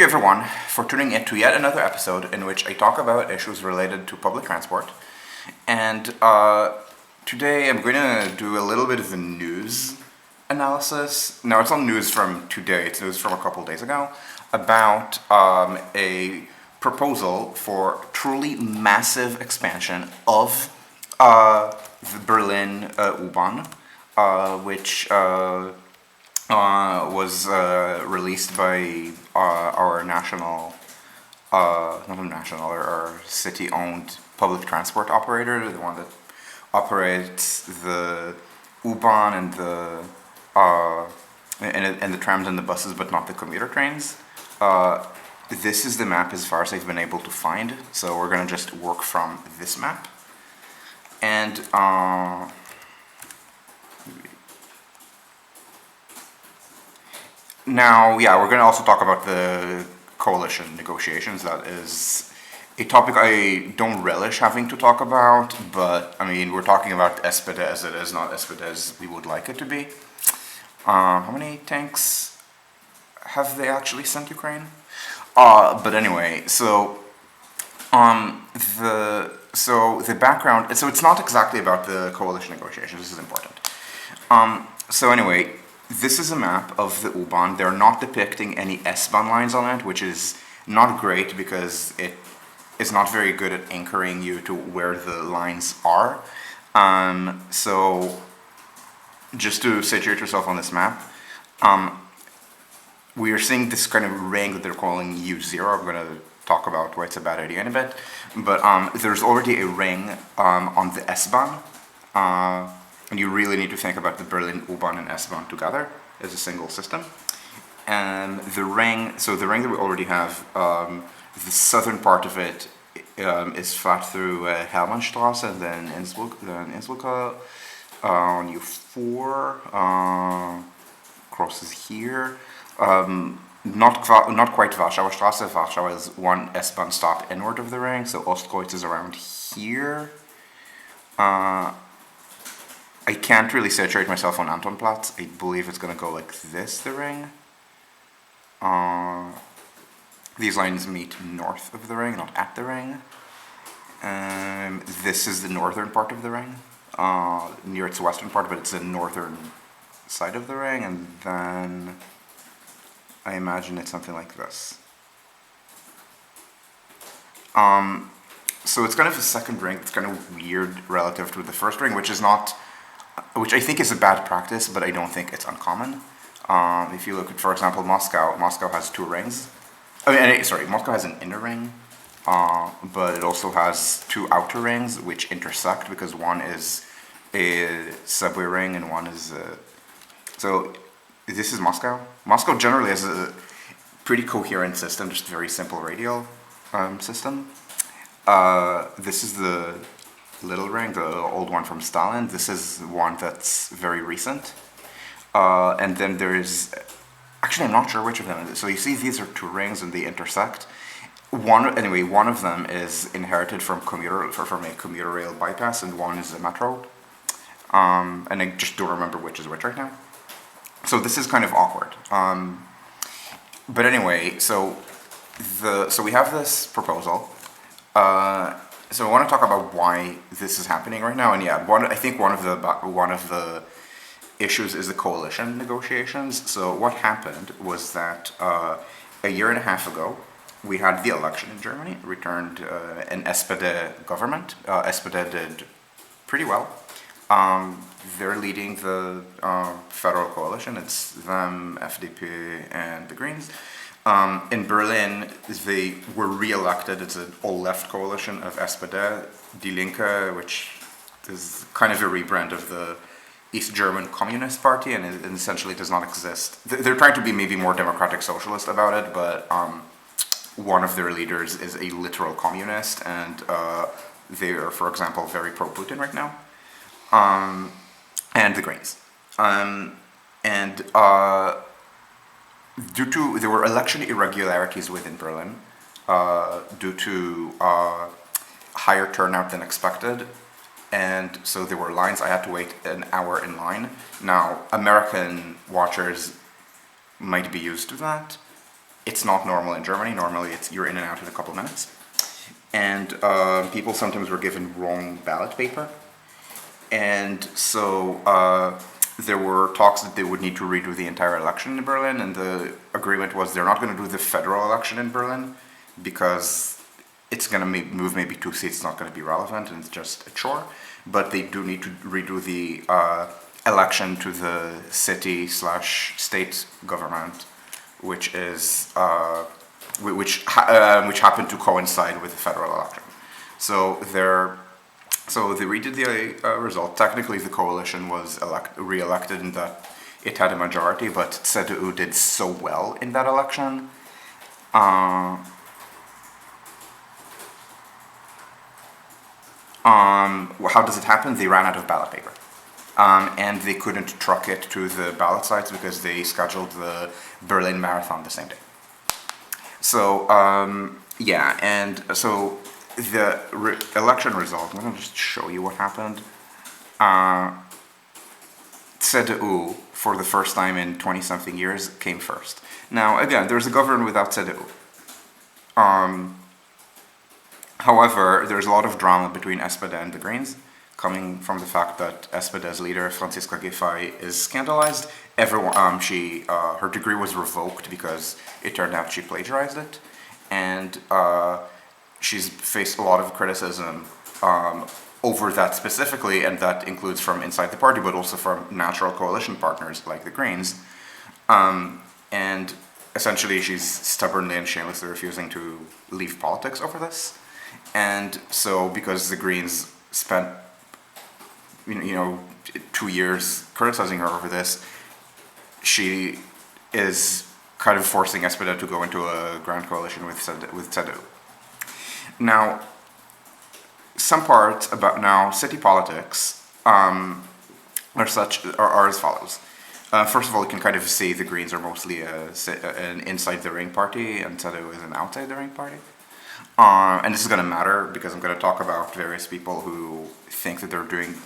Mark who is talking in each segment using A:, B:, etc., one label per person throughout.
A: you everyone for tuning in to yet another episode in which I talk about issues related to public transport. And today I'm going to do a little bit of a news analysis. Now, it's not news from today, it's news from a couple days ago about a proposal for truly massive expansion of the Berlin U-Bahn, which was released by our national, our city-owned public transport operator, the one that operates the U-Bahn and the trams and the buses, but not the commuter trains. This is the map as far as I've been able to find, so we're going to just work from this map. And now, we're going to also talk about the coalition negotiations. That is a topic I don't relish having to talk about, but I mean, we're talking about SPD as it is, not SPD as we would like it to be. How many tanks have they actually sent Ukraine? But anyway, so the background, so it's not exactly about the coalition negotiations, this is important. So anyway, this is a map of the U-Bahn. They're not depicting any S-Bahn lines on it, which is not great because it is not very good at anchoring you to where the lines are. So just to situate yourself on this map, we are seeing this kind of ring that they're calling U0. I'm going to talk about why it's a bad idea in a bit. But there's already a ring on the S-Bahn. And you really need to think about the Berlin U-Bahn and S-Bahn together as a single system. And the ring that we already have, the southern part of it is flat through Hermannstraße and then Innsbruck on U4, crosses here. Not quite Warschauer Straße. Warschau is one S-Bahn stop inward of the ring, so Ostkreuz is around here. I can't really situate myself on Antonplatz. I believe it's going to go like this, the ring. These lines meet north of the ring, not at the ring. This is the northern part of the ring, near its western part, but it's the northern side of the ring, and then I imagine it's something like this. So it's kind of a second ring. It's kind of weird relative to the first ring, which I think is a bad practice, but I don't think it's uncommon. If you look at, for example, Moscow has two rings. Moscow has an inner ring, but it also has two outer rings which intersect because one is a subway ring and one is so this is Moscow. Moscow generally has a pretty coherent system, just very simple radial system. This is the little ring, the old one from Stalin. This is one that's very recent. And then there's, actually I'm not sure which of them it is. So you see these are two rings and they intersect. One of them is inherited from a commuter rail bypass and one is a metro. And I just don't remember which is which right now. So this is kind of awkward. But anyway, so we have this proposal. So I want to talk about why this is happening right now, and I think one of the issues is the coalition negotiations. So what happened was that a year and a half ago, we had the election in Germany, returned an SPD government. SPD did pretty well. They're leading the federal coalition. It's them, FDP, and the Greens. In Berlin, they were re-elected. It's an all-left coalition of SPD, Die Linke, which is kind of a rebrand of the East German Communist Party, and it essentially does not exist. They're trying to be maybe more democratic socialist about it, but one of their leaders is a literal communist, and they are, for example, very pro-Putin right now. And the Greens. There were election irregularities within Berlin due to higher turnout than expected, and so there were lines. I had to wait an hour in line. Now, American watchers might be used to that. It's not normal in Germany. Normally, you're in and out in a couple minutes. And people sometimes were given wrong ballot paper. And so there were talks that they would need to redo the entire election in Berlin, and the agreement was they're not going to do the federal election in Berlin because it's going to move maybe 2 seats, it's not going to be relevant, and it's just a chore. But they do need to redo the election to the city/state government, which is which happened to coincide with the federal election. So they redid the result. Technically, the coalition was re-elected in that it had a majority, but CDU did so well in that election. How does it happen? They ran out of ballot paper. And they couldn't truck it to the ballot sites because they scheduled the Berlin Marathon the same day. So, yeah, and so the election result, I'm going to just show you what happened. CDU, for the first time in 20-something years, came first. Now, again, there's a government without CDU. However, there's a lot of drama between SPD and the Greens, coming from the fact that SPD's leader, Franziska Giffey, is scandalized. Everyone, her degree was revoked because it turned out she plagiarized it, and she's faced a lot of criticism over that specifically, and that includes from inside the party, but also from natural coalition partners like the Greens. And essentially, she's stubbornly and shamelessly refusing to leave politics over this. And so, because the Greens spent 2 years criticizing her over this, she is kind of forcing SPD to go into a grand coalition with CDU. Now, some parts about now city politics are as follows. First of all, you can kind of see the Greens are mostly an inside-the-ring party, and CDU is an outside-the-ring party. And this is going to matter because I'm going to talk about various people who think that they're doing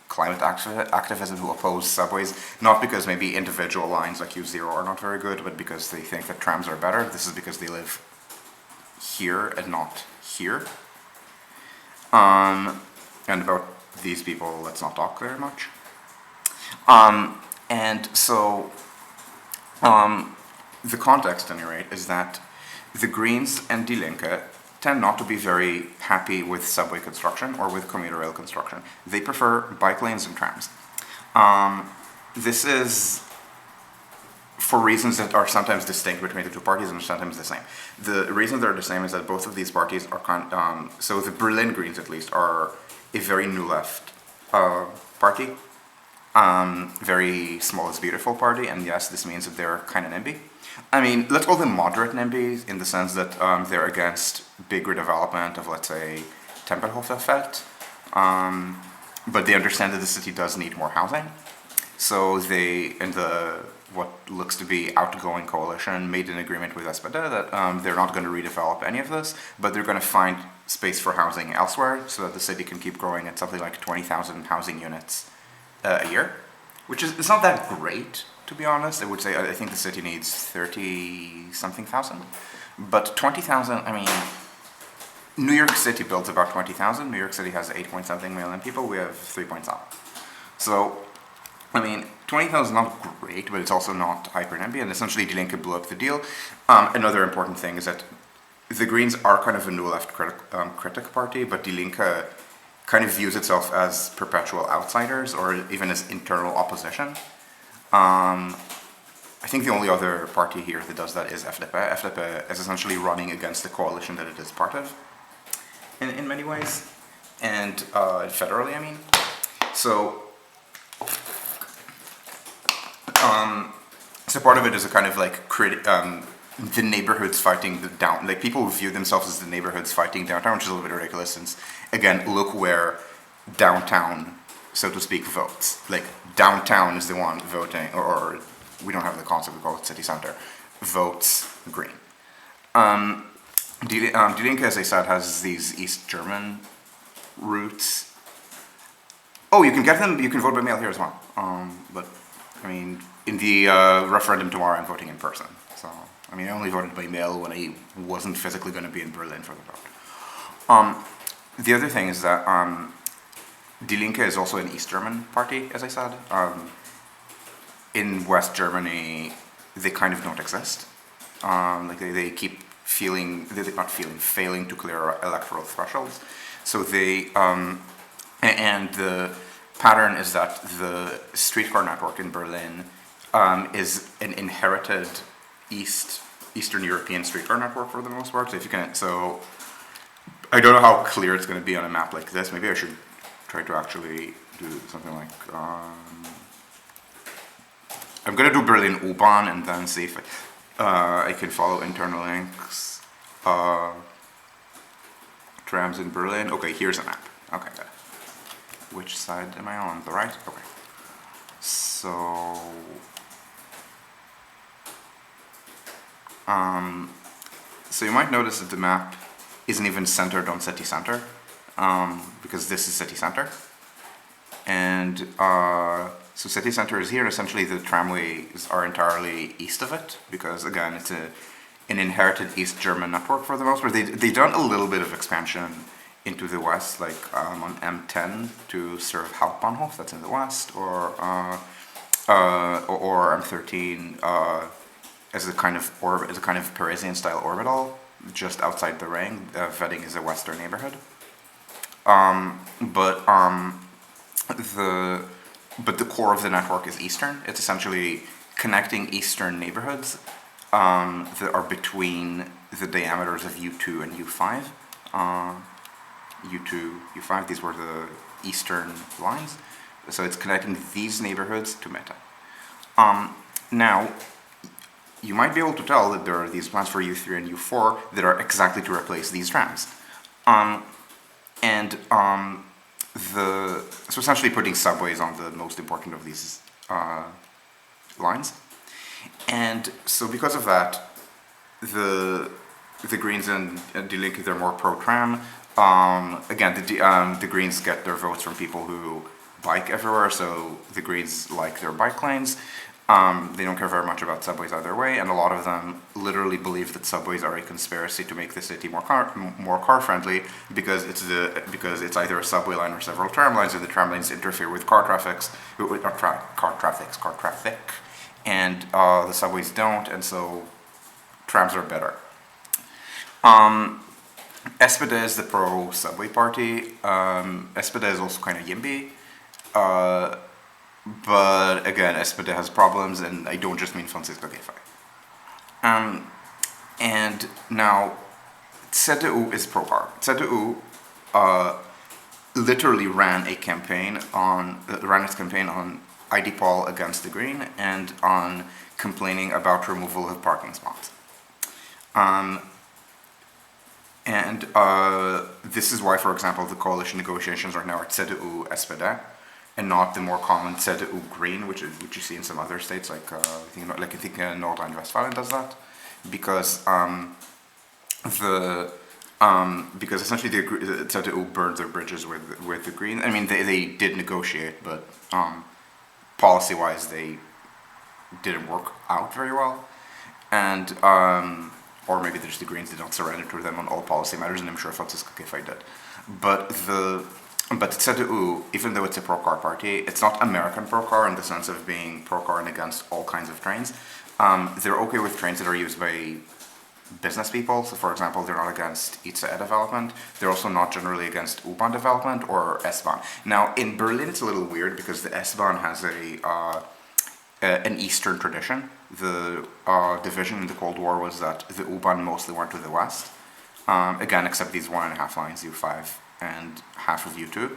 A: climate activism, who oppose subways, not because maybe individual lines like U0 are not very good, but because they think that trams are better. This is because they live here and not here. And about these people, let's not talk very much. And so the context, at any rate, is that the Greens and Die Linke tend not to be very happy with subway construction or with commuter rail construction. They prefer bike lanes and trams. This is for reasons that are sometimes distinct between the two parties and sometimes the same. The reason they're the same is that both of these parties are, so the Berlin Greens at least, are a very new left party. Very small is beautiful party, and yes, this means that they're kind of NIMBY. I mean, let's call them moderate NIMBYs in the sense that they're against big redevelopment of, let's say, Tempelhofer-Feld, but they understand that the city does need more housing. So they, in the what looks to be outgoing coalition, made an agreement with SPD that they're not going to redevelop any of this, but they're going to find space for housing elsewhere so that the city can keep growing at something like 20,000 housing units a year, which is, it's not that great, to be honest. I would say, I think the city needs 30-something thousand, but 20,000, I mean, New York City builds about 20,000. New York City has 8-point-something million people. We have 3-point-something. So, I mean, 20,000 is not great, but it's also not hyper NIMBY, and essentially Die Linke blew up the deal. Another important thing is that the Greens are kind of a new left critic party, but Die Linke kind of views itself as perpetual outsiders or even as internal opposition. I think the only other party here that does that is FDP. FDP is essentially running against the coalition that it is part of in many ways, and federally, I mean. So, so part of it is a kind of like the neighborhoods fighting the down, like people who view themselves as the neighborhoods fighting downtown, which is a little bit ridiculous since, again, look where downtown, so to speak, votes. Like downtown is the one voting, or we don't have the concept, we call it city center, votes green. Die Linke, as I said, has these East German roots. Oh, you can get them, you can vote by mail here as well. But, I mean, in the referendum tomorrow, I'm voting in person, so I mean, I only voted by mail when I wasn't physically going to be in Berlin for the vote. The other thing is that Die Linke is also an East German party, as I said. In West Germany, they kind of don't exist. Like they keep failing to clear electoral thresholds. So and the pattern is that the streetcar network in Berlin is an inherited Eastern European streetcar network for the most part. So I don't know how clear it's going to be on a map like this. Maybe I should try to actually do something like. I'm going to do Berlin U-Bahn and then see if I can follow internal links. Trams in Berlin. Okay, here's a map. Okay, got it. Which side am I on? The right? Okay. So, so you might notice that the map isn't even centered on city center, because this is city center. And so city center is here. Essentially, the tramways are entirely east of it, because again, it's an inherited East German network for the most part. They've done a little bit of expansion into the west, like on M10 to serve Hauptbahnhof, that's in the west, or M13 as a kind of Parisian-style orbital just outside the ring. Wedding is a western neighborhood, but the core of the network is eastern. It's essentially connecting eastern neighborhoods that are between the diameters of U2 and U5. U2, U5, these were the eastern lines. So it's connecting these neighborhoods to Meta. Now, you might be able to tell that there are these plans for U3 and U4 that are exactly to replace these trams. So essentially putting subways on the most important of these lines. And so because of that, the Greens and Die Linke, they're more pro-tram. Again, the Greens get their votes from people who bike everywhere, so the Greens like their bike lanes. They don't care very much about subways either way, and a lot of them literally believe that subways are a conspiracy to make the city more car friendly, because it's either a subway line or several tram lines, and the tram lines interfere with car traffic, and the subways don't, and so trams are better. SPD is the pro-subway party. SPD is also kind of YIMBY. But again, SPD has problems, and I don't just mean Francisco Giffey. And now, CDU is pro-car. CDU literally ran its campaign on ID Poll against the Green and on complaining about removal of parking spots. This is why, for example, the coalition negotiations are now at CDU-SPD, and not the more common CDU Green, which you see in some other states, like I think Nordrhein-Westfalen does that, because essentially the CDU burned their bridges with the Green. I mean, they did negotiate, but policy-wise they didn't work out very well, and or maybe the Greens did not surrender to them on all policy matters, and I'm sure Francisco Giffey did. But CDU, even though it's a pro-car party, it's not American pro-car in the sense of being pro-car and against all kinds of trains. They're okay with trains that are used by business people. So, for example, they're not against ICE development. They're also not generally against U-Bahn development or S-Bahn. Now, in Berlin, it's a little weird because the S-Bahn has an Eastern tradition. The division in the Cold War was that the U-Bahn mostly went to the west. Again, except these 1.5 lines, U5 and half of U2,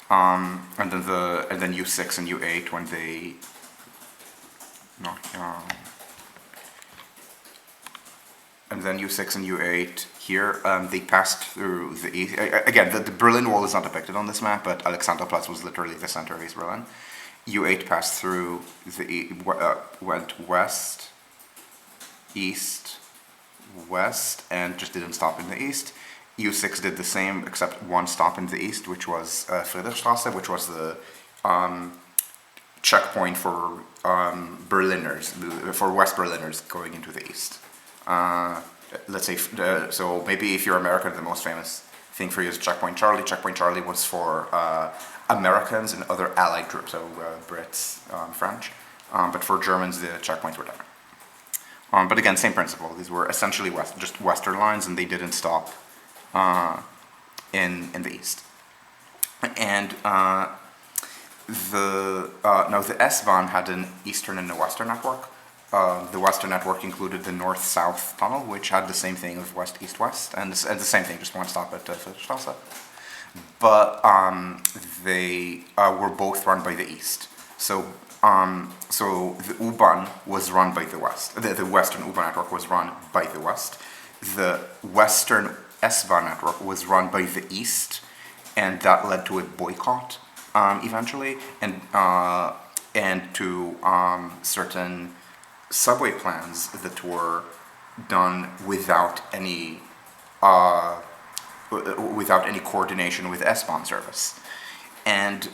A: and then U6 and U8 when they and then U6 and U8 here, they passed through the east. Again, the Berlin Wall is not depicted on this map, but Alexanderplatz was literally the center of East Berlin. U8 passed through went west, east, west, and just didn't stop in the east. U6 did the same, except one stop in the east, which was Friedrichstraße, which was the checkpoint for Berliners, for West Berliners going into the east. Uh, let's say, so maybe if you're American, the most famous thing for you is Checkpoint Charlie. Checkpoint Charlie was for Americans and other allied groups, so Brits, French. But for Germans, the checkpoints were different. But again, same principle. These were essentially just Western lines, and they didn't stop in the East. And now the S-Bahn had an Eastern and a Western network. The Western network included the North-South tunnel, which had the same thing of West-East-West, and the same thing, just one stop at Friedrichstraße. But they were both run by the East. So the U-Bahn was run by the West. The Western U-Bahn network was run by the West. The Western S-Bahn network was run by the East, and that led to a boycott eventually, and to certain subway plans that were done without any coordination with S-Bahn service. And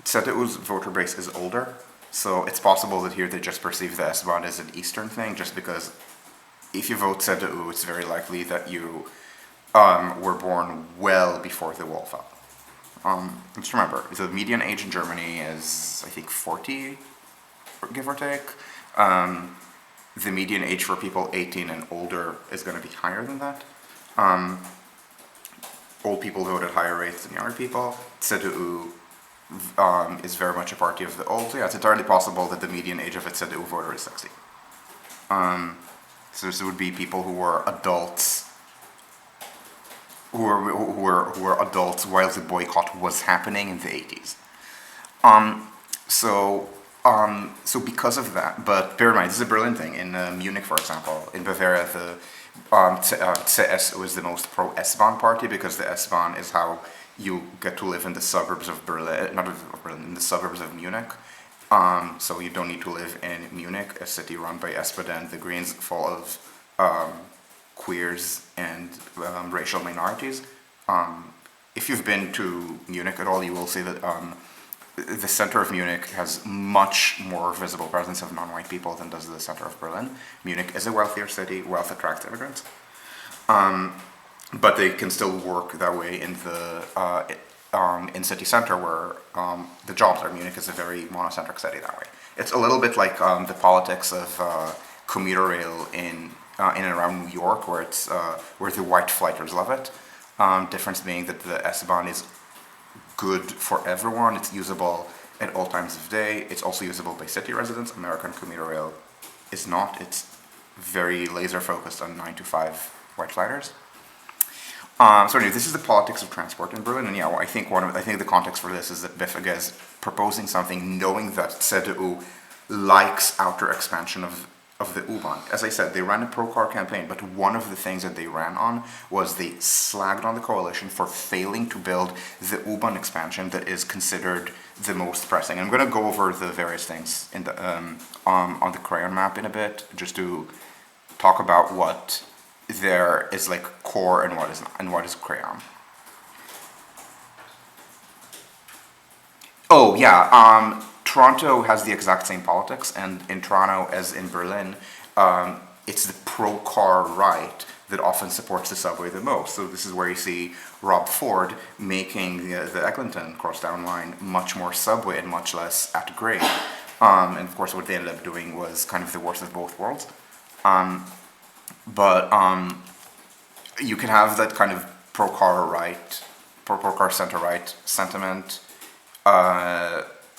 A: CDU's voter base is older, so it's possible that here they just perceive the S-Bahn as an Eastern thing, just because if you vote CDU, it's very likely that you were born well before the wall fell. Just remember, the median age in Germany is, I think, 40, give or take. The median age for people 18 and older is going to be higher than that. Old people vote at higher rates than younger people. CDU is very much a party of the old. So yeah, it's entirely possible that the median age of a CDU voter is 60. So this would be people who were adults, who were adults while the boycott was happening in the 80s. So because of that, but bear in mind, this is a Berlin thing. In Munich, for example, in Bavaria, the CSU is the most pro-S-Bahn party, because the S-Bahn is how you get to live in the suburbs of Berlin, not of Berlin, in the suburbs of Munich. So you don't need to live in Munich, a city run by SPD and the Greens, full of queers and racial minorities. If you've been to Munich at all, you will see that the center of Munich has much more visible presence of non-white people than does the center of Berlin. Munich is a wealthier city, wealth attracts immigrants. But they can still work that way in the in city center, where the jobs are. Munich is a very monocentric city that way. It's a little bit like the politics of commuter rail in and around New York, where it's where the white flighters love it. Difference being that the S-Bahn is good for everyone. It's usable at all times of day. It's also usable by city residents. American commuter rail is not. It's very laser focused on 9 to 5 white flighters. So anyway, this is the politics of transport in Berlin, and yeah, I think the context for this is that BVG is proposing something, knowing that CDU likes outer expansion of the U-Bahn. As I said, they ran a pro-car campaign, but one of the things that they ran on was they slagged on the coalition for failing to build the U-Bahn expansion that is considered the most pressing. I'm going to go over the various things in the on the Crayon map in a bit, just to talk about what there is like core and what is Crayon. Oh yeah, Toronto has the exact same politics, and in Toronto as in Berlin, it's the pro-car right that often supports the subway the most. So this is where you see Rob Ford making the Eglinton Crosstown line much more subway and much less at grade. And of course what they ended up doing was kind of the worst of both worlds. But you can have that kind of pro-car center-right sentiment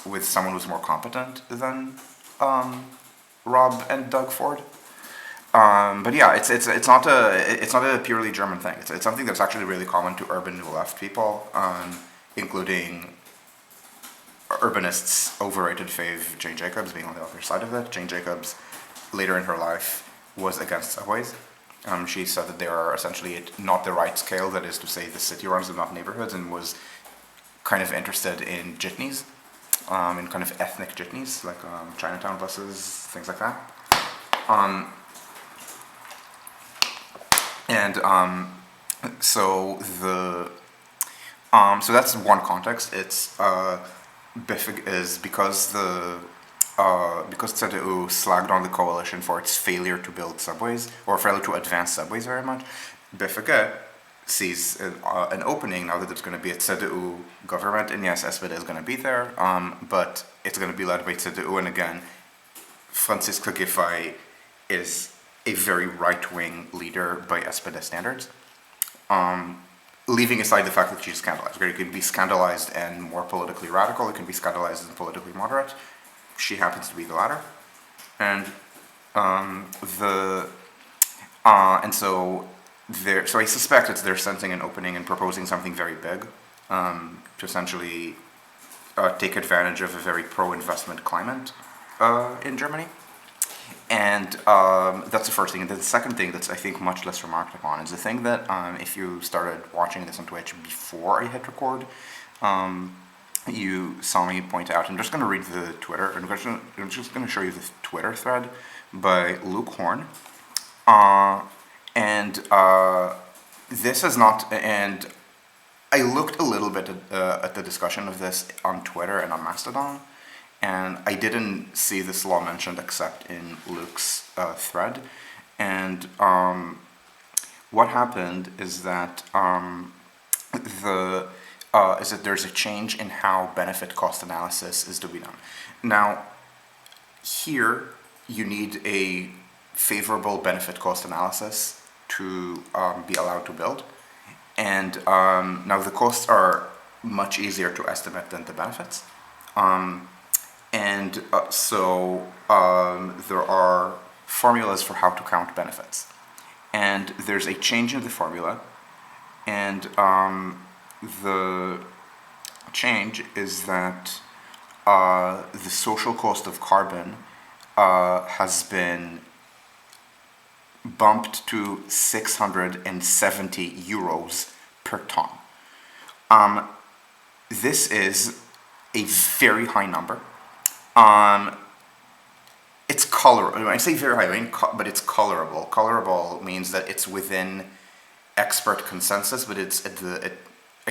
A: with someone who's more competent than Rob and Doug Ford. But yeah, it's not a purely German thing. It's something that's actually really common to urban left people, including urbanists' overrated fave Jane Jacobs being on the other side of it. Jane Jacobs, later in her life, was against subways. She said that they are essentially not the right scale, that is to say the city runs them, not neighborhoods, and was kind of interested in jitneys, in kind of ethnic jitneys, like Chinatown buses, things like that. So that's one context. It's BIFIG is because the because CDU slagged on the coalition for its failure to build subways, or failure to advance subways very much, BVG sees an opening now that there's going to be a CDU government, and yes, SPD is going to be there, but it's going to be led by CDU, and again, Franziska Giffey is a very right-wing leader by SPD standards. Leaving aside the fact that she's scandalized. It can be scandalized and more politically radical, it can be scandalized and politically moderate. She happens to be the latter. And so I suspect they're sensing an opening and proposing something very big to essentially take advantage of a very pro-investment climate in Germany. And that's the first thing. And then the second thing that's, I think, much less remarked upon is the thing that if you started watching this on Twitch before I hit record, you saw me point out. I'm just going to read the Twitter. I'm just going to show you the Twitter thread by Luke Horn. This is not, and I looked a little bit at the discussion of this on Twitter and on Mastodon, and I didn't see this law mentioned except in Luke's thread. And what happened is that there's a change in how benefit cost analysis is to be done. Now, here you need a favorable benefit cost analysis to be allowed to build. And now the costs are much easier to estimate than the benefits. So there are formulas for how to count benefits. And there's a change in the formula, and the change is that the social cost of carbon has been bumped to 670 euros per ton. This is a very high number. It's colorable. When I say very high, but it's colorable. Colorable means that it's within expert consensus, but I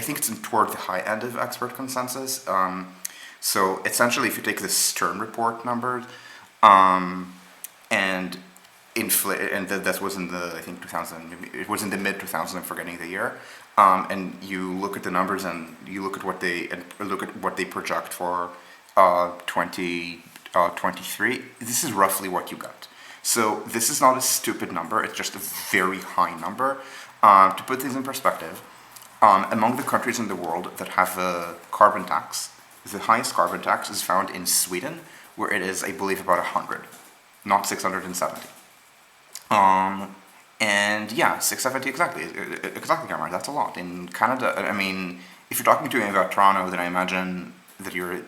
A: think it's toward the high end of expert consensus. So essentially, if you take the Stern report numbers and that was in the, I think, 2000, maybe it was in the mid 2000s, I'm forgetting the year, and you look at the numbers and you look at what they project for 2023, this is roughly what you got. So this is not a stupid number, it's just a very high number. To put things in perspective, among the countries in the world that have a carbon tax, the highest carbon tax is found in Sweden, where it is, I believe, about 100, not 670. And yeah, 670 exactly, Cameron, that's a lot. In Canada, I mean, if you're talking to me about Toronto, then I imagine that you're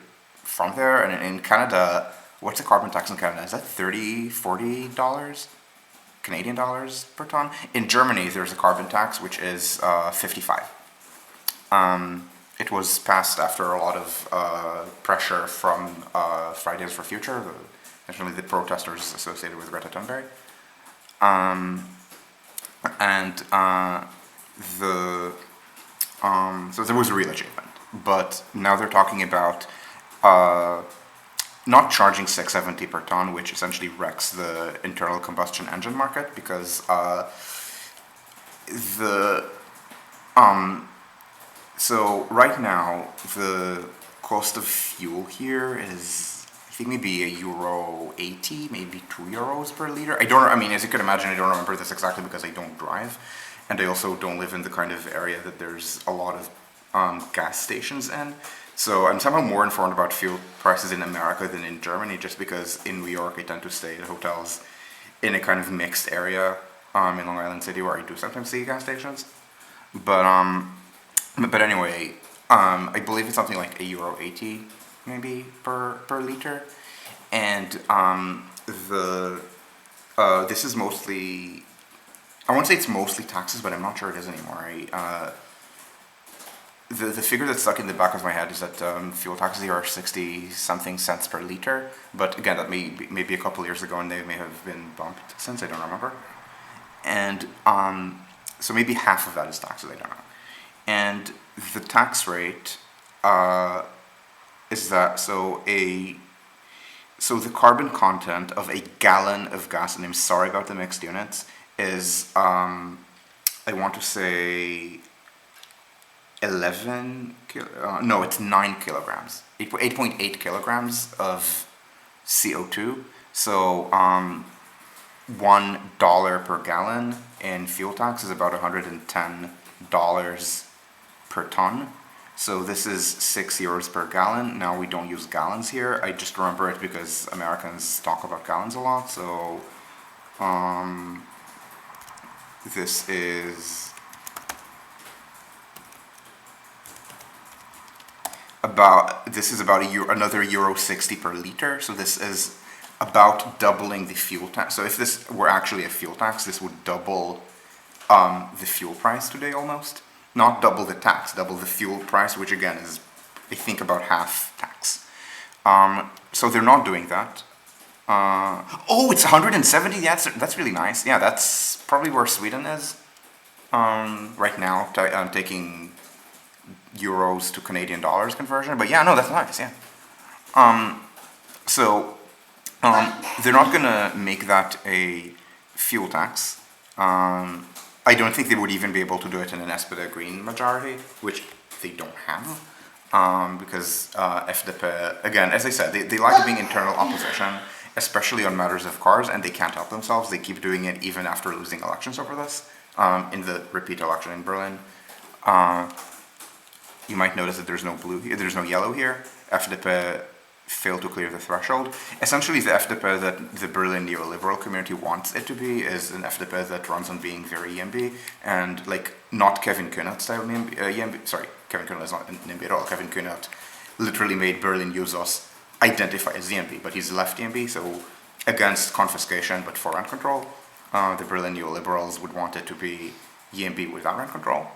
A: from there, and in Canada, what's the carbon tax in Canada? Is that $30, $40 Canadian dollars per ton? In Germany, there's a carbon tax which is 55. It was passed after a lot of pressure from Fridays for Future, essentially the protesters associated with Greta Thunberg. So there was a real achievement, but now they're talking about not charging 670 per ton, which essentially wrecks the internal combustion engine market, because so right now the cost of fuel here is, I think, maybe €1.80, maybe €2 per liter. As you can imagine, I don't remember this exactly because I don't drive, and I also don't live in the kind of area that there's a lot of gas stations in. So I'm somehow more informed about fuel prices in America than in Germany, just because in New York I tend to stay at hotels in a kind of mixed area in Long Island City, where I do sometimes see gas stations. But anyway, I believe it's something like €1.80 maybe per liter, and this is mostly, I won't say it's mostly taxes, but I'm not sure it is anymore. The figure that's stuck in the back of my head is that fuel taxes here are 60-something cents per liter, but again, that may be a couple years ago, and they may have been bumped since, I don't remember. And so maybe half of that is taxes, I don't know. And the tax rate is that, so So the carbon content of a gallon of gas, and I'm sorry about the mixed units, is I want to say no, it's 9 kilograms, 8.8 kilograms of CO2. So $1 per gallon in fuel tax is about $110 per ton. So this is €6 per gallon. Now we don't use gallons here. I just remember it because Americans talk about gallons a lot. So this is about another €1.60 per liter. So this is about doubling the fuel tax. So if this were actually a fuel tax, this would double the fuel price today almost. Not double the tax, double the fuel price, which again is, I think, about half tax. So they're not doing that. Oh, it's 170. That's really nice. Yeah, that's probably where Sweden is right now. I'm taking euros to Canadian dollars conversion, but yeah, no, that's nice. Yeah. So they're not gonna make that a fuel tax. I don't think they would even be able to do it in an SPD Green majority, which they don't have, because FDP, again, as I said, they like being internal opposition, especially on matters of cars, and they can't help themselves. They keep doing it even after losing elections over this, in the repeat election in Berlin. You might notice that there's no blue here, there's no yellow here. FDP failed to clear the threshold. Essentially, the FDP that the Berlin neoliberal community wants it to be is an FDP that runs on being very YIMBY, and like not Kevin Kühnert style YIMBY. Sorry, Kevin Kühnert is not NIMBY at all. Kevin Kühnert literally made Berlin Jusos identify as YIMBY, but he's left YIMBY, so against confiscation but for rent control. The Berlin neoliberals would want it to be YIMBY without rent control.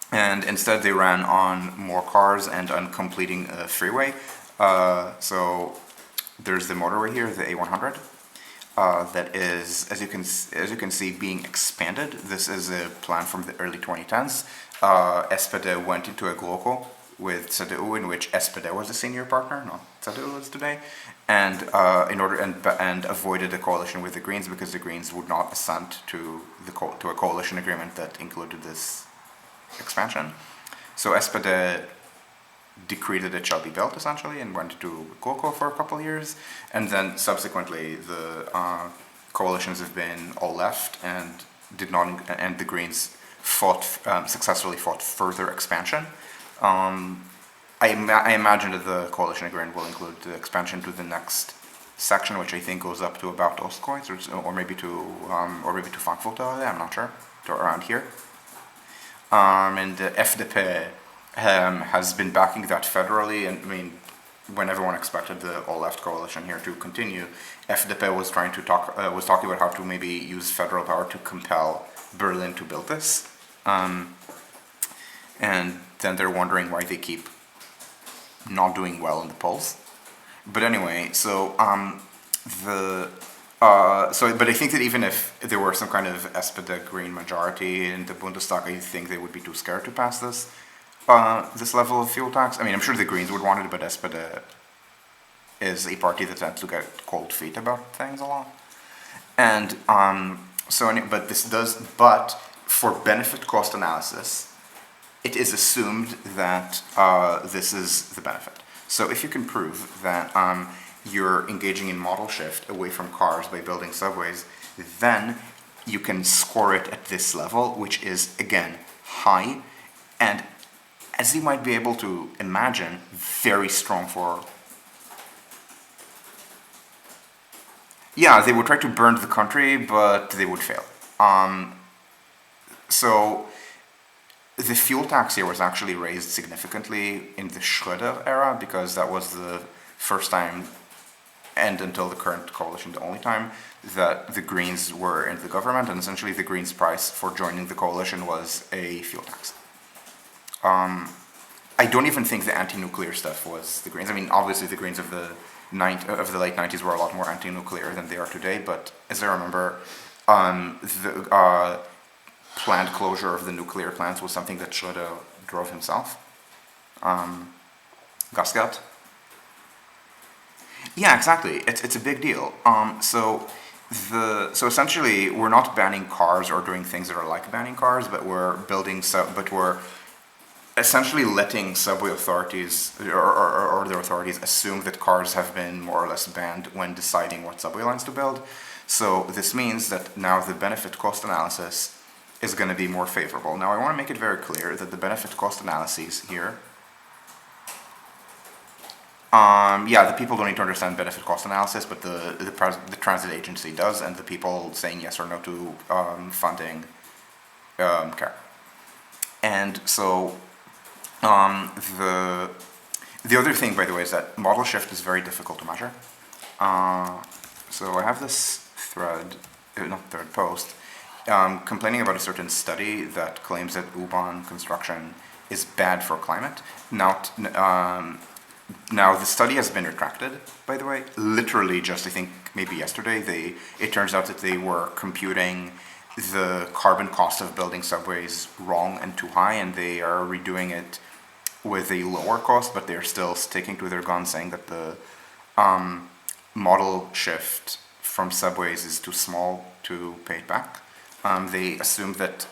A: And instead they ran on more cars and on completing a freeway. So there's the motorway here, the A100, that is, as you can see, being expanded. This is a plan from the early 2010s. SPD went into a GLOCO with CDU, in which SPD was a senior partner, not CDU is today, and and avoided a coalition with the Greens because the Greens would not assent to a coalition agreement that included this expansion. So SPD decreed that it shall be built essentially and went to GLOCO for a couple of years, and then subsequently the coalitions have been all left and the Greens successfully fought further expansion. I imagine that the coalition agreement will include the expansion to the next section, which I think goes up to about Ostkreuz or maybe to Frankfurt. I'm not sure, to around here. And the FDP has been backing that federally, and I mean, when everyone expected the all-left coalition here to continue, FDP was talking about how to maybe use federal power to compel Berlin to build this, and then they're wondering why they keep not doing well in the polls. But anyway, but I think that even if there were some kind of SPD Green majority in the Bundestag, I think they would be too scared to pass this level of fuel tax. I mean, I'm sure the Greens would want it, but SPD is a party that tends to get cold feet about things a lot. And but for benefit cost analysis, it is assumed that this is the benefit. So if you can prove that you're engaging in model shift away from cars by building subways, then you can score it at this level, which is, again, high, and as you might be able to imagine, very strong for... Yeah, they would try to burn the country, but they would fail. So the fuel tax here was actually raised significantly in the Schröder era, because that was the first time, and until the current coalition, the only time, that the Greens were in the government, and essentially the Greens' price for joining the coalition was a fuel tax. I don't even think the anti-nuclear stuff was the Greens. I mean, obviously the Greens of the late 90s were a lot more anti-nuclear than they are today, but as I remember, the planned closure of the nuclear plants was something that Schröder drove himself. Gasgat. Yeah, exactly. It's a big deal. So essentially we're not banning cars or doing things that are like banning cars, but we're essentially letting subway authorities or other authorities assume that cars have been more or less banned when deciding what subway lines to build. So this means that now the benefit cost analysis is going to be more favorable. Now I want to make it very clear that the benefit cost analyses here, yeah, the people don't need to understand benefit cost analysis, but the transit agency does, and the people saying yes or no to funding care. And so the other thing, by the way, is that model shift is very difficult to measure. So I have this thread, not thread, post, complaining about a certain study that claims that U-Bahn construction is bad for climate. Now the study has been retracted, by the way. Literally just, I think, maybe yesterday, it turns out that they were computing the carbon cost of building subways wrong and too high, and they are redoing it with a lower cost, but they're still sticking to their guns, saying that the model shift from subways is too small to pay it back. They assume that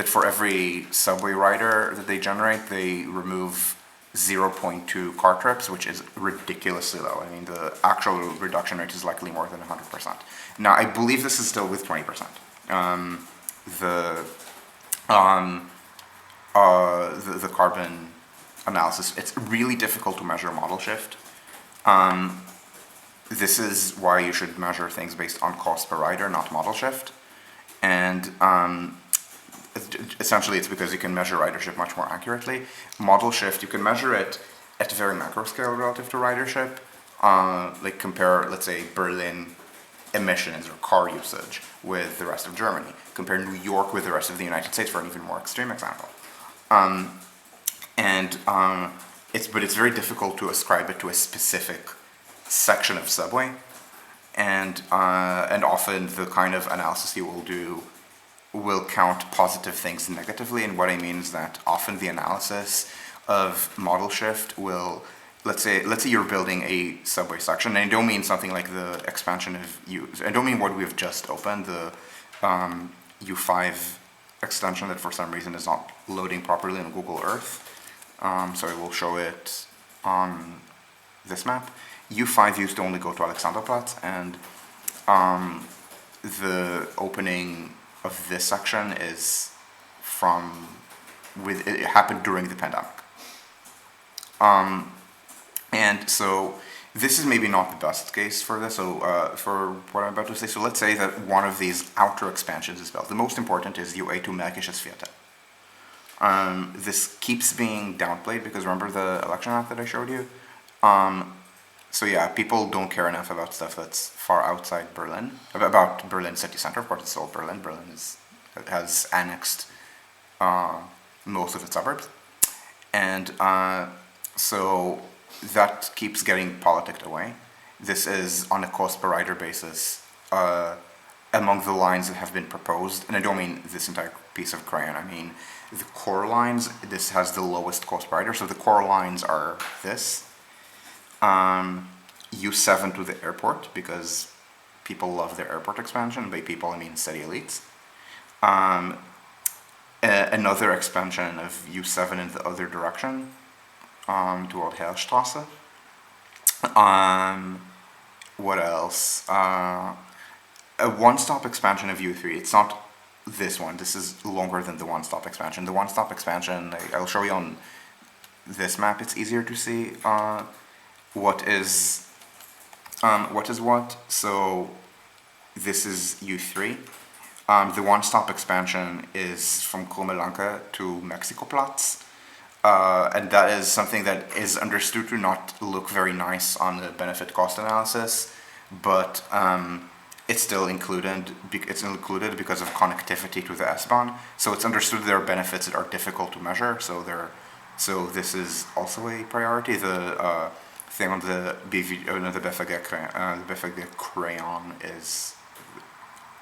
A: for every subway rider that they generate, they remove 0.2 car trips, which is ridiculously low. I mean, the actual reduction rate is likely more than 100%. Now, I believe this is still with 20%. The carbon analysis, it's really difficult to measure model shift. This is why you should measure things based on cost per rider, not model shift. And essentially it's because you can measure ridership much more accurately. Model shift, you can measure it at a very macro scale relative to ridership. Like compare, let's say, Berlin emissions or car usage with the rest of Germany. Compare New York with the rest of the United States for an even more extreme example. It's very difficult to ascribe it to a specific section of subway, and often the kind of analysis you will do will count positive things negatively. And what I mean is that often the analysis of model shift will, let's say you're building a subway section, and I don't mean something like the expansion of I don't mean what we've just opened, the U5 extension that for some reason is not loading properly on Google Earth. So I will show it on this map. U5 used to only go to Alexanderplatz, and the opening of this section is it happened during the pandemic. And so this is maybe not the best case for this, so for what I'm about to say. So let's say that one of these outer expansions is built. The most important is U8 to Märkisches Viertel. This keeps being downplayed because remember the election map that I showed you? So yeah, people don't care enough about stuff that's far outside Berlin, about Berlin city center. Of course, it's all Berlin. Berlin has annexed most of its suburbs. And so that keeps getting politicked away. This is on a cost per rider basis among the lines that have been proposed. And I don't mean this entire piece of Crayon. I mean the core lines. This has the lowest cost per rider. So the core lines are this. U7 to the airport, because people love their airport expansion. By people, I mean city elites. Another expansion of U7 in the other direction, toward Heerstrasse. What else? A one-stop expansion of U3. It's not this one. This is longer than the one-stop expansion. The one-stop expansion, I'll show you on this map. It's easier to see what is what. So this is U3. The one-stop expansion is from Krummelanke to Mexikoplatz. And that is something that is understood to not look very nice on the benefit-cost analysis, but it's still included. It's included because of connectivity to the S-Bahn. So it's understood there are benefits that are difficult to measure. So this is also a priority. The thing on the BVG, the BVG Crayon is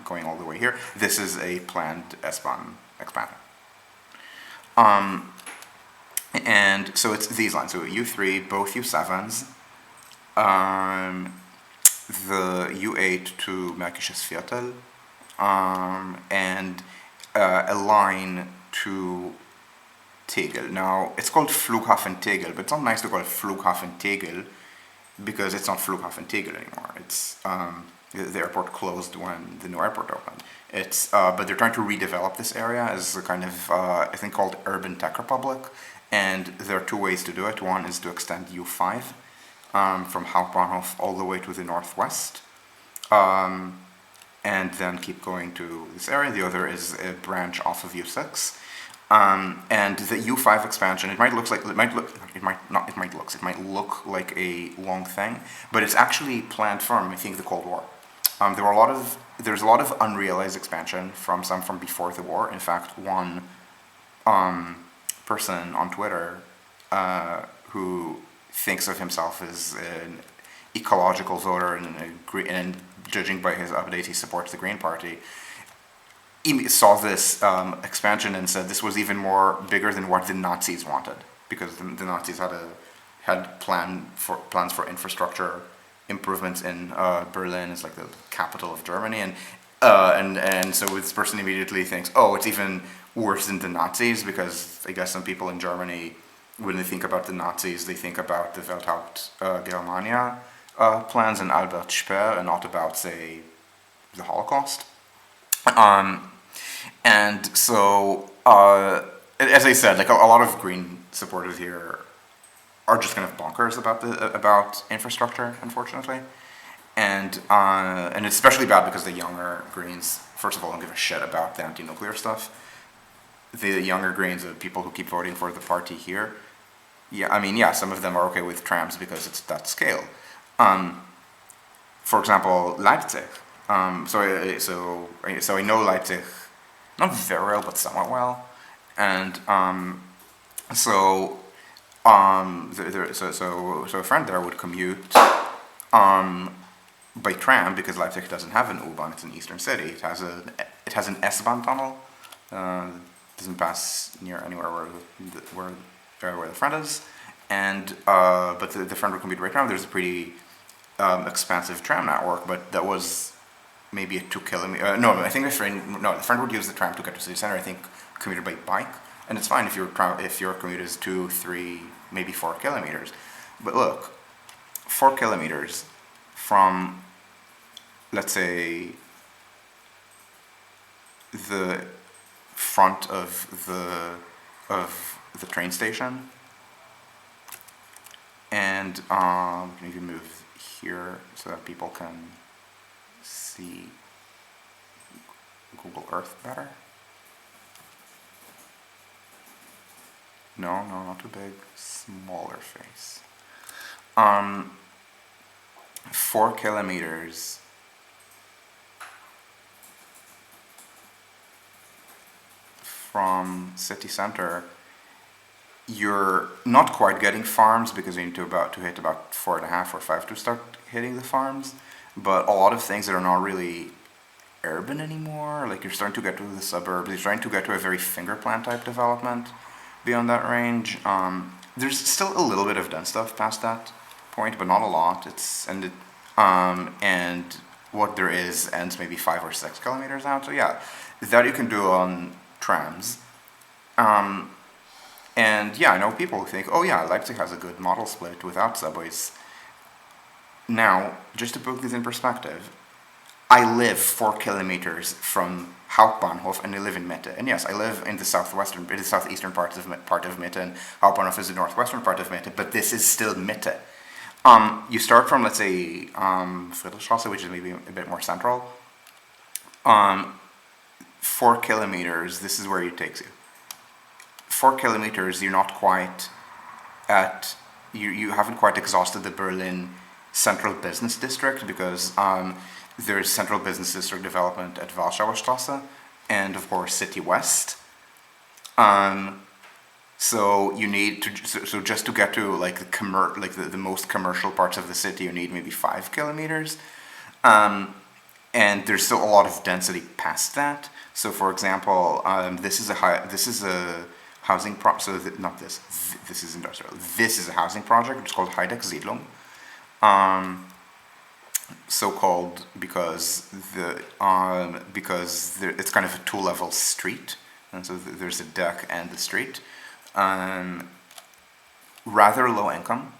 A: going all the way here. This is a planned S-Bahn expansion. And so it's these lines. So U3, both U7s, the U8 to Märkisches Viertel, and a line to Tegel. Now, it's called Flughafen Tegel, but it's not nice to call it Flughafen Tegel because it's not Flughafen Tegel anymore. It's the airport closed when the new airport opened. It's but they're trying to redevelop this area as a kind of I think called Urban Tech Republic, and there are two ways to do it. One is to extend U5 from Hauptbahnhof all the way to the northwest, and then keep going to this area. The other is a branch off of U6. And the U5 expansion, it might look like a long thing, but it's actually planned from, I think, the Cold War. There's a lot of unrealized expansion from before the war. In fact, one person on Twitter who thinks of himself as an ecological voter and judging by his updates, he supports the Green Party. He saw this expansion and said this was even more bigger than what the Nazis wanted, because the Nazis had plans for infrastructure improvements in Berlin. It's like the capital of Germany, and so this person immediately thinks, oh, it's even worse than the Nazis, because I guess some people in Germany, when they think about the Nazis, they think about the Welthaupt Germania plans and Albert Speer, and not about, say, the Holocaust. And so, as I said, like a lot of Green supporters here are just kind of bonkers about infrastructure, unfortunately, and it's especially bad because the younger Greens, first of all, don't give a shit about the anti-nuclear stuff. The younger Greens, the people who keep voting for the party here, some of them are okay with trams because it's that scale. For example, Leipzig. So I know Leipzig, not very well, but somewhat well, and so a friend there would commute by tram, because Leipzig doesn't have an U-Bahn. It's an eastern city. It has an S-Bahn tunnel. Doesn't pass near anywhere where the friend is, and but the friend would commute right now. There's a pretty expansive tram network, but that was maybe a 2 kilometer. No, I think the friend would use the tram to get to city center. I think commuted by bike, and it's fine if your commute is 2, 3, maybe 4 kilometers. But look, 4 kilometers from, let's say, the front of the train station, and you can move here so that people can see Google Earth better. No, not too big. Smaller face. 4 kilometers from city center, you're not quite getting farms, because you need to hit about 4.5 or 5 to start hitting the farms. But a lot of things that are not really urban anymore, like you're starting to get to the suburbs, you're starting to get to a very finger plant type development beyond that range. There's still a little bit of dense stuff past that point, but not a lot. And what there is ends maybe 5 or 6 kilometers out. So yeah, that you can do on trams. And yeah, I know people who think, oh yeah, Leipzig has a good model split without subways. Now, just to put this in perspective, I live 4 kilometers from Hauptbahnhof, and I live in Mitte. And yes, I live in the southeastern part of Mitte, and Hauptbahnhof is the northwestern part of Mitte, but this is still Mitte. You start from, let's say, Friedrichstraße, which is maybe a bit more central. 4 kilometers, this is where it takes you. 4 kilometers, you're not quite at, you haven't quite exhausted the Berlin Central Business District, because there's Central Business District development at Warschauer Straße, and of course City West. So you need to, so just to get to like the most commercial parts of the city, you need maybe 5 kilometers. And there's still a lot of density past that. So for example, this is a so not this, this is industrial. This is a housing project, it's called Siedlung. So called because it's kind of a two-level street, and so there's a deck and the street. Rather low income,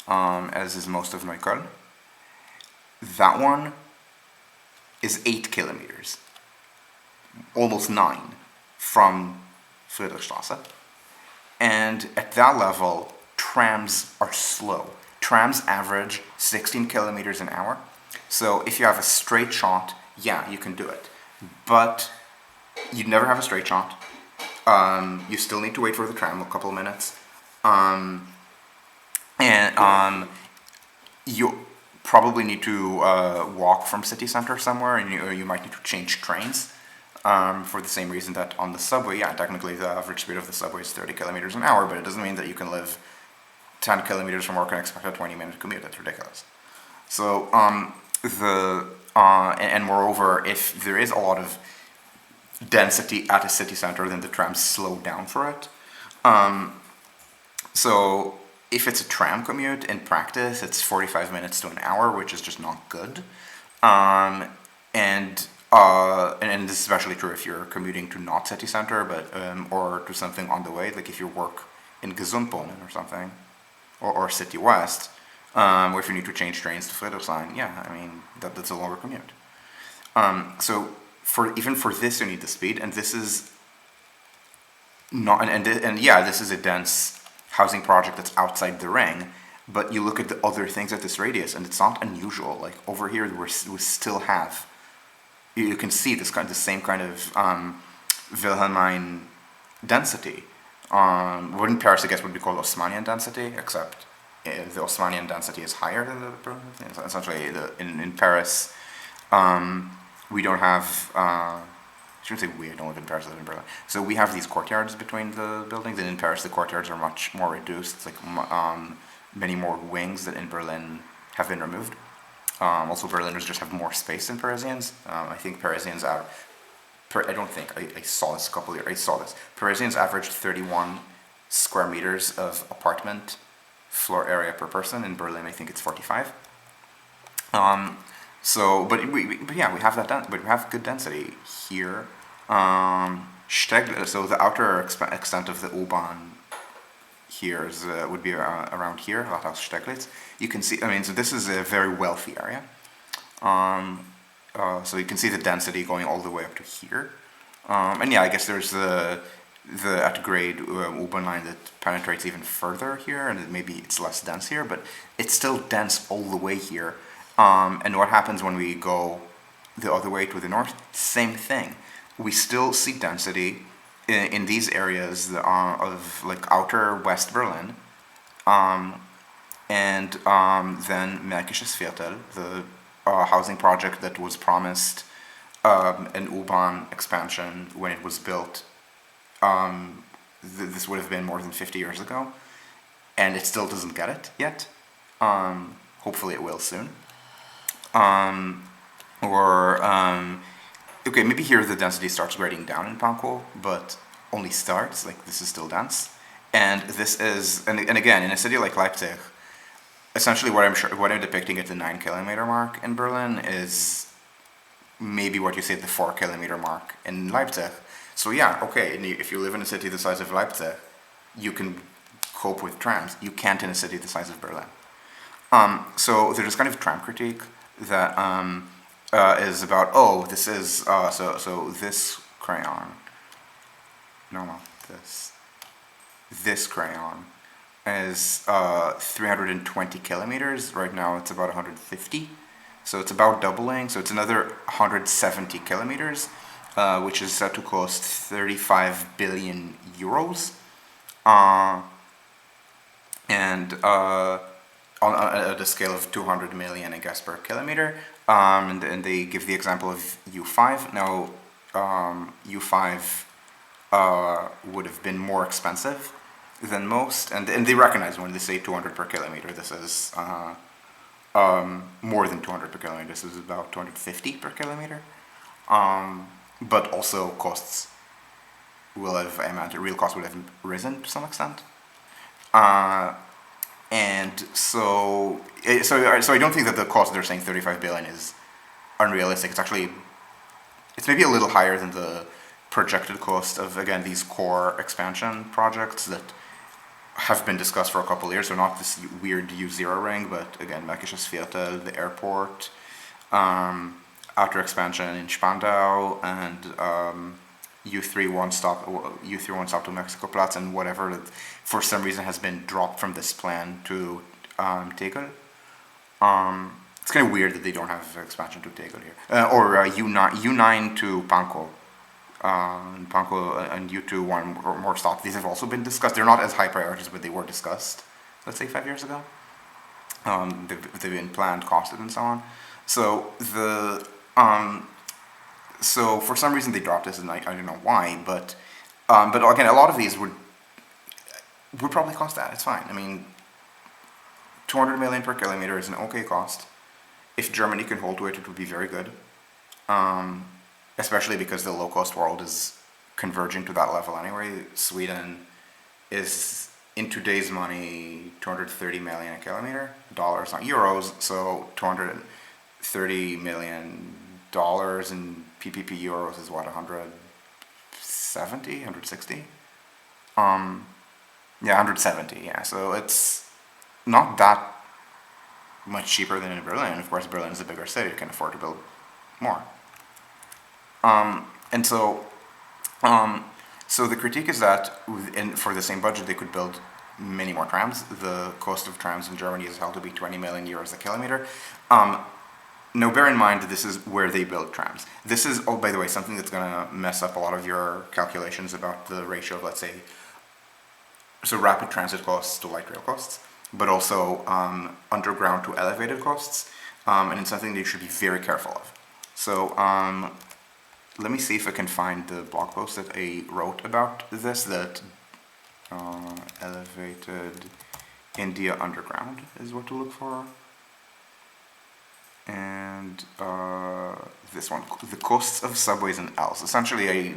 A: as is most of Neukölln. That one is 8 kilometers, almost 9, from Friedrichstraße. And at that level, trams are slow. Trams average 16 kilometers an hour. So if you have a straight shot, yeah, you can do it. But you'd never have a straight shot. You still need to wait for the tram a couple of minutes. You probably need to walk from city center somewhere, and you might need to change trains. For the same reason that on the subway, yeah, technically the average speed of the subway is 30 kilometers an hour, but it doesn't mean that you can live 10 kilometers from work and expect a 20-minute commute. That's ridiculous. So, and moreover, if there is a lot of density at a city center, then the trams slow down for it. So, if it's a tram commute, in practice, it's 45 minutes to an hour, which is just not good. And this is especially true if you're commuting to not city center, but or to something on the way, like if you work in Gesundbrunnen or something, or City West, or if you need to change trains to Friedrichshain, yeah, I mean, that's a longer commute. So even for this you need the speed, and this is not, and yeah, this is a dense housing project that's outside the ring, but you look at the other things at this radius, and it's not unusual. Like over here, we still have, you can see the same kind of Wilhelmine density. What in Paris, I guess, would be called Osmanian density, except the Osmanian density is higher than the Berlin. Essentially, in Paris, we don't have, I shouldn't say we, I don't live in Paris, I live in Berlin. So we have these courtyards between the buildings, and in Paris the courtyards are much more reduced. It's like many more wings that in Berlin have been removed. Also, Berliners just have more space than Parisians. I think Parisians are, I don't think, I saw this a couple of years, I saw this. Parisians averaged 31 square meters of apartment floor area per person. In Berlin, I think it's 45. But yeah, we have that, but we have good density here. So the outer extent of the U-Bahn here is, would be around here, Rathaus Steglitz. You can see, I mean, so this is a very wealthy area. So you can see the density going all the way up to here. And yeah, I guess there's the at-grade U-Bahn line that penetrates even further here, and maybe it's less dense here, but it's still dense all the way here. And what happens when we go the other way to the north? Same thing. We still see density in these areas of like outer West Berlin, and then Märkisches Viertel, the housing project that was promised an U-Bahn expansion when it was built. This would have been more than 50 years ago, and it still doesn't get it yet. Hopefully it will soon. Okay, maybe here the density starts grading down in Pankow, but only starts, like this is still dense. And this is, and again, in a city like Leipzig, essentially what I'm depicting at the 9 kilometer mark in Berlin is maybe what you say at the 4 kilometer mark in Leipzig. So yeah, okay, if you live in a city the size of Leipzig, you can cope with trams. You can't in a city the size of Berlin. So there's this kind of tram critique that is about, oh, this is, so this Crayon, this Crayon is 320 kilometers. Right now it's about 150. So it's about doubling. So it's another 170 kilometers, which is set to cost 35 billion euros. At a scale of 200 million, I guess, per kilometer. And they give the example of U5. Now, U5 would have been more expensive than most, and they recognize when they say 200 per kilometer, this is more than 200 per kilometer. This is about 250 per kilometer, but also costs will have, I imagine, real cost would have risen to some extent. Uh, and so I don't think that the cost they're saying 35 billion is unrealistic. It's maybe a little higher than the projected cost of, again, these core expansion projects that have been discussed for a couple of years. So not this weird U0 ring, but again, Märkisches Viertel, the airport, outer expansion in Spandau, and U3 one stop to Mexico Platz, and whatever that for some reason has been dropped from this plan to Tegel. It's kind of weird that they don't have expansion to Tegel here, or U9 to Pankow. Pankow and U2 one or more stops. These have also been discussed. They're not as high priorities, but they were discussed, let's say 5 years ago. They've been planned, costed, and so on. So for some reason they dropped this, and I don't know why, but again, a lot of these would probably cost that. It's fine. I mean, 200 million per kilometer is an okay cost. If Germany can hold to it, it would be very good. Especially because the low-cost world is converging to that level anyway. Sweden is, in today's money, 230 million a kilometer, dollars, not euros, so 230 million dollars in PPP euros is what, 170, 160? Yeah, 170, yeah, so it's not that much cheaper than in Berlin. Of course, Berlin is a bigger city, you can afford to build more. And so the critique is that for the same budget they could build many more trams. The cost of trams in Germany is held to be 20 million euros a kilometer. Now bear in mind that this is where they build trams. This is, oh, by the way, something that's going to mess up a lot of your calculations about the ratio of, let's say, so rapid transit costs to light rail costs, but also underground to elevated costs, and it's something that you should be very careful of. So let me see if I can find the blog post that I wrote about this, that elevated India underground is what to look for. And this one, the costs of subways and Ls. Essentially, I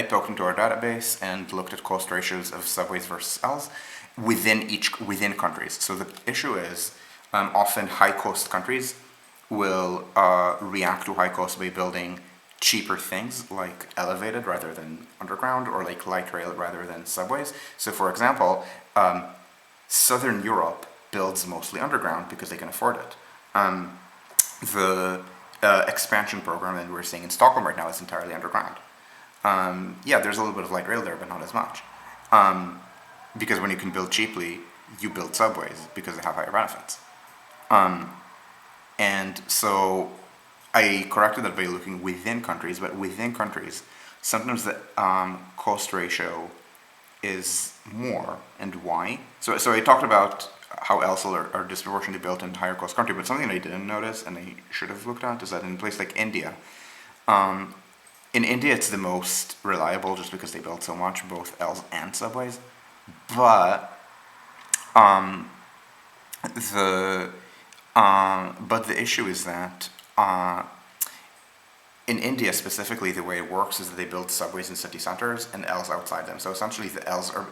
A: poked into our database and looked at cost ratios of subways versus Ls within countries. So the issue is often high cost countries will react to high cost by building cheaper things like elevated rather than underground, or like light rail rather than subways. So for example, Southern Europe builds mostly underground because they can afford it. The expansion program that we're seeing in Stockholm right now is entirely underground. Yeah, there's a little bit of light rail there, but not as much. Because when you can build cheaply, you build subways because they have higher benefits. And so I corrected that by looking within countries, but within countries, sometimes the cost ratio is more, and why? So I talked about how Ls are disproportionately built in higher cost country, but something I didn't notice and I should have looked at is that in a place like India, in India it's the most reliable just because they build so much, both Ls and subways, but the issue is that in India specifically, the way it works is that they build subways in city centers and Ls outside them. So essentially the Ls are,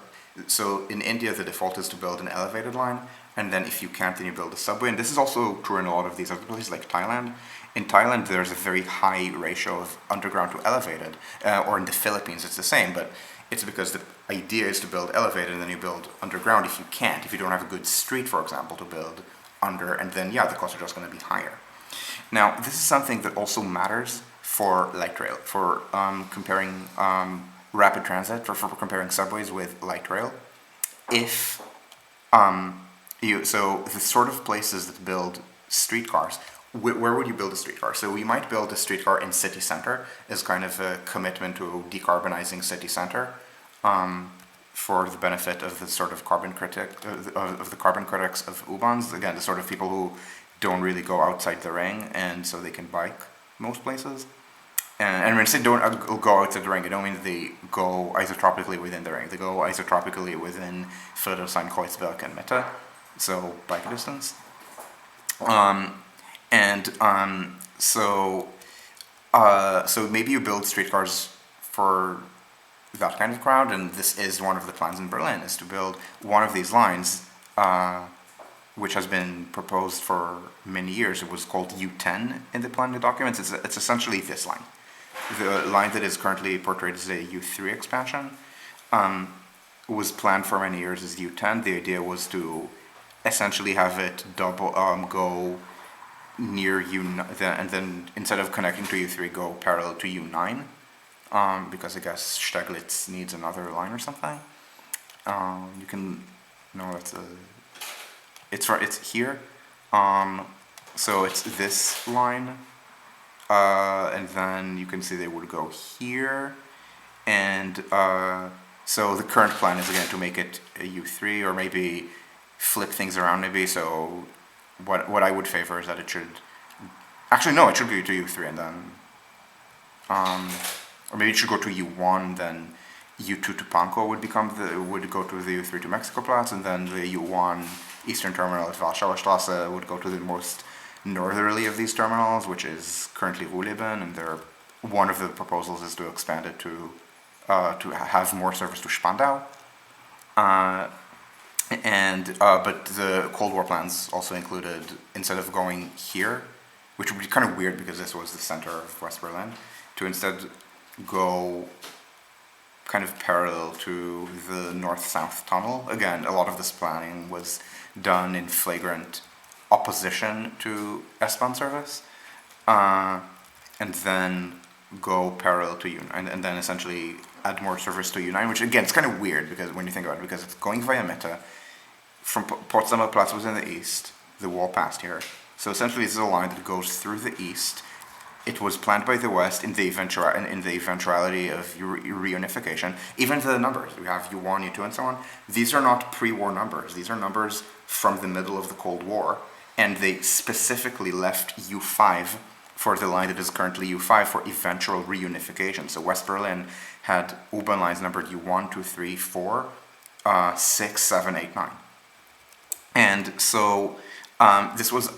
A: so in India the default is to build an elevated line, and then if you can't, then you build a subway. And this is also true in a lot of these other places like Thailand. In Thailand there's a very high ratio of underground to elevated, or in the Philippines it's the same, but it's because the idea is to build elevated and then you build underground if you can't, if you don't have a good street, for example, to build under, and then yeah, the costs are just going to be higher. Now this is something that also matters for light rail, for comparing rapid transit, for comparing subways with light rail. If so the sort of places that build streetcars, where would you build a streetcar? So we might build a streetcar in city center as kind of a commitment to decarbonizing city center, for the benefit of the sort of carbon critics of U-Bahns. Again, the sort of people who don't really go outside the ring, and so they can bike most places. And when I say don't go outside the ring, I don't mean that they go isotropically within the ring. They go isotropically within Friedrichshain, Kreuzberg, and Mitte, so bike distance. So maybe you build streetcars for that kind of crowd, and this is one of the plans in Berlin, is to build one of these lines, which has been proposed for many years. It was called U10 in the planning documents. It's essentially this line. The line that is currently portrayed as a U3 expansion was planned for many years as U10. The idea was to essentially have it go near U9, and then instead of connecting to U3, go parallel to U9, because I guess Steglitz needs another line or something. You can, no, it's here. So it's this line, and then you can see they would go here, and so the current plan is again to make it a U3, or maybe flip things around maybe. So what I would favor is that it should, actually no, it should go to U3 and then, or maybe it should go to U1, then U2 to Pankow would go to the U3 to Mexico Platz, and then the U1 Eastern Terminal at Warschauer Straße would go to the most northerly of these terminals, which is currently Ruhleben, and one of the proposals is to expand it to have more service to Spandau. But the Cold War plans also included, instead of going here, which would be kind of weird because this was the center of West Berlin, to instead go kind of parallel to the north-south tunnel. Again, a lot of this planning was done in flagrant opposition to S-Bahn service, and then go parallel to U9, and then essentially add more service to U9, which again, it's kind of weird because when you think about it, because it's going via Mitte, from Potsdamer Platz was in the east, the wall passed here. So essentially this is a line that goes through the east. It was planned by the West in the eventuality of reunification. Even the numbers, we have U1, U2, and so on, these are not pre-war numbers. These are numbers from the middle of the Cold War, and they specifically left U5 for the line that is currently U5 for eventual reunification. So West Berlin had U-Bahn lines numbered U1, 2, 3, 4, 6, 7, 8, 9. And so this was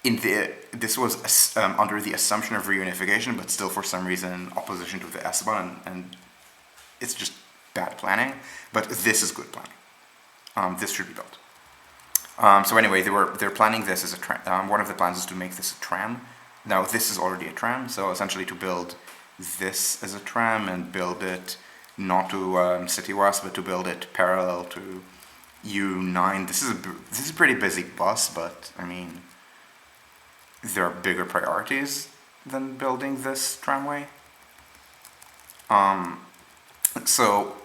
A: under the assumption of reunification, but still for some reason opposition to the S-Bahn, and it's just bad planning. But this is good planning. This should be built. So anyway, they're planning this as a tram. One of the plans is to make this a tram. Now this is already a tram, so essentially to build this as a tram and build it not to City West, but to build it parallel to U9. This is a pretty busy bus, but I mean, there are bigger priorities than building this tramway. So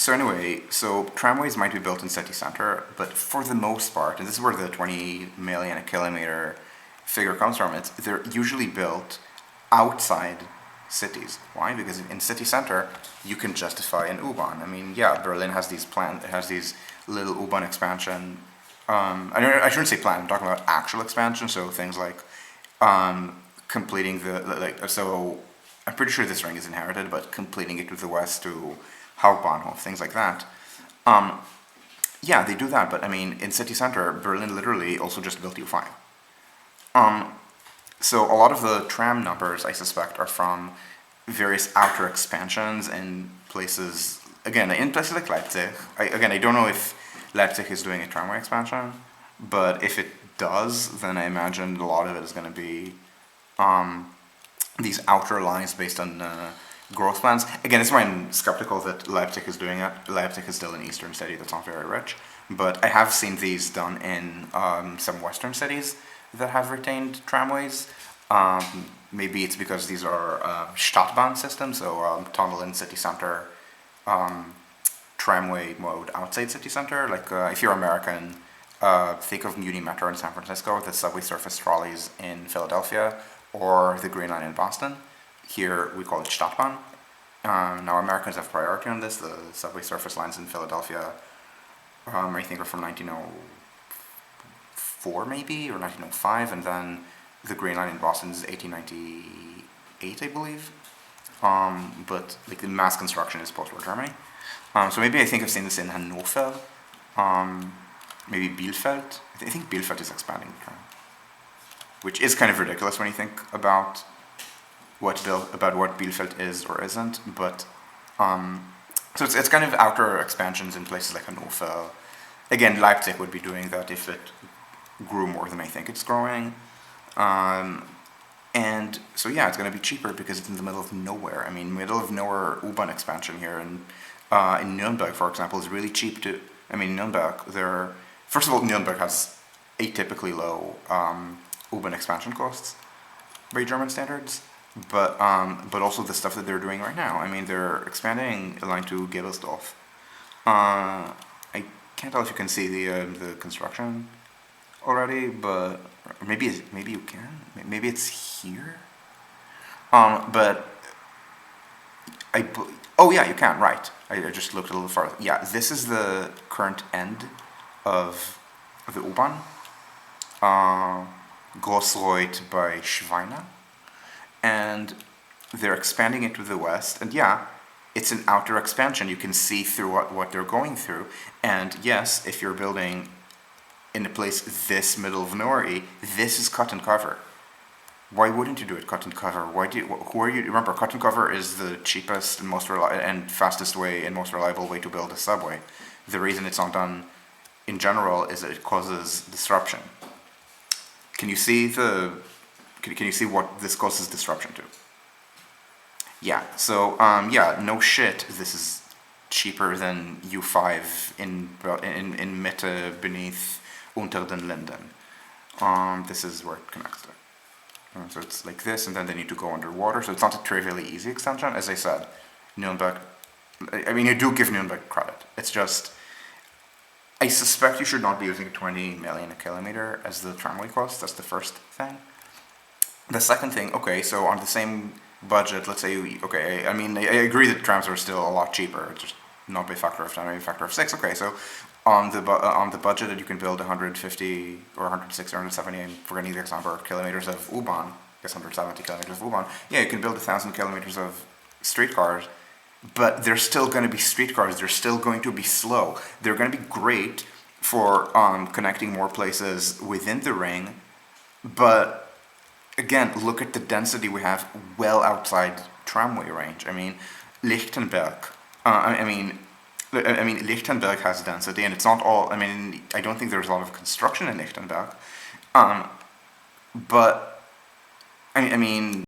A: anyway, tramways might be built in city center, but for the most part, and this is where the 20 million a kilometer figure comes from, they're usually built outside cities. Why? Because in city center, you can justify an U-Bahn. I mean, yeah, Berlin has these little U-Bahn expansion. I shouldn't say plan, I'm talking about actual expansion, so things like completing so I'm pretty sure this ring is inherited, but completing it to the west to Hauptbahnhof, things like that. Yeah, they do that, but I mean, in city center, Berlin literally also just built U5. So a lot of the tram numbers, I suspect, are from various outer expansions in places, again, in places like Leipzig. I don't know if Leipzig is doing a tramway expansion, but if it does, then I imagine a lot of it is going to be these outer lines based on growth plans. Again, this is why I'm skeptical that Leipzig is doing it. Leipzig is still an eastern city that's not very rich, but I have seen these done in some western cities that have retained tramways. Maybe it's because these are Stadtbahn systems, so tunnel in city center, tramway mode outside city center. Like if you're American, think of Muni Metro in San Francisco, the subway surface trolleys in Philadelphia, or the Green Line in Boston. Here we call it Stadtbahn. Now Americans have priority on this. The subway surface lines in Philadelphia, I think, are from 1904 maybe, or 1905, and then the Green Line in Boston is 1898, I believe. But like the mass construction is post-war Germany. So maybe I think I've seen this in Hannover, maybe Bielefeld. I think Bielefeld is expanding the tram, which is kind of ridiculous when you think about about what Bielefeld is or isn't, but so it's kind of outer expansions in places like Hannover. Again, Leipzig would be doing that if it grew more than I think it's growing. And so yeah, it's going to be cheaper because it's in the middle of nowhere. I mean, middle of nowhere U-Bahn expansion here in Nuremberg, for example, is really cheap to. I mean, Nuremberg, first of all, Nuremberg has atypically low U-Bahn expansion costs by German standards, but also the stuff that they're doing right now. I mean, they're expanding a line to Gebelsdorf. I can't tell if you can see the construction already, but or maybe you can. Maybe it's here. But oh yeah, you can. Right. I just looked a little farther. Yeah, this is the current end of the U-Bahn. Grossreuth by Schweiner, and they're expanding it to the west. And yeah, it's an outer expansion. You can see through what they're going through. And yes, if you're building in a place this middle of nowhere, this is cut and cover. Why wouldn't you do it cut and cover? Who are you? Remember, cut and cover is the cheapest and most and fastest way and most reliable way to build a subway. The reason it's not done in general is that it causes disruption. Can you see Can you see what this causes disruption to? Yeah. So yeah, no shit. This is cheaper than U5 in Mitte beneath Unter den Linden. This is where it connects to. So it's like this, and then they need to go underwater. So it's not a trivially easy extension. As I said, Nuremberg. I mean, you do give Nuremberg credit. It's just, I suspect you should not be using 20 million a kilometer as the tramway cost. That's the first thing. The second thing, okay, so on the same budget, let's say, okay, I mean, I agree that trams are still a lot cheaper, just not by a factor of 10, maybe a factor of 6. Okay, so on the budget that you can build 150 or 160 or 170, I'm forgetting the exact number, kilometers of U-Bahn, I guess 170 kilometers of U-Bahn, yeah, you can build 1,000 kilometers of streetcars, but they're still going to be streetcars, they're still going to be slow. They're going to be great for connecting more places within the ring, but again, look at the density we have well outside tramway range. I mean, Lichtenberg. I mean, Lichtenberg has density, and it's not all. I mean, I don't think there's a lot of construction in Lichtenberg, but I mean,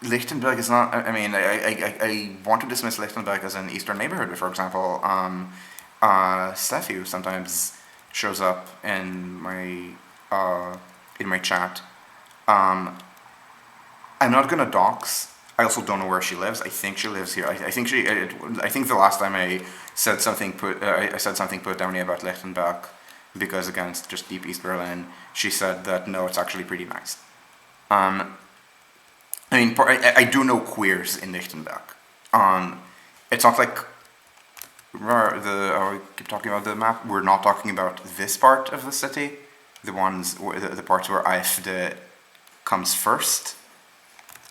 A: Lichtenberg is not. I mean, I want to dismiss Lichtenberg as an eastern neighborhood. For example, Steffi, who sometimes shows up in my chat. I'm not gonna dox. I also don't know where she lives. I think she lives here. I think the last time I said something put down here about Lichtenberg, because again it's just deep East Berlin. She said that no, it's actually pretty nice. I mean, I do know queers in Lichtenberg. It's not like we keep talking about the map. We're not talking about this part of the city. The parts where AfD comes first.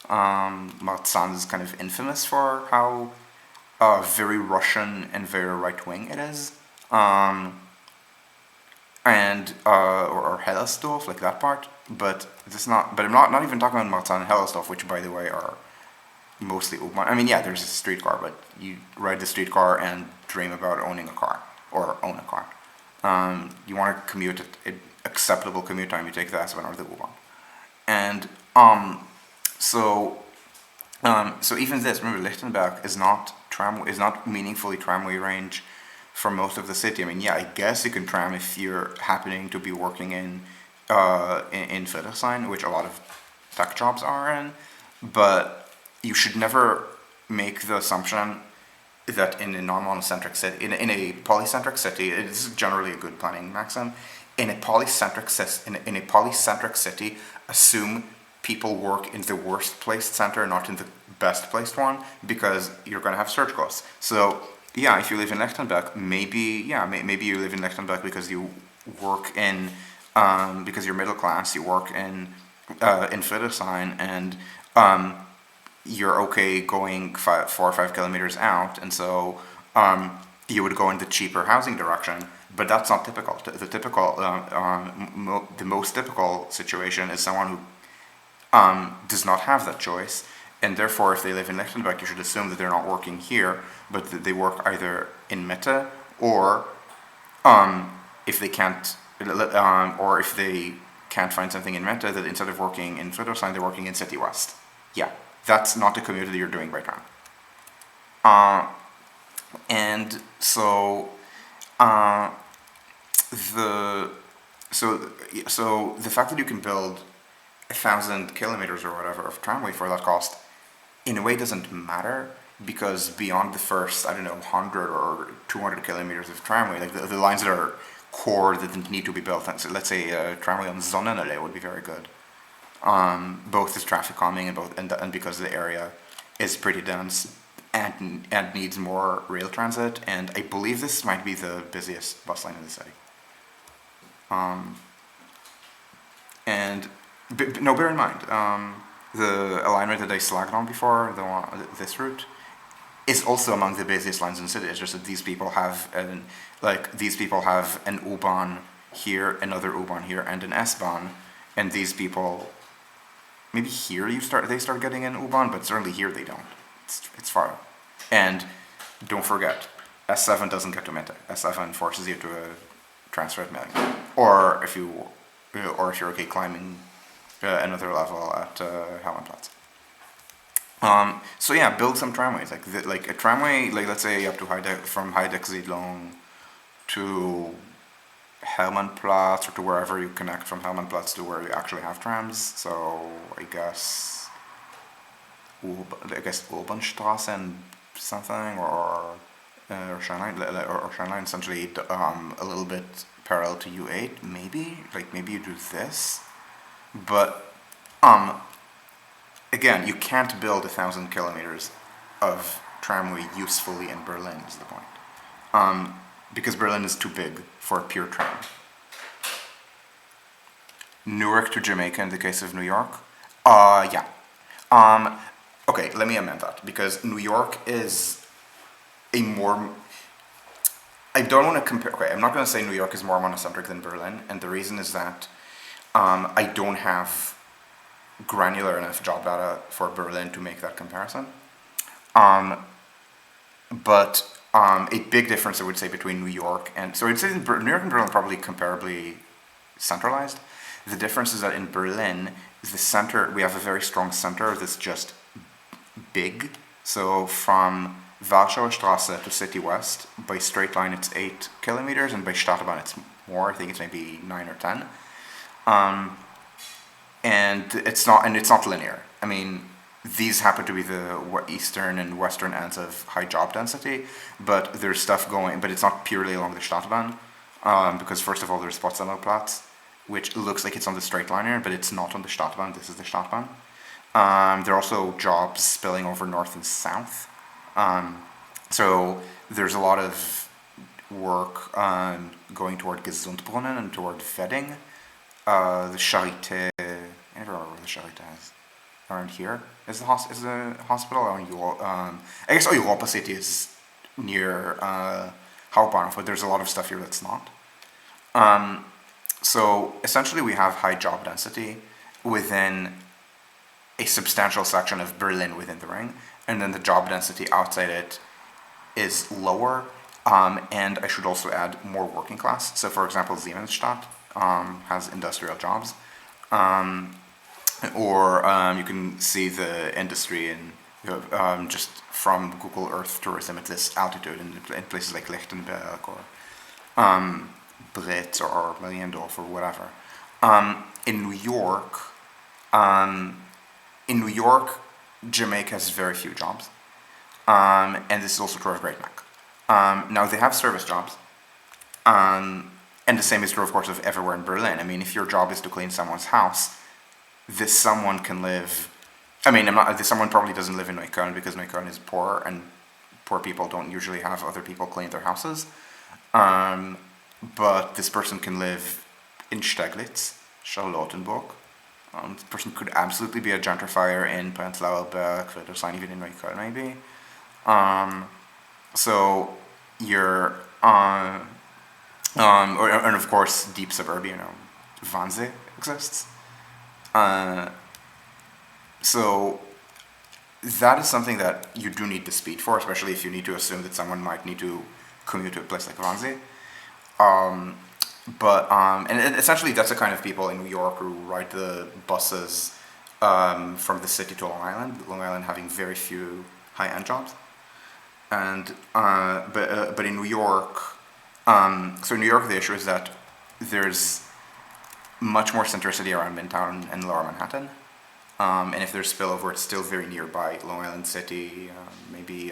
A: Marzahn is kind of infamous for how very Russian and very right-wing it is. Or Hellersdorf, like that part. But I'm not even talking about Marzahn and Hellersdorf, which by the way are mostly U-Bahn. I mean, yeah, there's a streetcar, but you ride the streetcar and dream about owning a car or own a car. You want to commute at acceptable commute time, you take the S1 or the U-Bahn. And so even this, remember, Lichtenberg is not meaningfully tramway range for most of the city. I mean, yeah, I guess you can tram if you're happening to be working in Friedrichshain, which a lot of tech jobs are in, but you should never make the assumption that in a non-monocentric city, in a polycentric city, this is generally a good planning maxim. In a polycentric city, assume people work in the worst placed center, not in the best placed one, because you're going to have surge costs. So yeah, if you live in Lichtenberg, maybe you live in Lichtenberg because you work in because you're middle class, you work in Friedrichshain, and you're okay going 4 or 5 kilometers out, and so you would go in the cheaper housing direction. But that's not typical. The most typical situation is someone who does not have that choice, And therefore, if they live in Lichtenberg, you should assume that they're not working here, but that they work either in Mitte or if they can't, or if they can't find something in Mitte, that instead of working in Friedrichshain, they're working in City West. Yeah, that's not the commute that you're doing by tram. And so the so the fact that you can build 1,000 kilometers or whatever of tramway for that cost, in a way, doesn't matter, because beyond the first, I don't know, 100 or 200 kilometers of tramway, like the lines that are core that need to be built, so let's say a tramway on Sonnenallee would be very good, both as traffic calming and because the area is pretty dense and needs more rail transit, and I believe this might be the busiest bus line in the city. And no, bear in mind, the alignment that I slagged on before, this route, is also among the busiest lines in the city. It's just that these people have an U-Bahn here, another U-Bahn here, and an S-Bahn, and these people, maybe here they start getting an U-Bahn, but certainly here they don't. It's far. And don't forget, S7 doesn't get to Mitte. S7 forces you to transfer at Melling. Or if you're okay climbing another level at Hermannplatz. So yeah, build some tramways, like a tramway, like let's say up to from Heideck-Siedlung to Hermannplatz, or to wherever you connect from Hermannplatz to where you actually have trams. So I guess Urbanstraße and something, or Scheinlein, essentially a little bit parallel to U8, maybe you do this, but again, you can't build 1,000 kilometers of tramway usefully in Berlin, is the point, because Berlin is too big for a pure tram. Newark to Jamaica in the case of New York, yeah. Okay, let me amend that, because New York is a more, I don't want to compare, okay, I'm not going to say New York is more monocentric than Berlin, and the reason is that I don't have granular enough job data for Berlin to make that comparison. But a big difference, I would say, between New York and, so I'd say New York and Berlin are probably comparably centralized. The difference is that in Berlin, the center, we have a very strong center that's just big. So from Warschauer Straße to City West, by straight line it's 8 kilometers, and by Stadtbahn it's more, I think it's maybe 9 or 10. And it's not linear. I mean, these happen to be the eastern and western ends of high job density, but there's stuff going, but it's not purely along the Stadtbahn, because first of all there's Potsdamer which looks like it's on the straight liner, but it's not on the Stadtbahn. This is the Stadtbahn. There are also jobs spilling over north and south. So there's a lot of work going toward Gesundbrunnen and toward Wedding. The Charité, I never remember where the Charité is. Around here is the hospital. I guess Europa City is near Hauptbahnhof, but there's a lot of stuff here that's not. So essentially we have high job density within a substantial section of Berlin within the ring, and then the job density outside it is lower, and I should also add more working class. So for example, Siemensstadt has industrial jobs, or you can see the industry in just from Google Earth tourism at this altitude in places like Lichtenberg or Britz or Mariendorf or whatever. In New York, Jamaica has very few jobs, and this is also true of Great Neck. Now they have service jobs, and the same is true, of course, of everywhere in Berlin. I mean, if your job is to clean someone's house, this someone can live. I mean, this someone probably doesn't live in Neukölln because Neukölln is poor, and poor people don't usually have other people clean their houses. But this person can live in Steglitz, Charlottenburg. This person could absolutely be a gentrifier in Prenzlauer Berg, Friedrichshain, even in Neukölln, maybe. So you're and of course, deep suburbia, Wannsee exists. So that is something that you do need the speed for, especially if you need to assume that someone might need to commute to a place like Wannsee. And essentially that's the kind of people in New York who ride the buses from the city to Long Island having very few high-end jobs. And but in New York, so in New York the issue is that there's much more centricity around Midtown and Lower Manhattan. And if there's spillover, it's still very nearby. Long Island City, maybe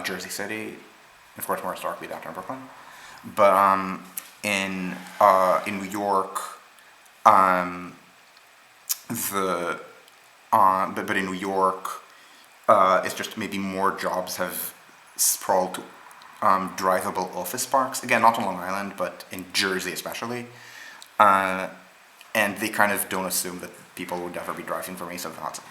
A: Jersey City, of course more historically downtown Brooklyn. But in New York, but in New York, it's just maybe more jobs have sprawled to drivable office parks. Again, not on Long Island, but in Jersey especially. And they kind of don't assume that people would ever be driving from east of the Hudson.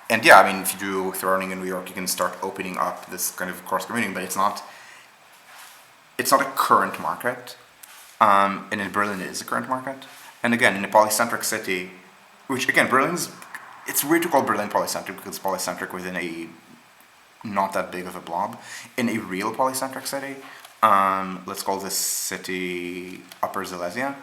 A: And yeah, I mean, if you do throwing in New York, you can start opening up this kind of cross commuting, but it's not a current market. And in Berlin, it is a current market. And again, in a polycentric city, which again, it's weird to call Berlin polycentric because it's polycentric within a not that big of a blob. In a real polycentric city, let's call this city Upper Silesia.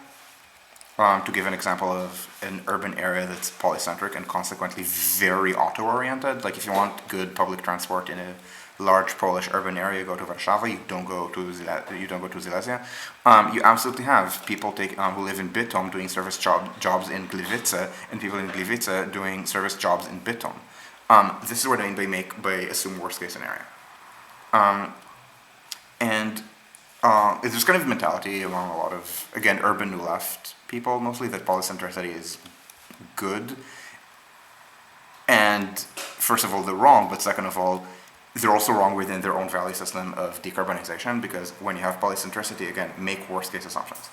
A: To give an example of an urban area that's polycentric and consequently very auto-oriented, like if you want good public transport in a large Polish urban area, you go to Warszawa. You don't go to Silesia. You absolutely have people who live in Bytom doing service jobs in Gliwice, and people in Gliwice doing service jobs in Bytom. This is what I mean by assume worst case scenario. There's kind of a mentality among a lot of, again, urban new left people mostly, that polycentricity is good. And first of all, they're wrong, but second of all, they're also wrong within their own value system of decarbonization, because when you have polycentricity, again, make worst case assumptions.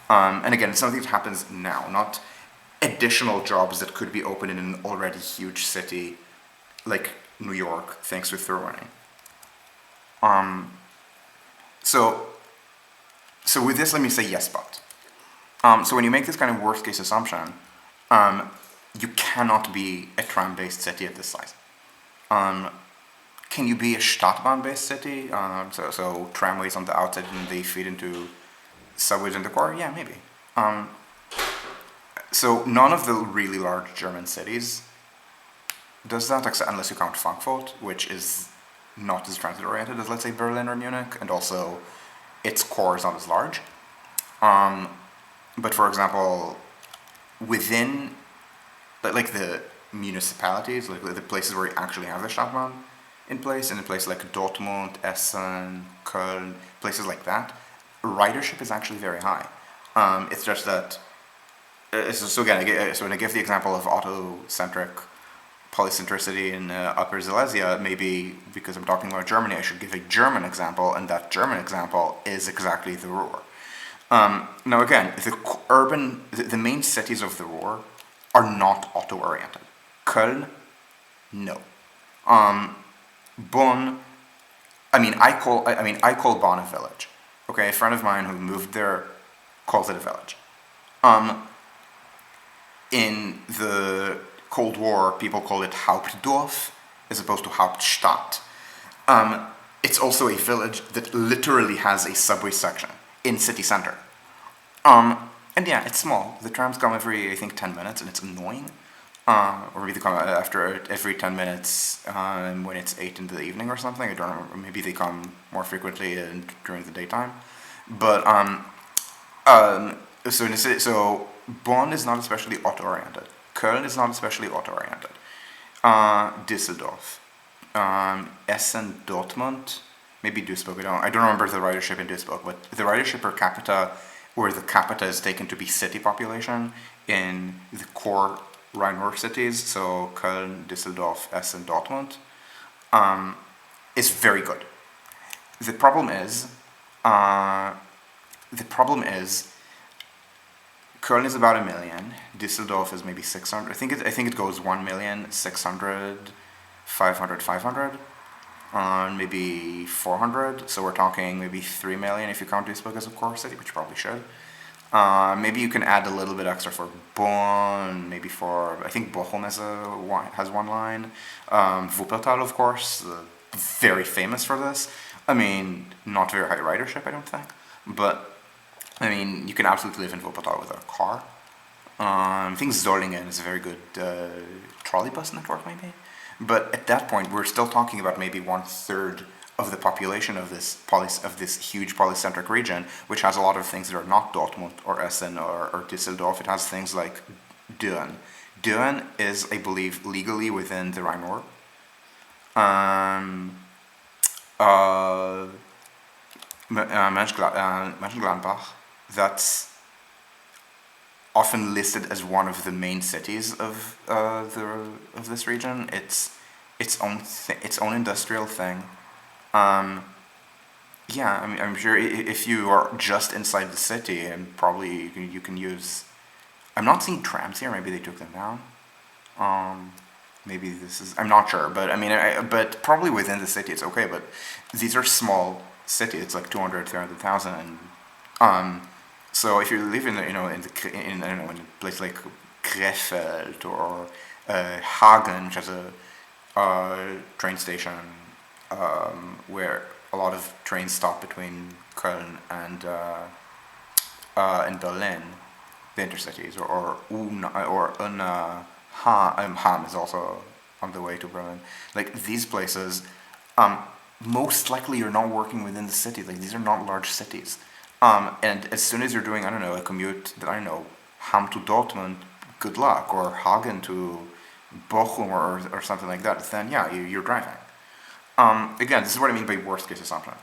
A: And again, it's something that happens now, not additional jobs that could be open in an already huge city like New York, thanks to through running. So with this, let me say yes, but. So when you make this kind of worst case assumption, you cannot be a tram-based city at this size. Can you be a Stadtbahn-based city? So tramways on the outside and they feed into subways in the core? Yeah, maybe. So none of the really large German cities does that, unless you count Frankfurt, which is not as transit-oriented as, let's say, Berlin or Munich, and also its core is not as large. But for example, within like the municipalities, like the places where you actually have the Stadtbahn in place, in a place like Dortmund, Essen, Köln, places like that, ridership is actually very high. It's just that, so when I give the example of auto-centric polycentricity in Upper Silesia, maybe because I'm talking about Germany, I should give a German example, and that German example is exactly the Ruhr. Now again, the main cities of the Ruhr are not auto-oriented. Köln, no. Bonn, I call Bonn a village. Okay, a friend of mine who moved there calls it a village. In the Cold War, people called it Hauptdorf as opposed to Hauptstadt. It's also a village that literally has a subway section in city center. And yeah, it's small. The trams come every, I think, 10 minutes, and it's annoying. Or maybe they come after every 10 minutes when it's 8 in the evening or something. I don't remember. Maybe they come more frequently during the daytime. But so Bonn is not especially auto-oriented. Köln is not especially auto-oriented. Düsseldorf, Essen, Dortmund, maybe Duisburg. I don't remember the ridership in Duisburg, but the ridership per capita, where the capita is taken to be city population in the core Rhine-Ruhr cities, so Köln, Düsseldorf, Essen, Dortmund, is very good. The problem is Köln is about 1 million. Düsseldorf is maybe 600. I think it goes 1 million, 600, 500, 500, maybe 400. So we're talking maybe 3 million if you count Duisburg as a core city, which you probably should. Maybe you can add a little bit extra for Bonn, maybe for, I think Bochum has one line. Wuppertal, of course, very famous for this. I mean, not very high ridership, I don't think. But, I mean, you can absolutely live in Wuppertal with a car. I think Zollingen is a very good trolley bus network, maybe. But at that point, we're still talking about maybe 1/3 of the population of this huge polycentric region, which has a lot of things that are not Dortmund or Essen or Düsseldorf. It has things like Düren. Düren is, I believe, legally within the Rhine-Ruhr. Uh, Mönchengladbach, that's often listed as one of the main cities of this region. It's its own industrial thing. Yeah, I mean, I'm sure if you are just inside the city, and probably you can use. I'm not seeing trams here. Maybe they took them down. Maybe this is. I'm not sure, but I mean, but probably within the city it's okay. But these are small cities. It's like 200, 300,000. So if you live in I don't know, in a place like Krefeld or Hagen, which has a train station where a lot of trains stop between Köln and Berlin, the intercities, or Ham is also on the way to Berlin. Like these places, most likely you're not working within the city. Like these are not large cities. And as soon as you're doing, I don't know, a commute, I don't know, Ham to Dortmund, good luck, or Hagen to Bochum or something like that, then yeah, you're driving. Again, this is what I mean by worst case assumption.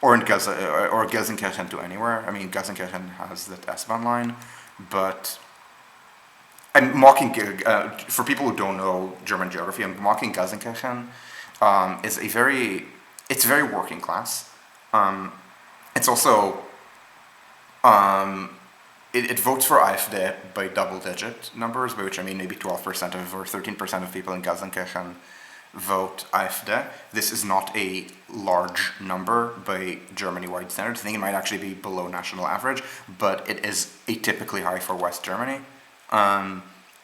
A: Or Gelsenkirchen to anywhere. I mean, Gelsenkirchen has that S-Bahn line, but I'm mocking, for people who don't know German geography, I'm mocking Gelsenkirchen. It's very working class. It's also, it votes for AfD by double-digit numbers, by which I mean maybe 12% or 13% of people in Gelsenkirchen vote AfD. This is not a large number by Germany-wide standards. I think it might actually be below national average, but it is atypically high for West Germany.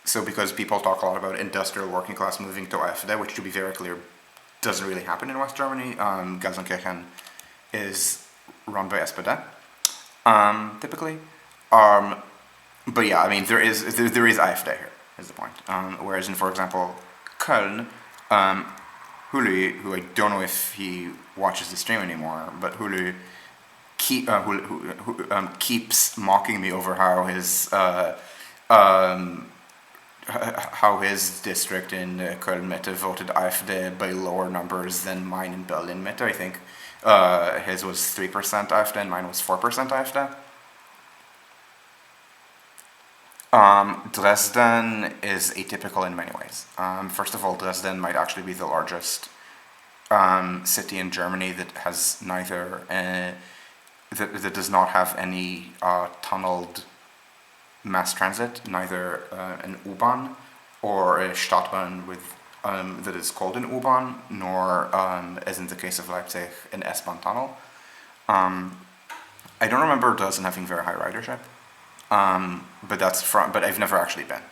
A: So because people talk a lot about industrial working class moving to AfD, which to be very clear doesn't really happen in West Germany, Gelsenkirchen is run by SPD, typically. But yeah, I mean, there is AfD here, is the point. Whereas in, for example, Köln, Hulu, who I don't know if he watches the stream anymore, but Hulu keeps mocking me over how his district in Köln Mitte voted AfD by lower numbers than mine in Berlin Mitte. I think his was 3% AfD and mine was 4% AfD. Dresden is atypical in many ways. First of all, Dresden might actually be the largest city in Germany that has neither that does not have any tunneled mass transit, neither an U-Bahn or a Stadtbahn with that is called an U-Bahn, nor, as in the case of Leipzig, an S-Bahn tunnel. I don't remember Dresden having very high ridership, but I've never actually been.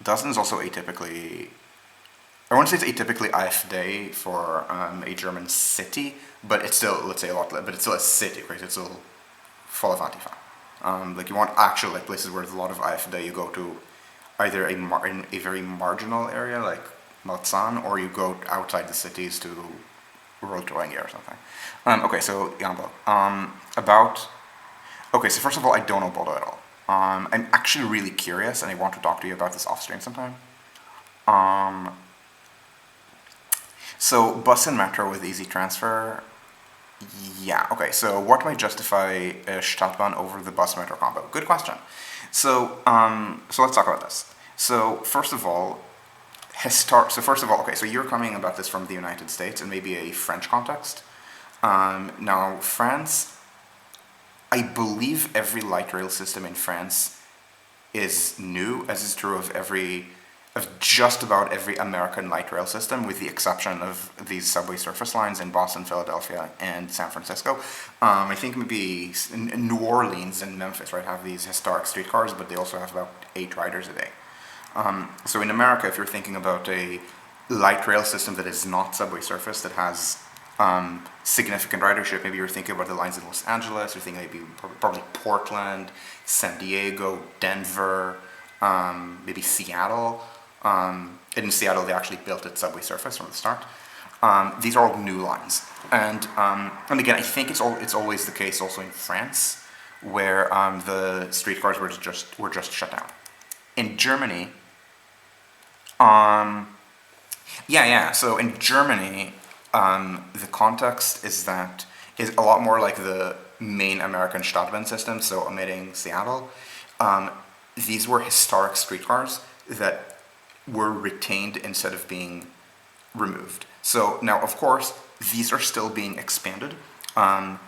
A: Dresden is also atypically, I won't say it's atypically AfD for a German city, but it's still, let's say, but it's still a city, right? It's still full of Antifa. Like you want actual like places where there's a lot of AfD, you go to either in a very marginal area like Marzahn, or you go outside the cities to Rotorenge or something. Okay, so Jambo. Okay, so first of all, I don't know Bodo at all. I'm actually really curious, and I want to talk to you about this off stream sometime. So bus and metro with easy transfer. Yeah, okay, so what might justify a Stadtbahn over the bus metro combo? Good question. So let's talk about this. So first of all, okay, so you're coming about this from the United States and maybe a French context. Now, France, I believe every light rail system in France is new, as is true of of just about every American light rail system, with the exception of these subway surface lines in Boston, Philadelphia, and San Francisco. I think maybe in New Orleans and Memphis, right, have these historic streetcars, but they also have about 8 riders a day. So in America, if you're thinking about a light rail system that is not subway surface, that has significant ridership, maybe you're thinking about the lines in Los Angeles, you're thinking maybe probably Portland, San Diego, Denver, maybe Seattle. And in Seattle, they actually built it subway surface from the start. These are all new lines, and again, I think it's always the case also in France, where the streetcars were just shut down. In Germany, so in Germany, the context is a lot more like the main American Stadtbahn system, so omitting Seattle. These were historic streetcars that were retained instead of being removed. So now, of course, these are still being expanded. I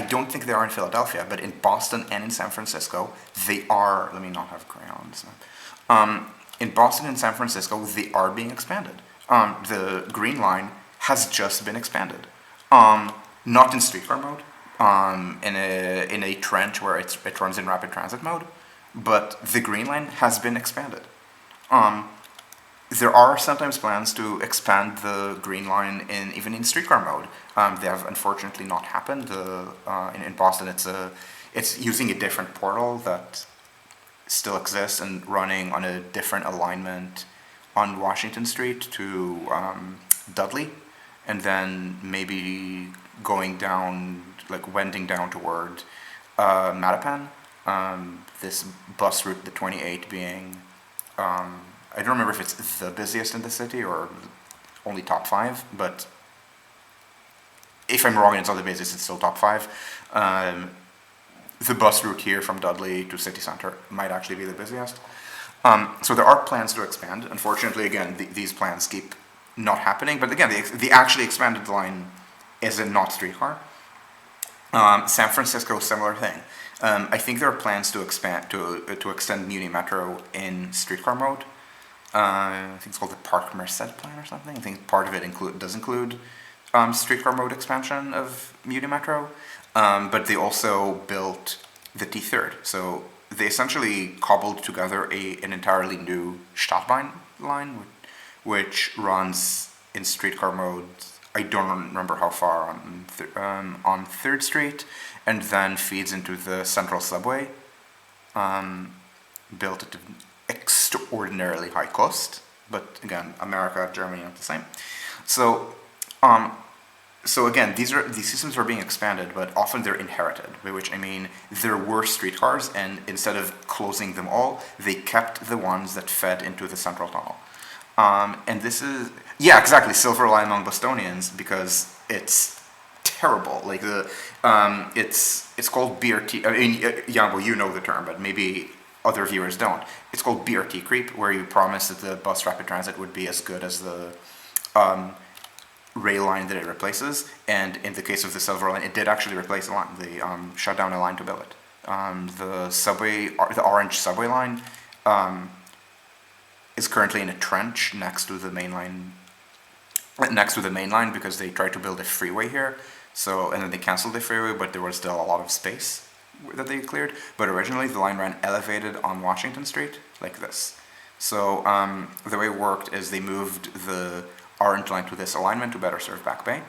A: don't think they are in Philadelphia, but in Boston and in San Francisco, they are. Let me not have crayons. In Boston and San Francisco, they are being expanded. The Green Line has just been expanded. Not in streetcar mode, in a trench where it runs in rapid transit mode, but the Green Line has been expanded. There are sometimes plans to expand the Green Line even in streetcar mode. They have unfortunately not happened. In Boston, it's using a different portal that still exists and running on a different alignment on Washington Street to Dudley, and then maybe going down, like wending down toward Mattapan. This bus route, the 28, being I don't remember if it's the busiest in the city or only top 5, but if I'm wrong and it's not the busiest, it's still top 5. The bus route here from Dudley to city center might actually be the busiest. So there are plans to expand. Unfortunately, again, these plans keep not happening. But again, the actually expanded line is a not streetcar. San Francisco, similar thing. I think there are plans to expand to extend Muni Metro in streetcar mode. I think it's called the Park Merced plan or something. I think part of it does include streetcar mode expansion of Muni Metro. But they also built the T3rd. So they essentially cobbled together an entirely new Stadtbahn line, which runs in streetcar mode. I don't remember how far on 3rd Street, and then feeds into the Central Subway, built at an extraordinarily high cost. But again, America, Germany, not the same. So again, these systems are being expanded, but often they're inherited, by which I mean there were streetcars, and instead of closing them all, they kept the ones that fed into the central tunnel. And this is, yeah, exactly, silver line among Bostonians, because it's terrible. Like it's called BRT. I mean, yeah, well, you know the term, but maybe other viewers don't. It's called BRT creep, where you promise that the bus rapid transit would be as good as the rail line that it replaces, and in the case of the silver line, it did actually replace a line. They shut down a line to build it. The orange subway line is currently in a trench next to the main line. Because they tried to build a freeway here, and then they canceled the freeway, but there was still a lot of space that they cleared. But originally, the line ran elevated on Washington Street like this. So the way it worked is they moved the orange line to this alignment to better serve Back Bay.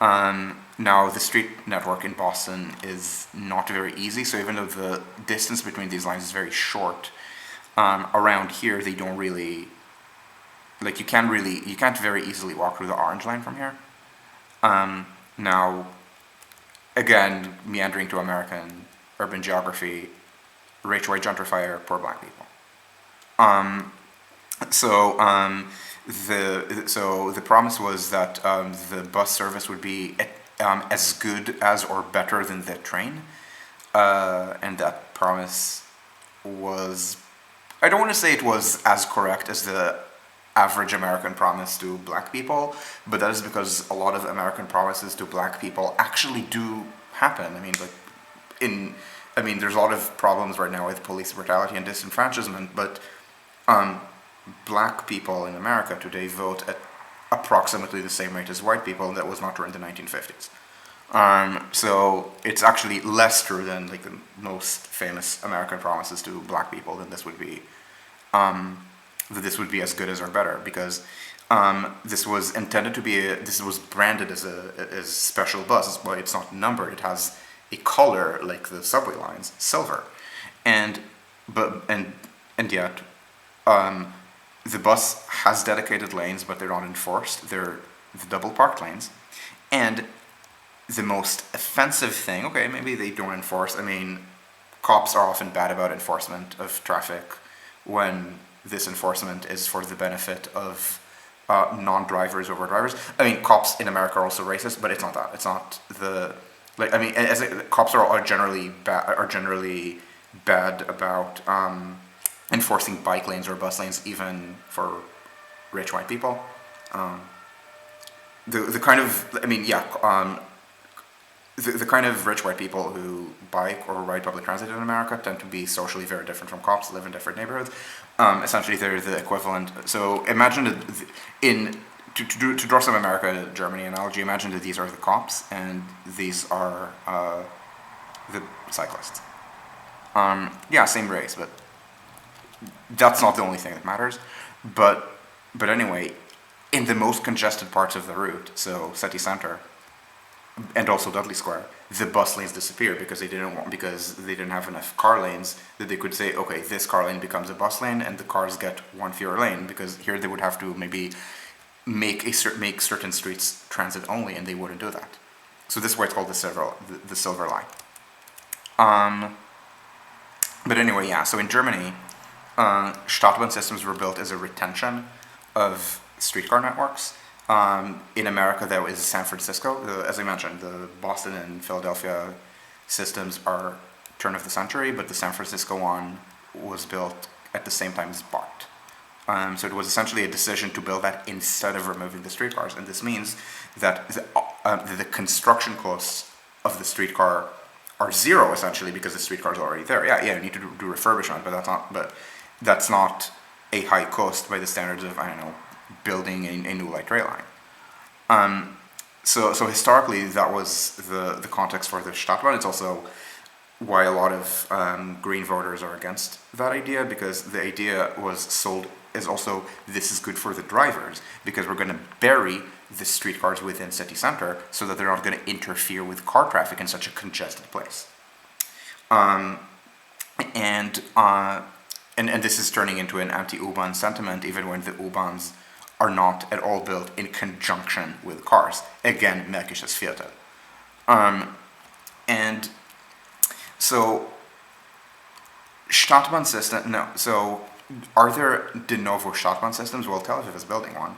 A: Now, the street network in Boston is not very easy, so even though the distance between these lines is very short, around here they don't really, like you can't very easily walk through the orange line from here. Now, again, meandering to American urban geography, rich white gentrifier, poor black people. The promise was that the bus service would be as good as or better than the train, and that promise was, I don't want to say it was as correct as the average American promise to black people, but that is because a lot of American promises to black people actually do happen. I mean, there's a lot of problems right now with police brutality and disenfranchisement, but black people in America today vote at approximately the same rate as white people, and that was not true in the 1950s. So it's actually less true than like the most famous American promises to black people that this would be as good as or better, because this was intended to be this was branded as a special bus, but it's not numbered. It has a color like the subway lines, silver, and yet the bus has dedicated lanes, but they're not enforced. They're the double parked lanes, and the most offensive thing, okay, maybe they don't enforce. I mean, cops are often bad about enforcement of traffic when this enforcement is for the benefit of non-drivers over drivers. I mean, cops in America are also racist, but it's not that. It's not the like. I mean, cops are generally bad about enforcing bike lanes or bus lanes, even for rich white people. The kind of, I mean, yeah. The kind of rich white people who bike or ride public transit in America tend to be socially very different from cops, live in different neighborhoods. Essentially, they're the equivalent. So imagine that to draw some America-Germany analogy, imagine that these are the cops and these are the cyclists. Yeah, same race, but that's not the only thing that matters. But anyway, in the most congested parts of the route, so city center, and also Dudley Square, the bus lanes disappear because they didn't have enough car lanes that they could say, okay, this car lane becomes a bus lane and the cars get one fewer lane, because here they would have to maybe make certain streets transit only, and they wouldn't do that. So this is why it's called the silver line. But anyway, yeah. So in Germany, Stadtbahn systems were built as a retention of streetcar networks. In America, that was San Francisco. As I mentioned, the Boston and Philadelphia systems are turn of the century, but the San Francisco one was built at the same time as BART. So it was essentially a decision to build that instead of removing the streetcars, and this means that the construction costs of the streetcar are zero essentially, because the streetcar is already there. Yeah, you need to do refurbishment, but that's not a high cost by the standards of, I don't know, building a new light rail line. So historically, that was the context for the Stadtbahn. It's also why a lot of Green voters are against that idea, because the idea was sold as also, this is good for the drivers, because we're going to bury the streetcars within city center so that they're not going to interfere with car traffic in such a congested place. And this is turning into an anti-U-Bahn sentiment, even when the U-Bahns are not at all built in conjunction with cars. Again, märkisches Viertel. And so, Stadtbahn system, no, so are there de novo Stadtbahn systems? Well, Tel Aviv is building one,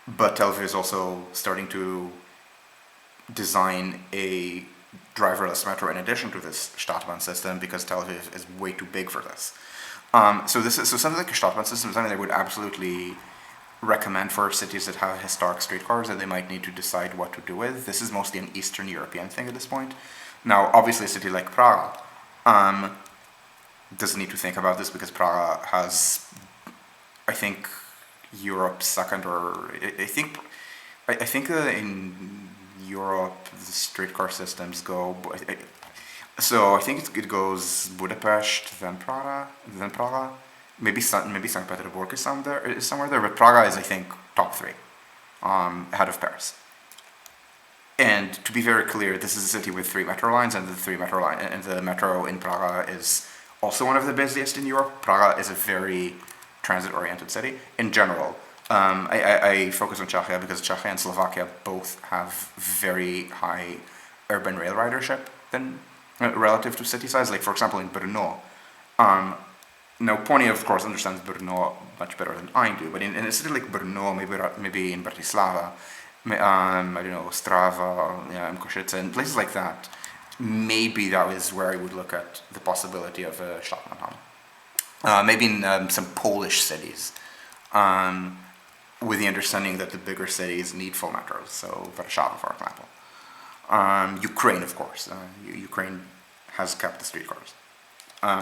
A: but Tel Aviv is also starting to design a driverless metro in addition to this Stadtbahn system, because Tel Aviv is way too big for this. So something like a Stadtbahn system is something I would absolutely recommend for cities that have historic streetcars that they might need to decide what to do with. This is mostly an Eastern European thing at this point. Now, obviously, a city like Prague doesn't need to think about this, because Prague has, I think, Europe's second, or I think in Europe the streetcar systems go. So I think it goes Budapest, then Prague, maybe St. Petersburg is somewhere there, but Prague is, I think, top 3, ahead of Paris. And to be very clear, this is a city with 3 metro lines, and the metro in Prague is also one of the busiest in Europe. Prague is a very transit-oriented city in general. I focus on Czechia because Czechia and Slovakia both have very high urban rail ridership relative to city size. Like, for example, in Brno. Now, Pony, of course, understands Brno much better than I do, but in a city like Brno, maybe in Bratislava, I don't know, Ostrava, Košice, and places like that, maybe that is where I would look at the possibility of a Stadtbahn. Maybe in some Polish cities, with the understanding that the bigger cities need full metros, so Warszawa, for example. Ukraine, of course. Ukraine has kept the streetcars.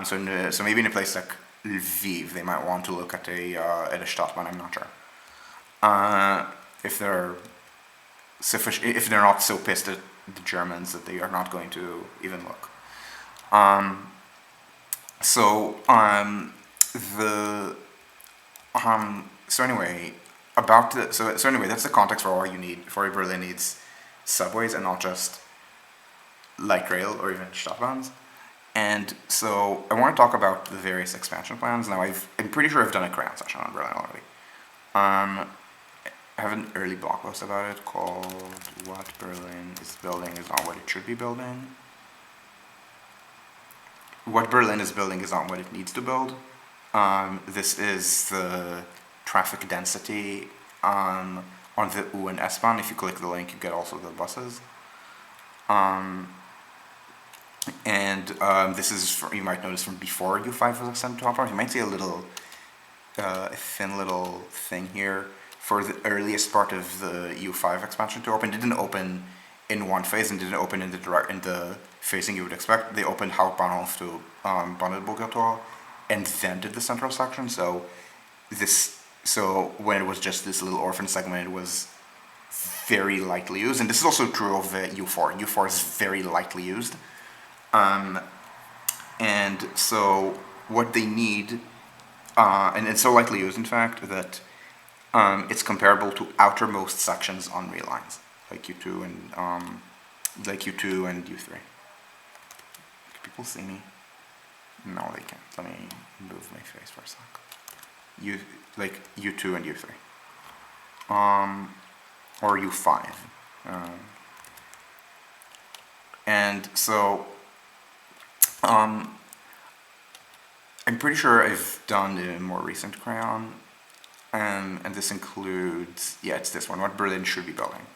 A: So maybe in a place like Lviv, they might want to look at a Stadtplan. I'm not sure. If they're if they're not so pissed at the Germans that they are not going to even look. The so anyway so anyway, that's the context for why Berlin needs subways and not just light rail or even Stadtbahns. And so I want to talk about the various expansion plans. Now I'm pretty sure I've done a Crayon session on Berlin already. I have an early blog post about it called "What Berlin is Building is Not What It Should Be Building." What Berlin is building is not what it needs to build. This is the traffic density on the U and S-Bahn. If you click the link, you get also the buses. This is, you might notice, from before U5 was extended to Hopper. You might see a little, thin little thing here for the earliest part of the U5 expansion to open. It didn't open in one phase and didn't open in the phasing you would expect. They opened Hauptbahnhof to Brandenburger Tor and then did the central section. So when it was just this little orphan segment, it was very lightly used. And this is also true of U4. U4 is very lightly used. And so what they need, and it's so lightly used, in fact, that it's comparable to outermost sections on rail lines, like U2 and U3. Can people see me? No, they can't. Let me move my face for a sec. U2 and U3. Or U5. And so I'm pretty sure I've done a more recent Crayon, and this includes, it's this one, what Berlin should be building.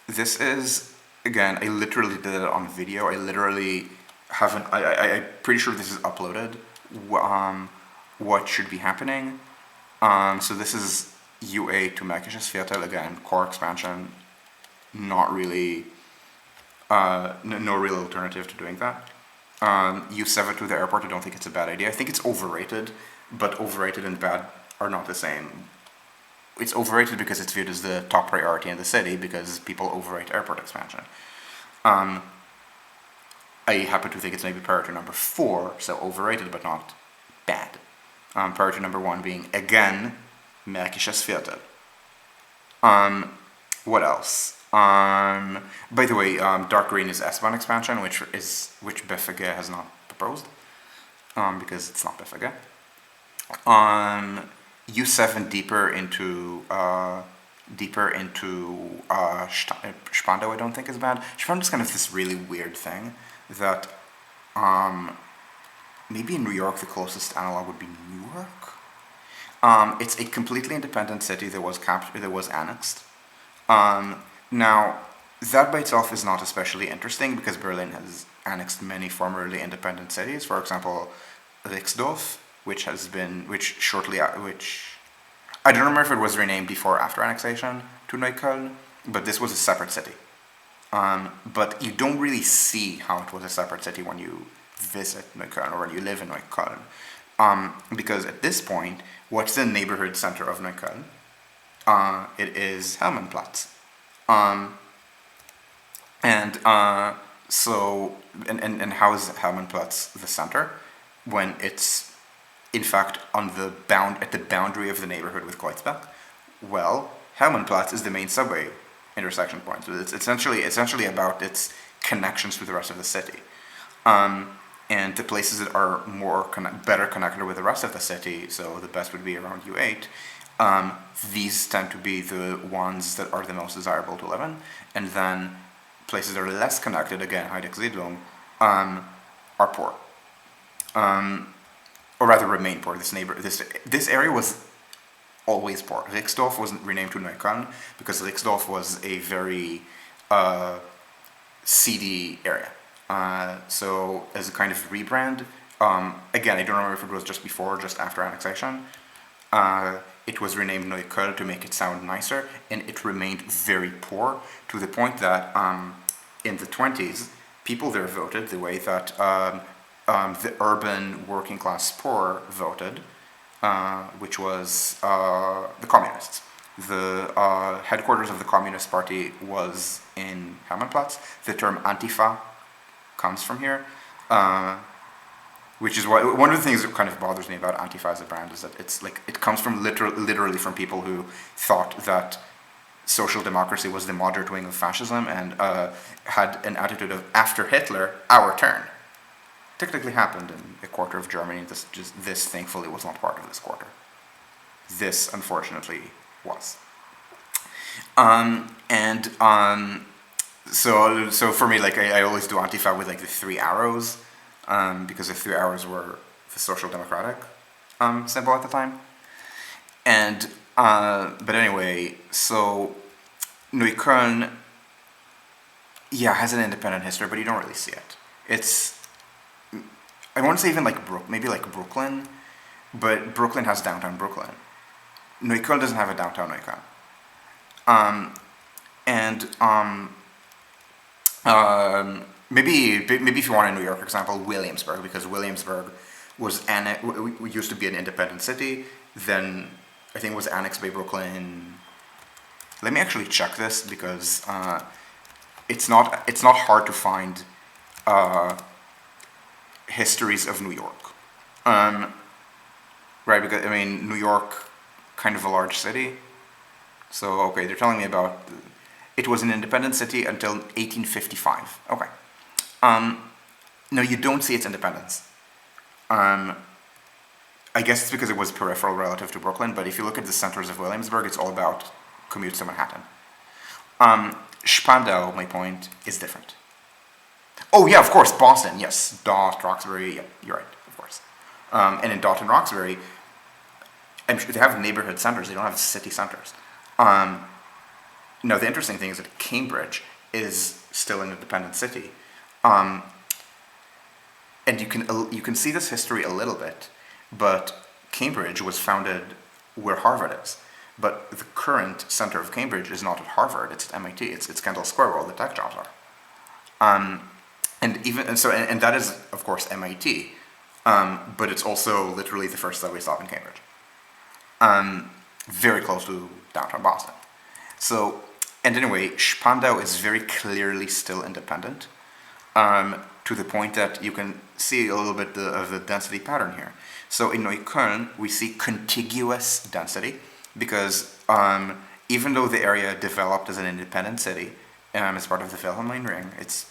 A: This is, again, I literally did it on video. I literally haven't, I'm pretty sure this is uploaded, what should be happening. So this is U8 to Märkisches Viertel, again, core expansion, not really, no real alternative to doing that. U7 to the airport, I don't think it's a bad idea. I think it's overrated, but overrated and bad are not the same. It's overrated because it's viewed as the top priority in the city because people overrate airport expansion. I happen to think it's maybe priority number 4, so overrated but not bad. Priority number 1 being, again, Märkisches Viertel. What else? By the way, dark green is S-Bahn expansion, which BVG has not proposed, because it's not BVG. U7 deeper into Spandau, I don't think is bad. Spandau is kind of this really weird thing that maybe in New York the closest analog would be Newark. It's a completely independent city that was annexed. Now, that by itself is not especially interesting because Berlin has annexed many formerly independent cities. For example, Rixdorf, which I don't remember if it was renamed before or after annexation to Neukölln, but this was a separate city. But you don't really see how it was a separate city when you visit Neukölln or when you live in Neukölln. Because at this point, what's the neighborhood center of Neukölln? It is Hermannplatz. And how is Hermannplatz the center when it's in fact at the boundary of the neighborhood with Kreuzberg? Well, Hermannplatz is the main subway intersection point. So it's essentially about its connections with the rest of the city. And the places that are better connected with the rest of the city, so the best would be around U8, these tend to be the ones that are the most desirable to live in. And then places that are less connected, again, Heideck-Siedlung, are poor. Or rather remain poor. This area was always poor. Rixdorf was renamed to Neukölln because Rixdorf was a very seedy area. So as a kind of rebrand, again, I don't remember if it was just before or just after annexation, it was renamed Neukölln to make it sound nicer, and it remained very poor to the point that in the 20s, people there voted the way that the urban working class poor voted, which was the communists. The headquarters of the Communist Party was in Hermannplatz. The term Antifa comes from here, which is why one of the things that kind of bothers me about Antifa as a brand is that it's like it comes from literally from people who thought that social democracy was the moderate wing of fascism and had an attitude of after Hitler, our turn. Technically happened in a quarter of Germany. This thankfully was not part of this quarter. This unfortunately was. So for me, like I always do Antifa with like the 3 arrows, because the 3 arrows were the social democratic symbol at the time. And but anyway, so Neukölln, yeah, has an independent history, but you don't really see it. It's, I want to say even like maybe like Brooklyn, but Brooklyn has downtown Brooklyn. Neukölln doesn't have a downtown Neukölln. Maybe if you want a New York example, Williamsburg, because Williamsburg was used to be an independent city, then I think it was annexed by Brooklyn. Let me actually check this because it's not hard to find histories of New York, right? Because I mean, New York, kind of a large city. So okay, they're telling me about it was an independent city until 1855. Okay, no, you don't see its independence. I guess it's because it was peripheral relative to Brooklyn, but if you look at the centers of Williamsburg, it's all about commutes to Manhattan. Spandau, my point, is different. Oh yeah, of course, Boston, yes. Dot, Roxbury, yeah, you're right, of course. And in Dot and Roxbury, I'm sure they have neighborhood centers, they don't have city centers. Now, the interesting thing is that Cambridge is still an independent city. And you can see this history a little bit, but Cambridge was founded where Harvard is. But the current center of Cambridge is not at Harvard; it's at MIT. It's Kendall Square, where all the tech jobs are. And that is of course MIT, but it's also literally the first subway stop in Cambridge. Very close to downtown Boston. So, and anyway, Spandau is very clearly still independent. To the point that you can see a little bit of the density pattern here. So in Neukölln, we see contiguous density because even though the area developed as an independent city as part of the Wilhelmine Ring, it's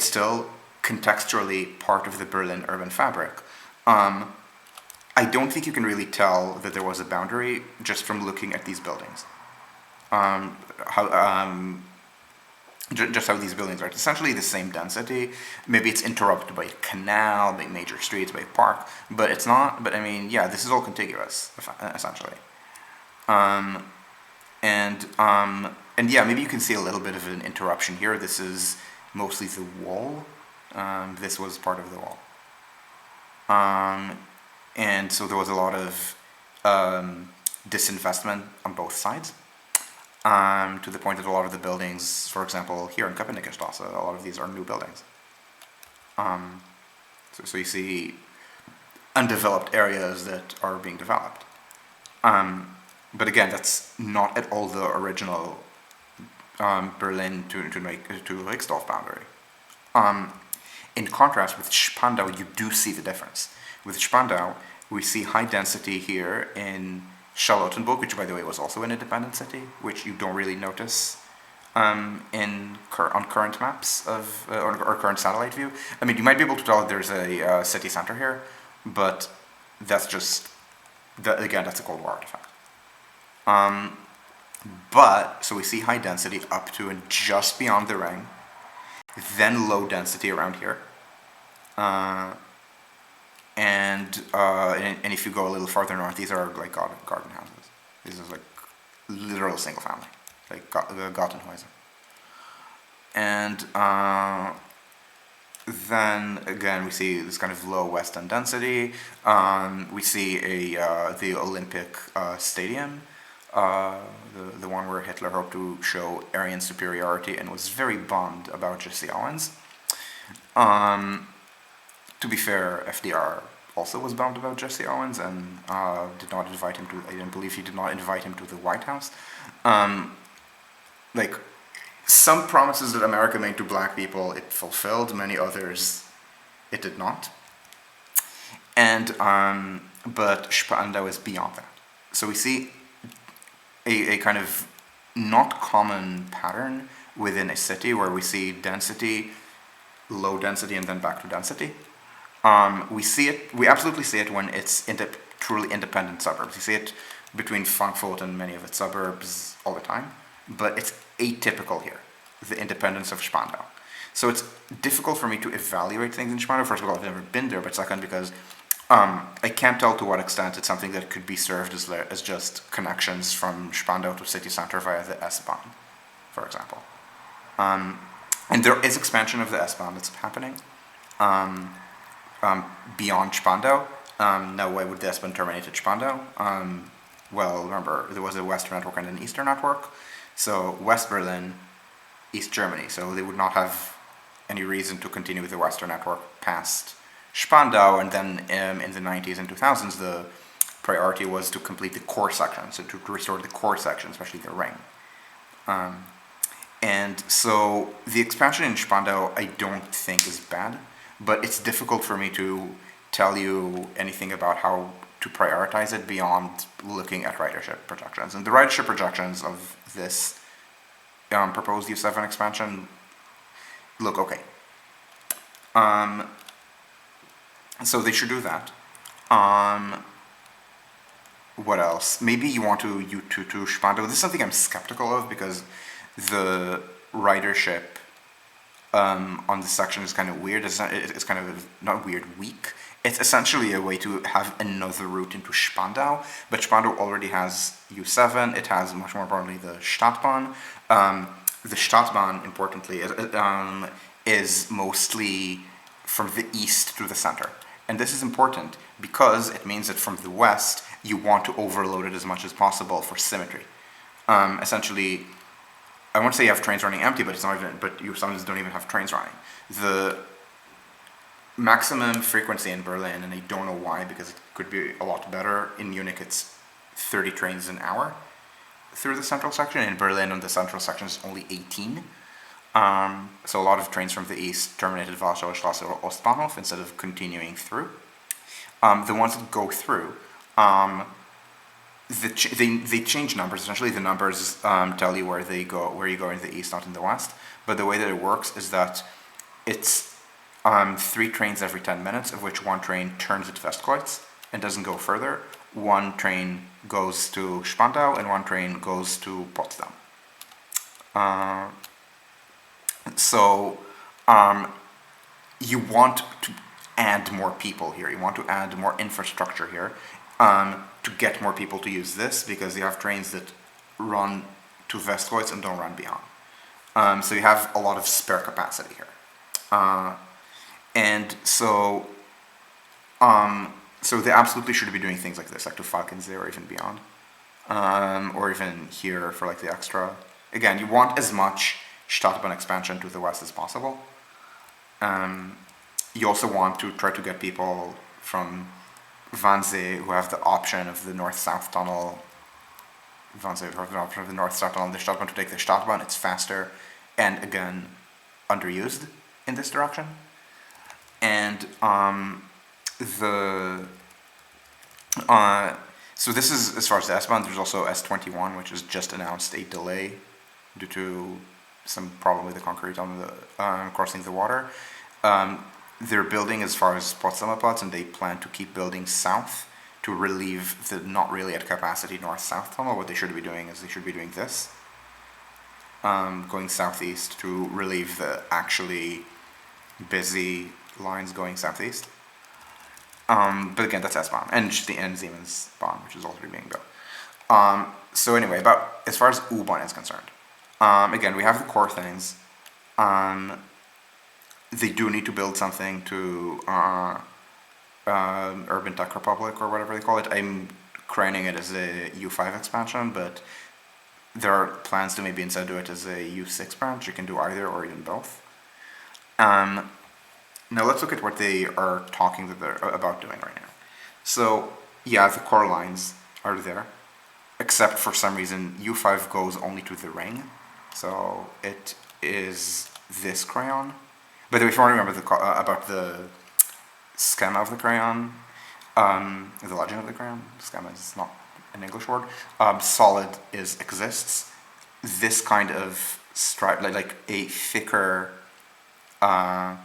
A: still contextually part of the Berlin urban fabric. I don't think you can really tell that there was a boundary just from looking at these buildings. Just how these buildings are. It's essentially the same density. Maybe it's interrupted by a canal, by major streets, by a park, but it's not. But I mean, yeah, this is all contiguous, essentially. And yeah, maybe you can see a little bit of an interruption here. This is mostly the wall. This was part of the wall. And so there was a lot of disinvestment on both sides. To the point that a lot of the buildings, for example, here in Köpenickstraße, a lot of these are new buildings. So you see undeveloped areas that are being developed. But again, that's not at all the original Berlin to Rixdorf boundary. In contrast with Spandau, you do see the difference. With Spandau, we see high density here in Charlottenburg, which by the way was also an independent city, which you don't really notice on current maps or current satellite view. I mean, you might be able to tell that there's a city center here, but that's just, again, that's a Cold War artifact. But, so we see high density up to and just beyond the ring, then low density around here. And if you go a little farther north, these are like garden houses. This is like literal single family, like Gartenhäuser. And then again, we see this kind of low west end density. We see the Olympic Stadium, the one where Hitler hoped to show Aryan superiority and was very bummed about Jesse Owens. To be fair, FDR also was bummed about Jesse Owens and did not invite him to. I didn't believe he did not invite him to the White House. Like some promises that America made to black people, it fulfilled. Many others, it did not. And but Spandau is beyond that. So we see a kind of not common pattern within a city where we see density, low density, and then back to density. We see it. We absolutely see it when it's truly independent suburbs. You see it between Frankfurt and many of its suburbs all the time, but it's atypical here, the independence of Spandau. So it's difficult for me to evaluate things in Spandau. First of all, I've never been there, but second, because I can't tell to what extent it's something that could be served as just connections from Spandau to city center via the S-Bahn, for example. And there is expansion of the S-Bahn that's happening beyond Spandau. Now, why would the S-Bahn terminate at Spandau? Well, remember, there was a Western network and an Eastern network. So West Berlin, East Germany. So they would not have any reason to continue with the Western network past Spandau. And then in the 90s and 2000s, the priority was to complete the core section, so to restore the core section, especially the ring. And so the expansion in Spandau, I don't think is bad, but it's difficult for me to tell you anything about how to prioritize it beyond looking at ridership projections. And the ridership projections of this proposed U7 expansion look okay. So they should do that. What else? Maybe you want to U2 to Spandau. This is something I'm skeptical of because the ridership on this section is kind of weird. It's kind of not weird, weak. It's essentially a way to have another route into Spandau, but Spandau already has U7. It has, much more importantly, the Stadtbahn. The Stadtbahn, importantly, is mostly from the east to the center. And this is important because it means that from the west, you want to overload it as much as possible for symmetry. Essentially, I won't say you have trains running empty, but it's not even. But you sometimes don't even have trains running. The maximum frequency in Berlin, and I don't know why, because it could be a lot better. In Munich, it's 30 trains an hour through the central section. In Berlin, on the central section, is only 18. So a lot of trains from the east terminated Warschauer Straße or Ostbahnhof instead of continuing through. The ones that go through, they change numbers. Essentially, the numbers tell you where you go in the east, not in the west. But the way that it works is that it's 3 trains every 10 minutes, of which 1 train turns at Westkreuz and doesn't go further. 1 train goes to Spandau and 1 train goes to Potsdam. So you want to add more people here. You want to add more infrastructure here to get more people to use this, because you have trains that run to Westkreuz and don't run beyond. So you have a lot of spare capacity here. And so they absolutely should be doing things like this, like to Falkensee or even beyond. Or even here for like the extra. Again, you want as much Stadtbahn expansion to the west as possible. You also want to try to get people from Wannsee who have the option of the north-south tunnel. Wannsee who have the option of the north-south tunnel and the Stadtbahn to take the Stadtbahn. It's faster and, again, underused in this direction. And so this is as far as the S-Bahn. There's also S21, which has just announced a delay due to some problem with the concrete on the crossing the water. They're building as far as Potsdamer Platz, and they plan to keep building south to relieve the not really at capacity north-south tunnel. What they should be doing is they should be doing this, going southeast to relieve the actually busy lines going southeast. But again, that's S-Bahn, and Siemens Bahn, which is already being built. So anyway, as far as U-Bahn is concerned, again, we have the core things. They do need to build something to Urban Tech Republic or whatever they call it. I'm craning it as a U5 expansion, but there are plans to maybe instead do it as a U6 branch. You can do either or even both. Now let's look at what they are talking about doing right now. So yeah, the core lines are there, except for some reason U5 goes only to the ring. So it is this crayon. By the way, if you want to remember about the schema of the crayon, the legend of the crayon, schema is not an English word. Solid exists. This kind of stripe, like a thicker, a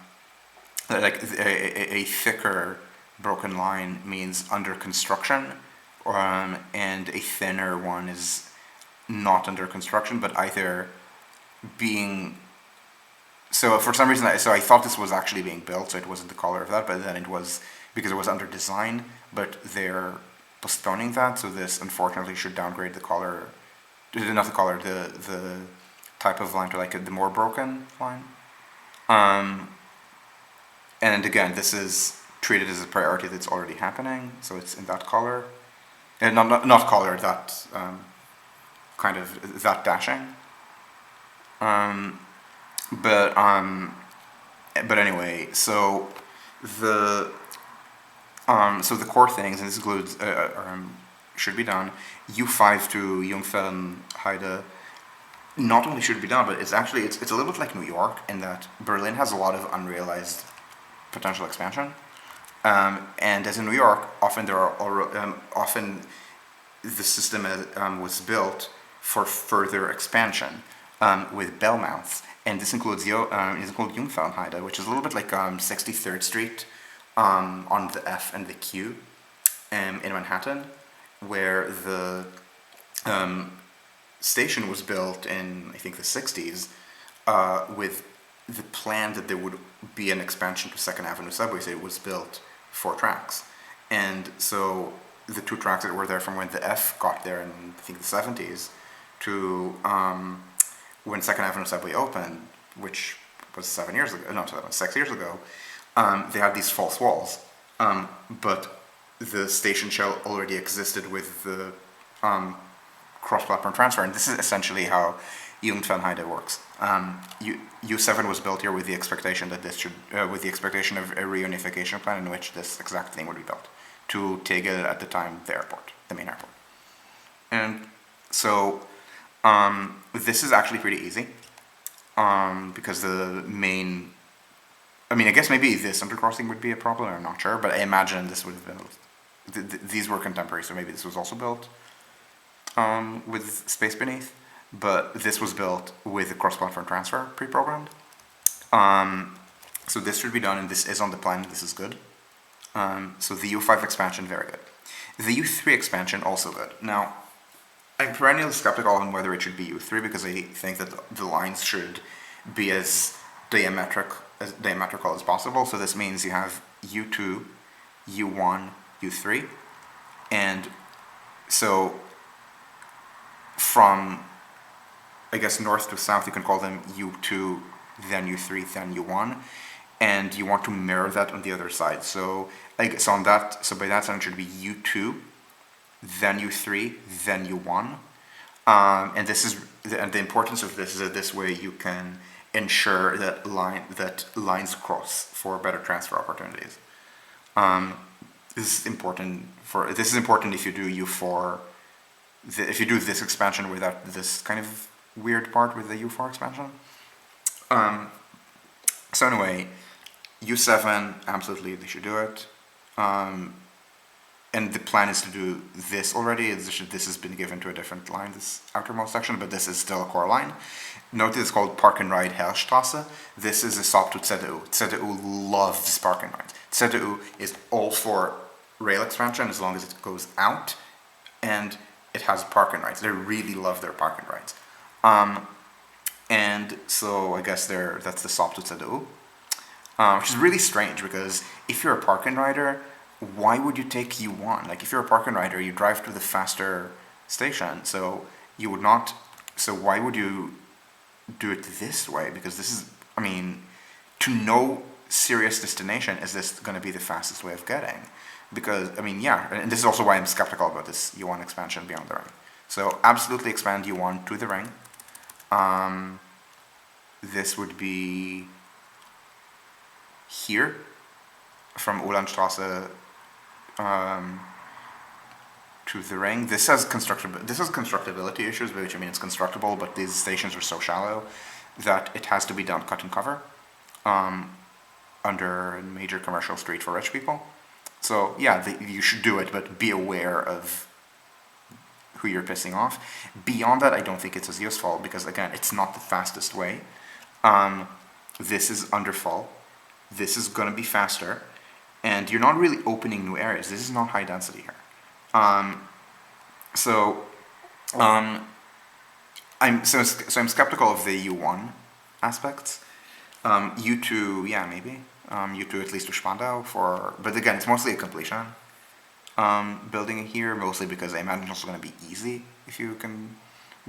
A: thicker broken line means under construction, and a thinner one is not under construction, but either being. So for some reason, I thought this was actually being built, so it wasn't the color of that, but then it was because it was under design, but they're postponing that, so this unfortunately should downgrade the color, not the color, the type of line to like the more broken line. And again, this is treated as a priority that's already happening, so it's in that color, and not color, that kind of that dashing. But anyway, so the core things, and this includes should be done. U5 to Jungfernheide not only should be done, but it's a little bit like New York in that Berlin has a lot of unrealized potential expansion, and as in New York, often often the system was built for further expansion with bell mouths, and this includes Jungfernheide, which is a little bit like 63rd Street on the F and the Q in Manhattan, where the station was built in, I think, the 60s with the plan that there would be an expansion to Second Avenue subway, so it was built 4 tracks. And so the 2 tracks that were there from when the F got there in, I think, the 70s to when Second Avenue subway opened, which was 6 years ago, they had these false walls. But the station shell already existed with the cross-platform transfer, and this is essentially how Jugendfernheide works. U7 was built here with the expectation that with the expectation of a reunification plan in which this exact thing would be built to Tegel at the time, the main airport. And so this is actually pretty easy because the main. I mean, I guess maybe this undercrossing would be a problem. I'm not sure, but I imagine this would have been. These were contemporary, so maybe this was also built with space beneath. But this was built with the cross-platform transfer pre-programmed. So this should be done, and this is on the plan. This is good. So the U5 expansion, very good. The U3 expansion, also good. Now, I'm perennially skeptical on whether it should be U3 because I think that the lines should be as diametrical as possible. So this means you have U2, U1, U3, and so from, I guess, north to south, you can call them U2, then U3, then U1, and you want to mirror that on the other side. So by that sound, it should be U2, then U3, then U1, and the importance of this is that this way you can ensure that lines cross for better transfer opportunities. This is important if you do U4. If you do this expansion without this kind of weird part with the U4 expansion. So anyway, U7, absolutely they should do it. And the plan is to do this already. This has been given to a different line, this outermost section, but this is still a core line. Note it's called Park and Ride Herrstraße. This is a stop to CDU. CDU loves park and rides. CDU is all for rail expansion as long as it goes out and it has park and rides. They really love their park and rides. And so I guess that's the stop to CDU, which is really strange because if you're a park and rider, why would you take U1? Like if you're a park and rider, you drive to the faster station, so you would not. So why would you do it this way? Because this is, I mean, to no serious destination is this going to be the fastest way of getting. Because, I mean, yeah, and this is also why I'm skeptical about this U1 expansion beyond the ring. So absolutely expand U1 to the ring. This would be here from Uhlandstraße to the ring. This has constructability issues, which I mean it's constructible, but these stations are so shallow that it has to be done cut and cover under a major commercial street for rich people. So yeah, you should do it, but be aware of who you're pissing off. Beyond that, I don't think it's as useful because again, it's not the fastest way. This is underfall. This is going to be faster, and you're not really opening new areas. This is not high density here. I'm skeptical of the U1 aspects. U2, yeah, maybe. U2 at least to Spandau but again, it's mostly a completion. Building it here, mostly because I imagine it's also going to be easy if you can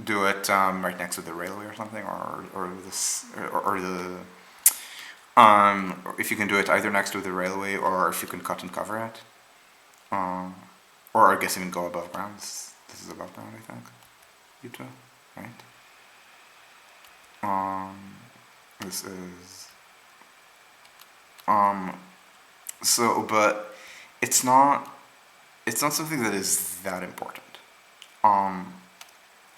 A: do it right next to the railway or something, or if you can do it either next to the railway or if you can cut and cover it. Or I guess even go above ground. This is above ground, I think. U2, right? This is but it's not something that is that important.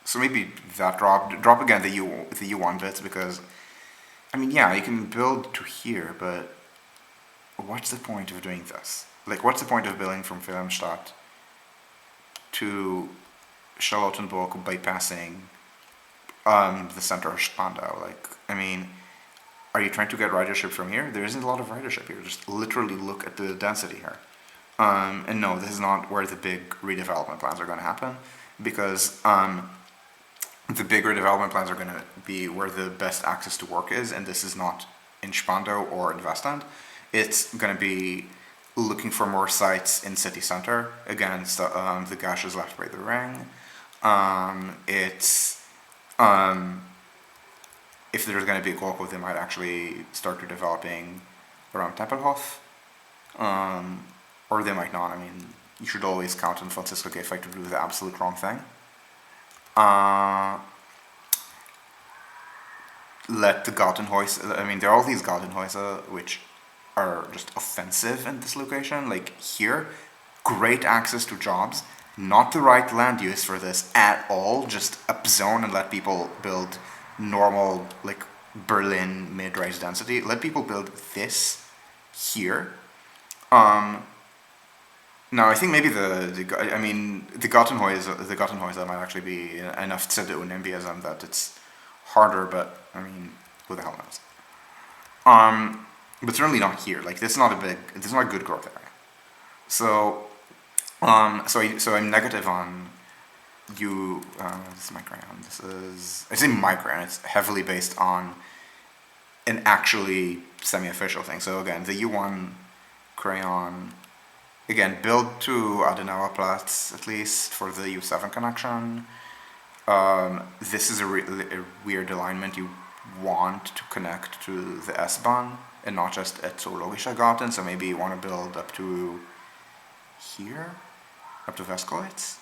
A: So maybe that drop again the U1 bits, because I mean, yeah, you can build to here, but what's the point of doing this? Like, what's the point of building from Wilhelmstadt to Charlottenburg bypassing the center of Spandau? Like, I mean, are you trying to get ridership from here? There isn't a lot of ridership here. Just literally look at the density here. And no, this is not where the big redevelopment plans are going to happen, because the big redevelopment plans are going to be where the best access to work is, and this is not in Spandau or in Westend. It's going to be looking for more sites in city center against the gashes left by the ring. If there's going to be a Gorko, they might actually start redeveloping around Tempelhof, or they might not. I mean, you should always count on Francisco Giffey to do the absolute wrong thing. Let the Gartenhäuser, I mean, there are all these Gartenhäuser which are just offensive in this location. Like here, great access to jobs, not the right land use for this at all. Just upzone and let people build normal, like Berlin mid-rise density. Let people build this here. Now I think maybe the Gartenhäuser might actually be enough CDU NIMBYism that it's harder, but I mean, who the hell knows? But certainly not here. Like, this is not a good growth area. So I'm negative on you. This is my Crayon. I say my Crayon. It's heavily based on an actually semi-official thing. So again, the U1 Crayon. Again, build to Adenauer Platz at least for the U7 connection. This is a weird alignment. You want to connect to the S-Bahn and not just at Zoologischer Garten, so maybe you want to build up to here, up to Westkreuz,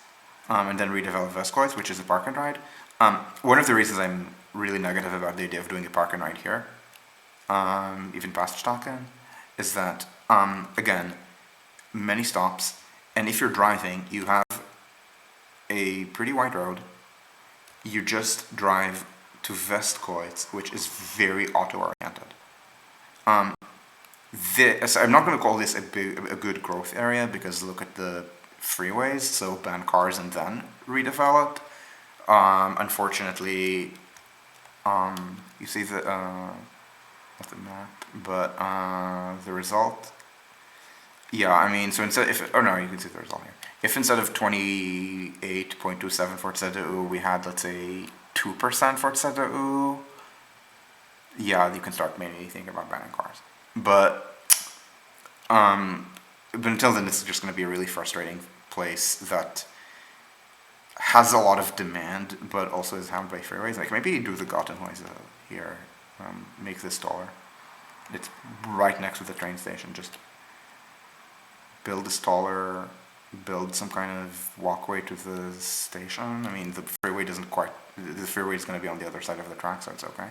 A: and then redevelop Westkreuz, which is a park and ride. One of the reasons I'm really negative about the idea of doing a park and ride here, even past Staaken, is that, again, many stops, and if you're driving, you have a pretty wide road. You just drive to Westkreuz, which is very auto-oriented. So I'm not going to call this a good growth area, because look at the freeways, so ban cars and then redevelop. Unfortunately, you see the not the map, but the result. Yeah, I mean, so instead, you can see the result here. If instead of 28.27 for CDU, we had, let's say, 2% for CDU, yeah, you can start maybe thinking about banning cars. But until then, it's just going to be a really frustrating place that has a lot of demand, but also is hampered by freeways. Like, maybe do the Gartenhäuser here, make this taller. It's right next to the train station. Just build this taller, build some kind of walkway to the station. I mean, the freeway is going to be on the other side of the track, so it's okay.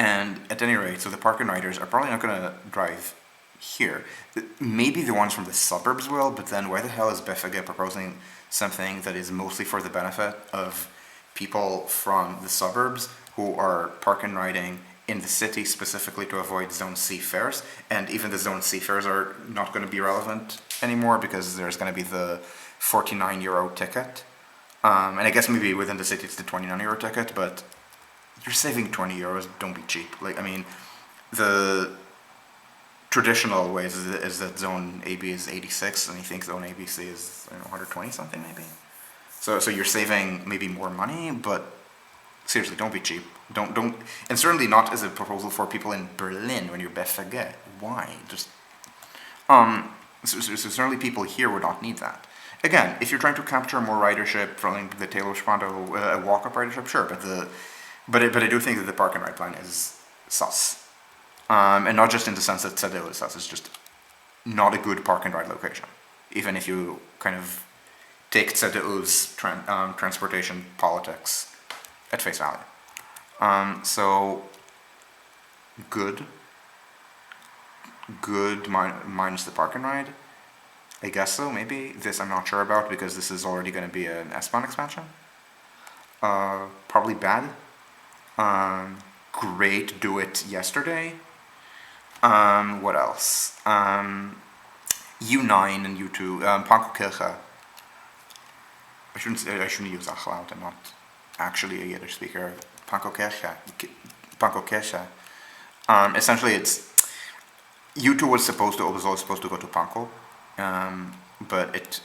A: And at any rate, so the park and riders are probably not going to drive here. Maybe the ones from the suburbs will, but then why the hell is BVG proposing something that is mostly for the benefit of people from the suburbs who are park and riding in the city specifically to avoid Zone C fares? And even the Zone C fares are not going to be relevant anymore because there's going to be the 49 euro ticket. And I guess maybe within the city it's the 29 euro ticket, but you're saving 20 euros, don't be cheap. Like, I mean, the traditional ways is that Zone AB is 86, and I think Zone ABC is, I don't know, 120 something maybe. So you're saving maybe more money, but seriously, don't be cheap. Don't, and certainly not as a proposal for people in Berlin when you're BVG. Why? Just, so certainly people here would not need that. Again, if you're trying to capture more ridership from the Taylor Sponto, a walk-up ridership, sure, but I do think that the park and ride plan is sus. And not just in the sense that CDU is sus, it's just not a good park and ride location. Even if you kind of take CDU's transportation politics at face value. So, good minus the park and ride. I guess so, maybe. This I'm not sure about because this is already going to be an S-Bahn expansion. Probably bad. Great, do it yesterday. What else? U9 and U2, Pankokirche. I shouldn't use Achlaut, I'm not actually a Yiddish speaker. Pankokirche. Essentially it's, U2 was always supposed to go to Pankow, but it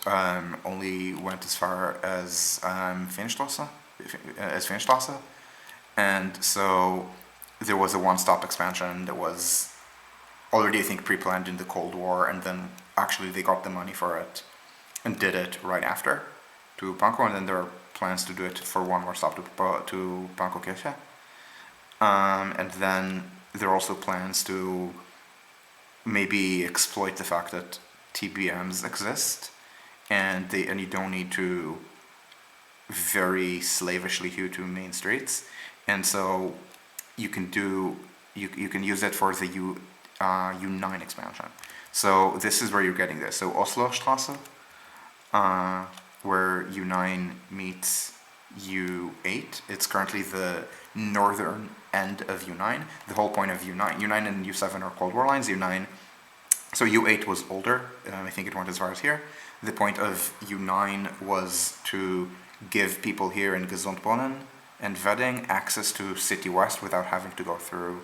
A: only went as far as Feenstrasse, and so there was a one-stop expansion that was already, I think, pre-planned in the Cold War, and then actually they got the money for it and did it right after to Pankow, and then there are plans to do it for one more stop to Pankokirche. And then there are also plans to maybe exploit the fact that TBMs exist, and you don't need to very slavishly hew to main streets, and so you can use it for the U9 expansion. So this is where you're getting this. So Oslostrasse, where U9 meets U8. It's currently the northern end of U9. The whole point of U9 and U7 are Cold War lines. So U8 was older. I think it went as far as here. The point of U9 was to give people here in Gesundbrunnen and Wedding access to City West without having to go through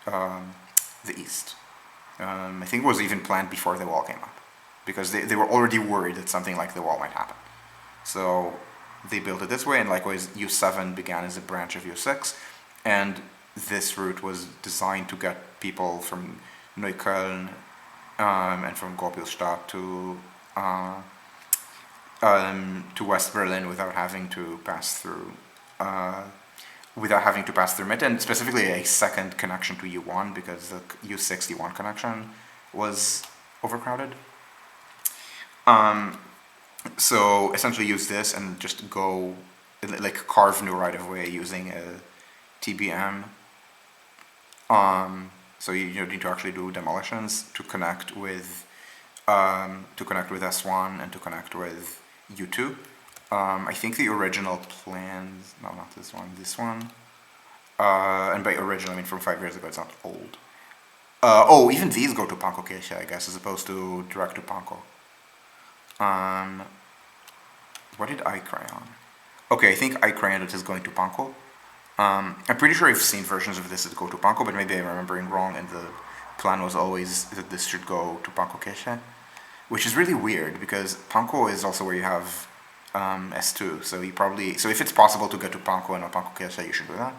A: the east. I think it was even planned before the wall came up, because they were already worried that something like the wall might happen. So they built it this way, and likewise U7 began as a branch of U6, and this route was designed to get people from Neukölln and from Gorbülstadt to West Berlin without having to pass through Mitte, and specifically a second connection to U1 because the U6 U1 connection was overcrowded. So essentially use this and just go, like, carve new right of way using a TBM. So you need to actually do demolitions to connect with S1 and to connect with U2. I think the original plans, no, not this one, and by original I mean from 5 years ago, it's not old. Even these go to Pankokirche, I guess, as opposed to direct to Pankow. What did I Crayon? Okay, I think I Crayon it is going to Pankow. I'm pretty sure I've seen versions of this that go to Pankow, but maybe I'm remembering wrong, and the plan was always that this should go to Pankokirche, which is really weird because Pankow is also where you have S2, so if it's possible to get to Pankow and not Pankokirche, you should do that.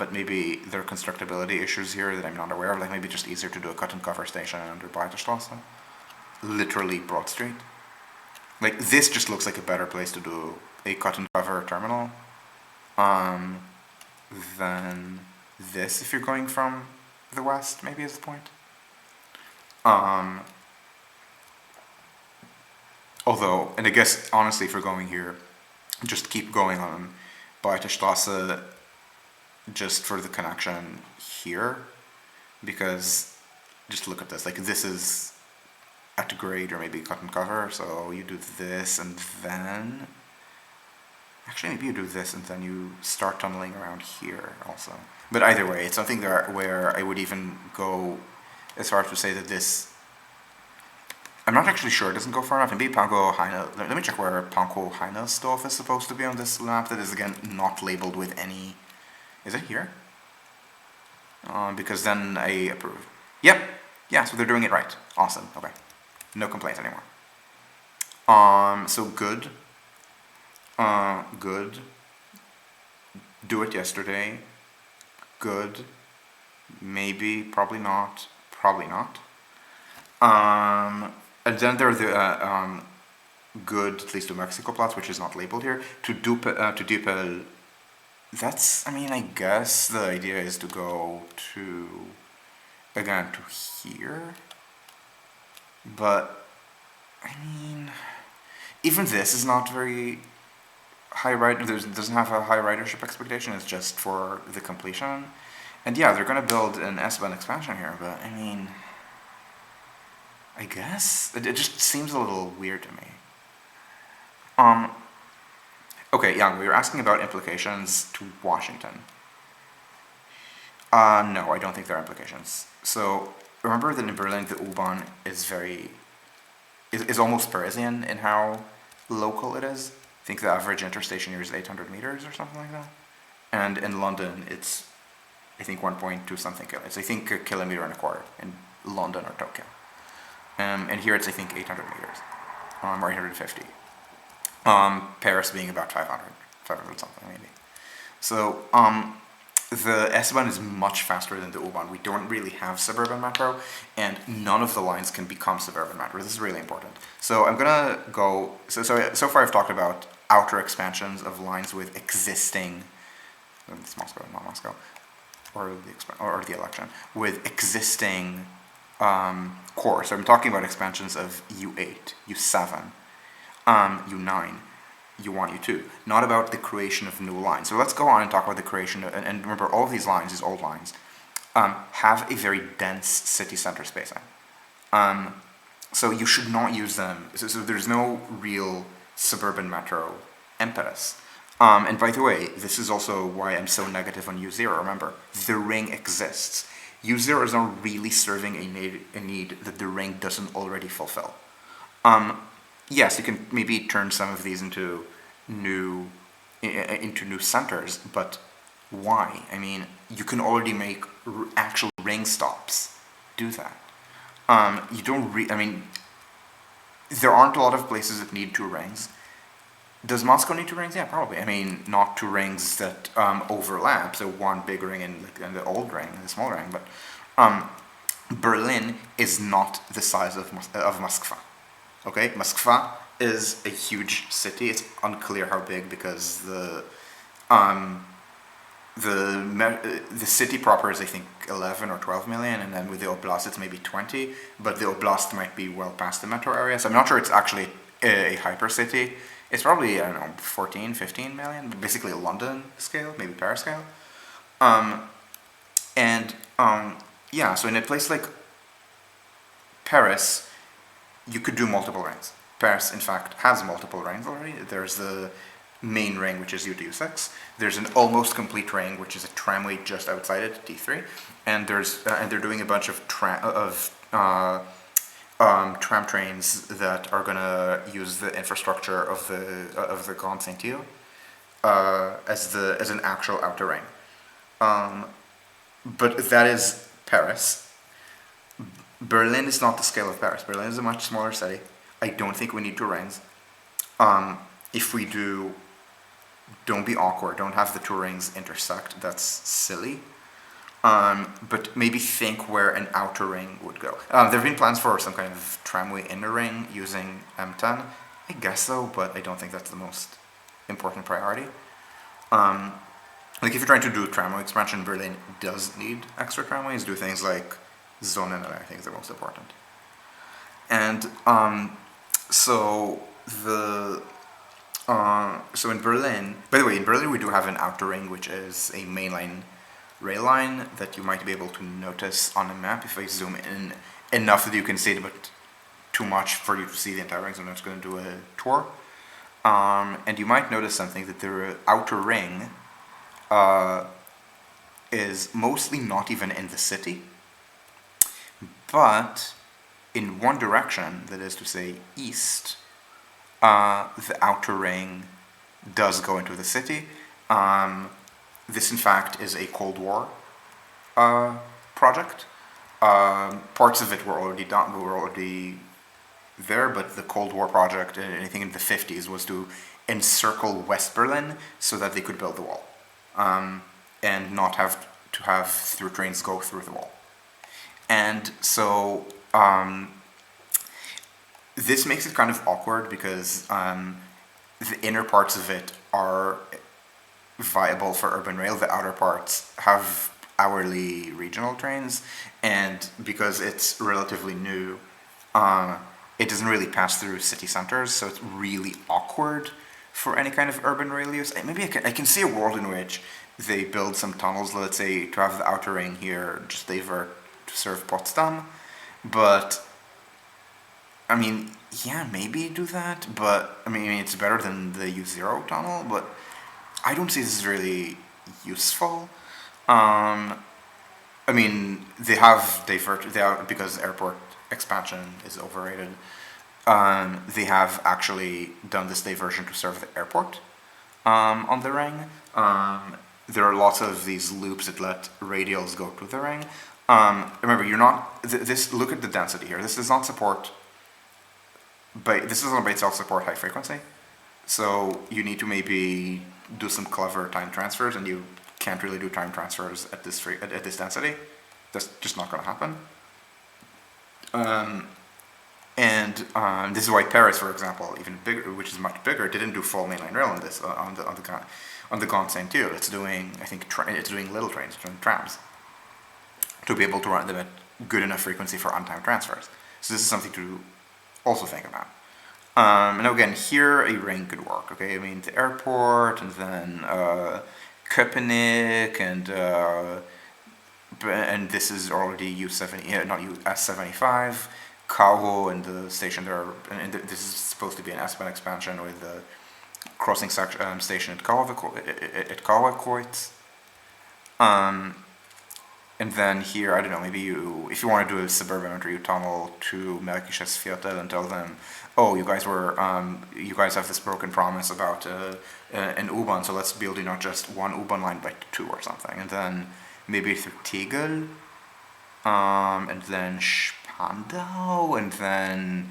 A: But maybe there are constructability issues here that I'm not aware of, like maybe just easier to do a cut and cover station under Breitestrasse. Literally Broad Street. Like, this just looks like a better place to do a cut and cover terminal than this if you're going from the west, maybe is the point. Although, and I guess honestly if you're going here, just keep going on Breitestrasse just for the connection here, because just look at this, like this is at grade or maybe cut and cover, so you do this and then, actually maybe you do this and then you start tunneling around here also. But either way, it's something there where I would even go as far as to say that this, I'm not actually sure it doesn't go far enough. Maybe Panko Heine, let me check where Panko Heine's stuff is supposed to be on this map that is again not labeled with any, is it here? Because then I approve. Yep, yeah, so they're doing it right. Awesome, okay. No complaints anymore. So good. Good. Do it yesterday. Good. Maybe, probably not. Probably not. And then there are the good, at least to Mexico plots, which is not labeled here. To Dupel, that's, I mean, I guess the idea is to go to, again, to here. But, I mean, even this is not very high doesn't have a high ridership expectation, it's just for the completion. And yeah, they're going to build an S-Bahn expansion here, but I mean, I guess it just seems a little weird to me. Okay, yeah, we were asking about implications to Washington. No, I don't think there are implications. So remember that in Berlin, the U-Bahn is almost Parisian in how local it is. I think the average interstation here is 800 meters or something like that. And in London, it's, I think, 1.2 something kilometers. I think a kilometer and a quarter in London or Tokyo. And here it's, I think, 800 meters, or 850. Paris being about 500 something maybe. So the S-Bahn is much faster than the U-Bahn. We don't really have suburban metro, and none of the lines can become suburban metro. This is really important. So I'm gonna go, so far I've talked about outer expansions of lines with existing, it's Moscow, not Moscow, or the election, with existing core. So I'm talking about expansions of U8, U7, U9, U1, U2, not about the creation of new lines. So let's go on and talk about the creation of, and remember, all of these lines, these old lines, have a very dense city center spacing. So you should not use them, so there's no real suburban metro impetus. And by the way, this is also why I'm so negative on U0. Remember, the ring exists. U0 is not really serving a need that the ring doesn't already fulfill. Yes, you can maybe turn some of these into new centers, but why? I mean, you can already make actual ring stops. Do that. You don't I mean, there aren't a lot of places that need two rings. Does Moscow need two rings? Yeah, probably. I mean, not two rings that overlap, so one big ring and the old ring and the small ring, but Berlin is not the size of Moskva. Okay, Moskva is a huge city. It's unclear how big because the city proper is, I think, 11 or 12 million, and then with the oblast it's maybe 20, but the oblast might be well past the metro area, so I'm not sure it's actually a hyper city. It's probably, I don't know, 14, 15 million, basically London scale, maybe Paris scale. Yeah, so in a place like Paris, you could do multiple rings. Paris, in fact, has multiple rings already. There's the main ring, which is U to U6. There's an almost complete ring, which is a tramway just outside it, T3. And they're doing a bunch of tram trains that are gonna use the infrastructure of the Grand Saint-Gilles as an actual outer ring. But that is Paris. Berlin is not the scale of Paris. Berlin is a much smaller city. I don't think we need two rings. If we do, don't be awkward. Don't have the two rings intersect. That's silly. But maybe think where an outer ring would go. There have been plans for some kind of tramway inner ring using M10. I guess so, but I don't think that's the most important priority. Like if you're trying to do tramway expansion, Berlin does need extra tramways. Do things like Zonen, I think, is the most important. And so in Berlin, by the way, in Berlin we do have an outer ring, which is a mainline rail line that you might be able to notice on a map if I zoom in enough that you can see it, but too much for you to see the entire ring, so I'm just going to do a tour. And you might notice something, that the outer ring is mostly not even in the city, but in one direction, that is to say east, the outer ring does go into the city. This in fact is a Cold War project. Parts of it were already done, were already there, but the Cold War project, anything in the 50s, was to encircle West Berlin so that they could build the wall, and not have to have through trains go through the wall. And so this makes it kind of awkward because the inner parts of it are viable for urban rail, the outer parts have hourly regional trains, and because it's relatively new, it doesn't really pass through city centers, so it's really awkward for any kind of urban rail use. Maybe I can see a world in which they build some tunnels, let's say, to have the outer ring here just divert to serve Potsdam, but I mean, yeah, maybe do that, but I mean it's better than the U0 tunnel, but I don't see this as really useful. I mean, they have diverted, because airport expansion is overrated, they have actually done this diversion to serve the airport on the ring. There are lots of these loops that let radials go to the ring. Remember, you're not, this, look at the density here. This does not support, this doesn't by itself support high frequency. So you need to maybe do some clever time transfers, and you can't really do time transfers at this at this density. That's just not going to happen. This is why Paris, for example, even bigger, which is much bigger, didn't do full mainline rail on this on the Grand Saint-Dieu. It's doing, I think, it's doing little trains, it's doing trams, to be able to run them at good enough frequency for on-time transfers. So this is something to also think about. And again, here a ring could work. Okay, I mean the airport, and then Köpenick, and this is already U70, not S75, Kawo, and the station there. And this is supposed to be an S-Bahn expansion with the crossing station at Kalverkreuz. And then here, I don't know, maybe if you want to do a suburban entry, you tunnel to Märkisches Viertel and tell them, oh, you guys have this broken promise about an U-Bahn, so let's build not just one U-Bahn line, but two or something. And then maybe through Tegel, and then Spandau, and then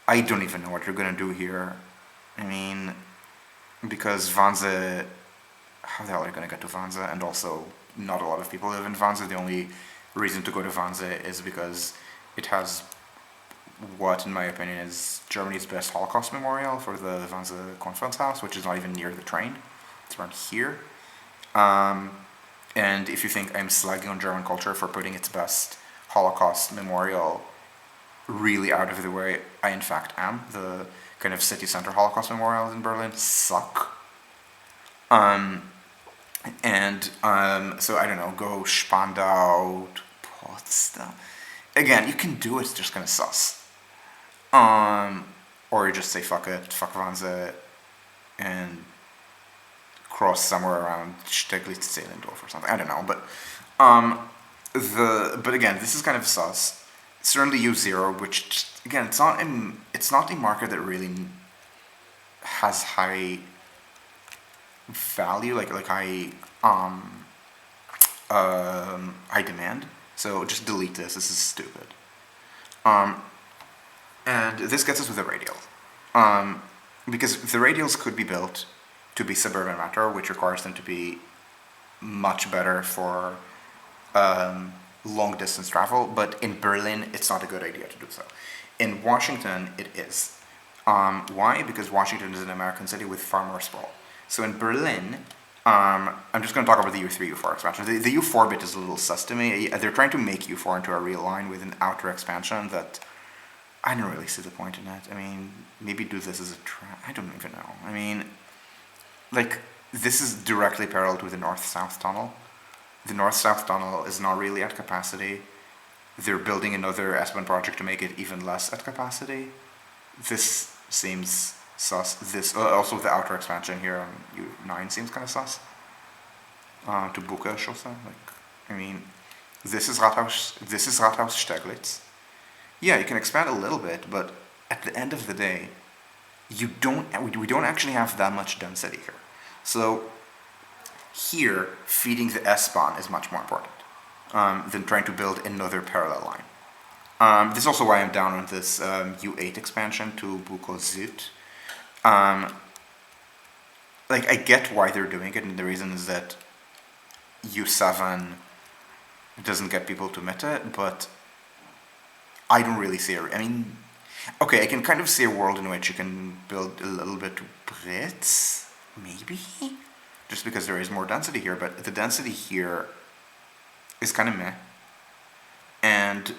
A: I don't even know what you're gonna do here. I mean, because Wannsee, how the hell are you gonna get to Wannsee? And also, not a lot of people live in Wannsee. The only reason to go to Wannsee is because it has what, in my opinion, is Germany's best Holocaust memorial for the Wannsee Conference House, which is not even near the train. It's around here. And if you think I'm slagging on German culture for putting its best Holocaust memorial really out of the way, I in fact am. The kind of city center Holocaust memorials in Berlin suck. So I don't know, go Spandau to Potsdam. Again, you can do it, it's just kind of sus. Or you just say fuck it, fuck Wannsee, and cross somewhere around Steglitz-Zehlendorf or something. I don't know, but again, this is kind of sus. Certainly U0, which just, again, it's not a market that really has high value, like high high demand. So just delete this. This is stupid. And this gets us with the radials, because the radials could be built to be suburban metro, which requires them to be much better for long distance travel. But in Berlin, it's not a good idea to do so. In Washington, it is. Why? Because Washington is an American city with far more sprawl. So in Berlin, I'm just going to talk about the U3, U4 expansion. The U4 bit is a little sus to me. They're trying to make U4 into a real line with an outer expansion that I don't really see the point in it. I mean, maybe do this as a I don't even know. I mean, like, this is directly parallel to the north-south tunnel. The north-south tunnel is not really at capacity. They're building another S-Bahn project to make it even less at capacity. This seems sus. This also the outer expansion here on U9 seems kind of sus. To Bukarest also, like, I mean, this is Rathaus Steglitz. Yeah, you can expand a little bit, but at the end of the day, we don't actually have that much density here. So here, feeding the S-Bahn is much more important than trying to build another parallel line. This is also why I'm down on this U8 expansion to Buko-Süd. Like, I get why they're doing it, and the reason is that U7 doesn't get people to Mitte, but I don't really see I mean, okay, I can kind of see a world in which you can build a little bit to Brits, maybe? Just because there is more density here, but the density here is kind of meh. And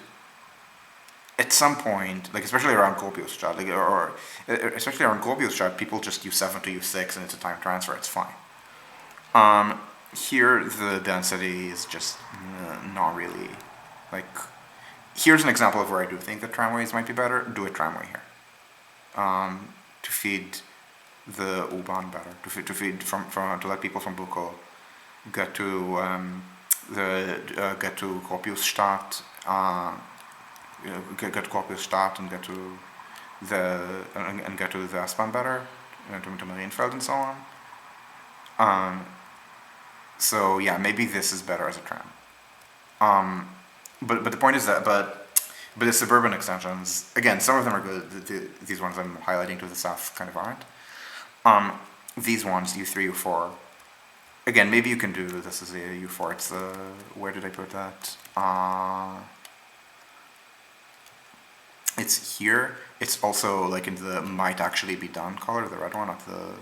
A: at some point, like especially around Gropiusstadt, like, or especially around Gropiusstadt, people just U7 to U6 and it's a time transfer, it's fine. Here, the density is just not really, like, here's an example of where I do think that tramways might be better. Do a tramway here. To feed the U-Bahn better, to feed to let people from Buko get to get to Gropiusstadt, get to Gropiusstadt and get to the S-Bahn better, to Marienfeld and so on. So yeah, maybe this is better as a tram. But the point is that but the suburban extensions, again, some of them are good. These ones I'm highlighting to the south kind of aren't. These ones, U3, U4. Again, maybe you can do this as a U4. It's where did I put that? It's here. It's also like in the might actually be done color, the red one, not the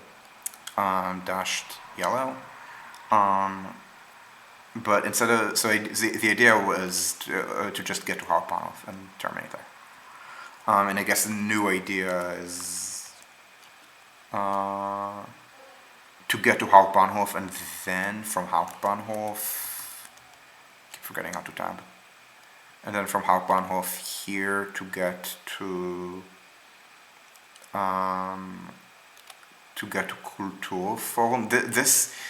A: dashed yellow. But instead of, the idea was to just get to Hauptbahnhof and terminate there. And I guess the new idea is to get to Hauptbahnhof and then from Hauptbahnhof, keep forgetting how to tab. And then from Hauptbahnhof here to get to Kulturforum.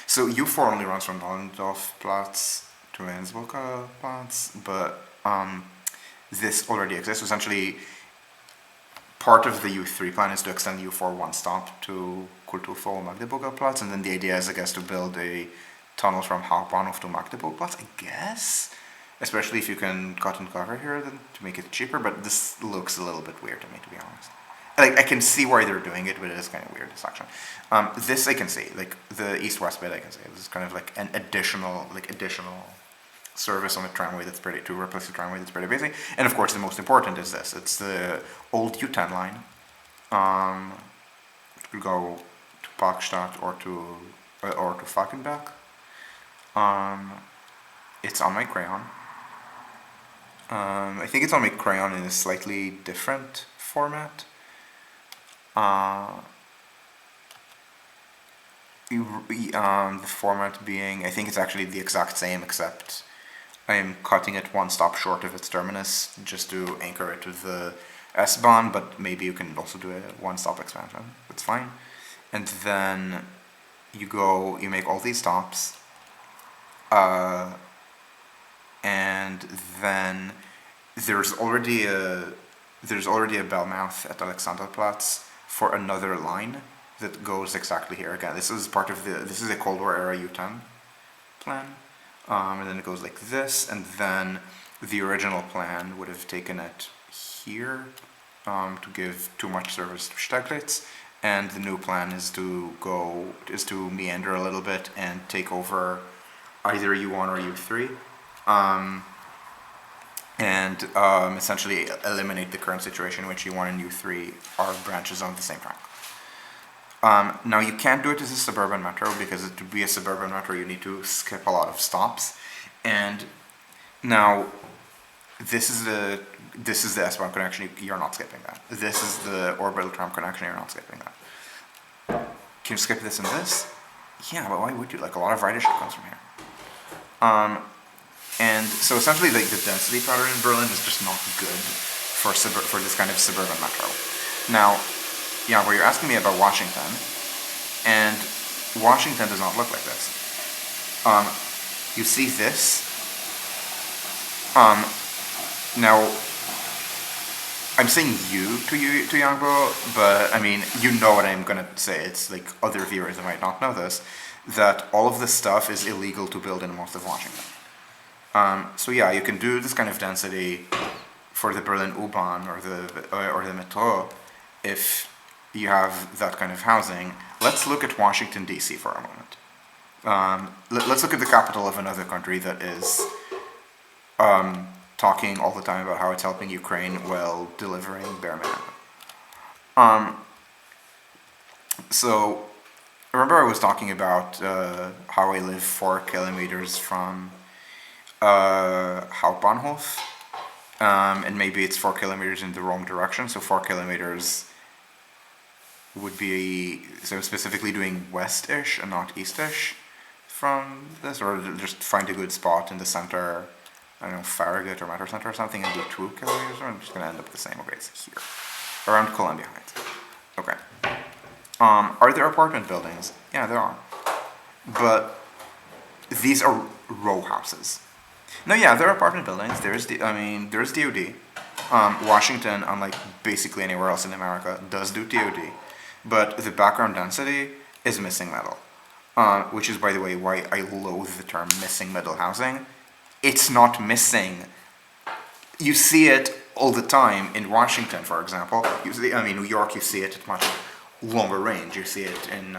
A: So U4 only runs from Nollendorfplatz to Innsbrucker Platz, but this already exists. Essentially, part of the U3 plan is to extend U4 one stop to Kulturforum Magdeburger Platz, and then the idea is, I guess, to build a tunnel from Hauptbahnhof to Magdeburg Platz, I guess. Especially if you can cut and cover here then, to make it cheaper, but this looks a little bit weird to me, to be honest. Like, I can see why they're doing it, but it is kind of weird, this section. This I can see, like the east-west bit I can see. This is kind of like an additional service on the tramway that's pretty, to replace the tramway that's pretty basic. And of course the most important is this. It's the old U10 line, which could go to Parkstadt or to Falkenberg. It's on my Crayon. I think it's on my Crayon in a slightly different format. The format being, I think it's actually the exact same, except I am cutting it one stop short of its terminus just to anchor it with the S-Bahn, but maybe you can also do a one-stop expansion. That's fine. And then you make all these stops, and then there's already a Bellmouth at Alexanderplatz for another line that goes exactly here. Again, this is a Cold War era U10 plan, and then it goes like this, and then the original plan would have taken it here to give too much service to Steglitz, and the new plan is to meander a little bit and take over either U1 or U3. And essentially eliminate the current situation in which U1 and U3 are branches on the same track. Now you can't do it as a suburban metro, because to be a suburban metro you need to skip a lot of stops. And now this is the S-Bahn connection, you're not skipping that. This is the orbital tram connection, you're not skipping that. Can you skip this and this? Yeah, but why would you? Like, a lot of ridership comes from here. And so essentially, like, the density pattern in Berlin is just not good for this kind of suburban metro. Now, yeah, where you're asking me about Washington, and Washington does not look like this. You see this? Now, I'm saying you to Yangbo, but I mean, you know what I'm gonna say. It's like other viewers that might not know this, that all of this stuff is illegal to build in most of Washington. So yeah, you can do this kind of density for the Berlin U-Bahn or the metro if you have that kind of housing. Let's look at Washington D.C. for a moment. Let's look at the capital of another country that is talking all the time about how it's helping Ukraine while delivering bare minimum. So remember I was talking about how I live 4 kilometers from Hauptbahnhof, and maybe it's 4 kilometers in the wrong direction, so 4 kilometers would be, so specifically doing west-ish and not east-ish from this, or just find a good spot in the center, I don't know, Farragut or Metro Center or something, and do 2 kilometers, or I'm just going to end up the same. Okay, it's here, around Columbia Heights. Okay. Are there apartment buildings? Yeah, there are. But these are row houses. No, yeah, there are apartment buildings. There's DOD. Washington, unlike basically anywhere else in America, does do TOD. But the background density is missing middle. Which is, by the way, why I loathe the term missing middle housing. It's not missing. You see it all the time in Washington, for example. New York, you see it at much longer range. You see it in,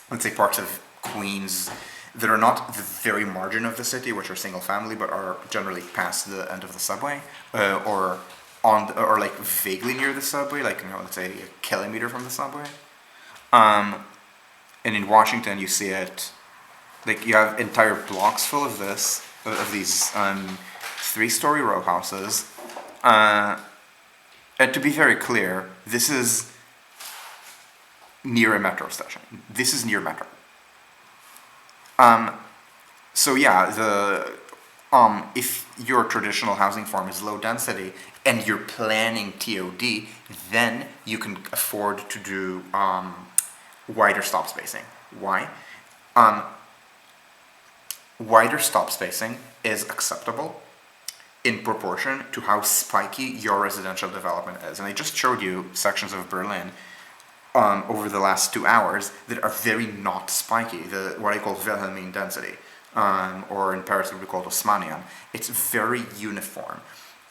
A: let's say, parts of Queens that are not the very margin of the city, which are single family, but are generally past the end of the subway, or like vaguely near the subway, like, let's say a kilometer from the subway. And in Washington, you see it, like, you have entire blocks full of these 3-story row houses. And to be very clear, this is near a metro station. This is near metro. So yeah, if your traditional housing form is low density and you're planning TOD, then you can afford to do wider stop spacing. Why? Wider stop spacing is acceptable in proportion to how spiky your residential development is. And I just showed you sections of Berlin over the last 2 hours that are very not spiky, what I call Wilhelmine density, or in Paris what we call Haussmannian. It's very uniform.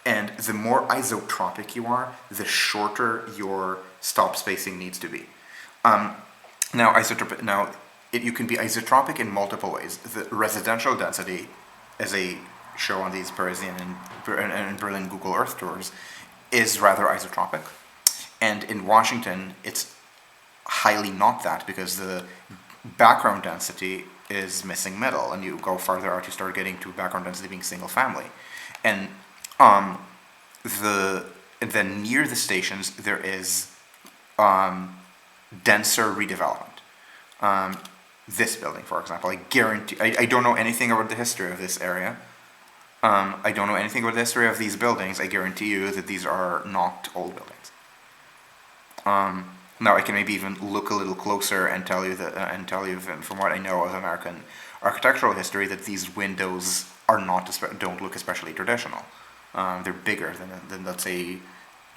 A: And the more isotropic you are, the shorter your stop spacing needs to be. You can be isotropic in multiple ways. The residential density, as I show on these Parisian and Berlin Google Earth tours, is rather isotropic. And in Washington, it's highly not that, because the background density is missing middle, and you go farther out, you start getting to background density being single family. And then near the stations, there is denser redevelopment. This building, for example, I guarantee, I don't know anything about the history of this area. I don't know anything about the history of these buildings. I guarantee you that these are not old buildings. Now I can maybe even look a little closer and tell you from what I know of American architectural history, that these windows don't look especially traditional. They're bigger than let's say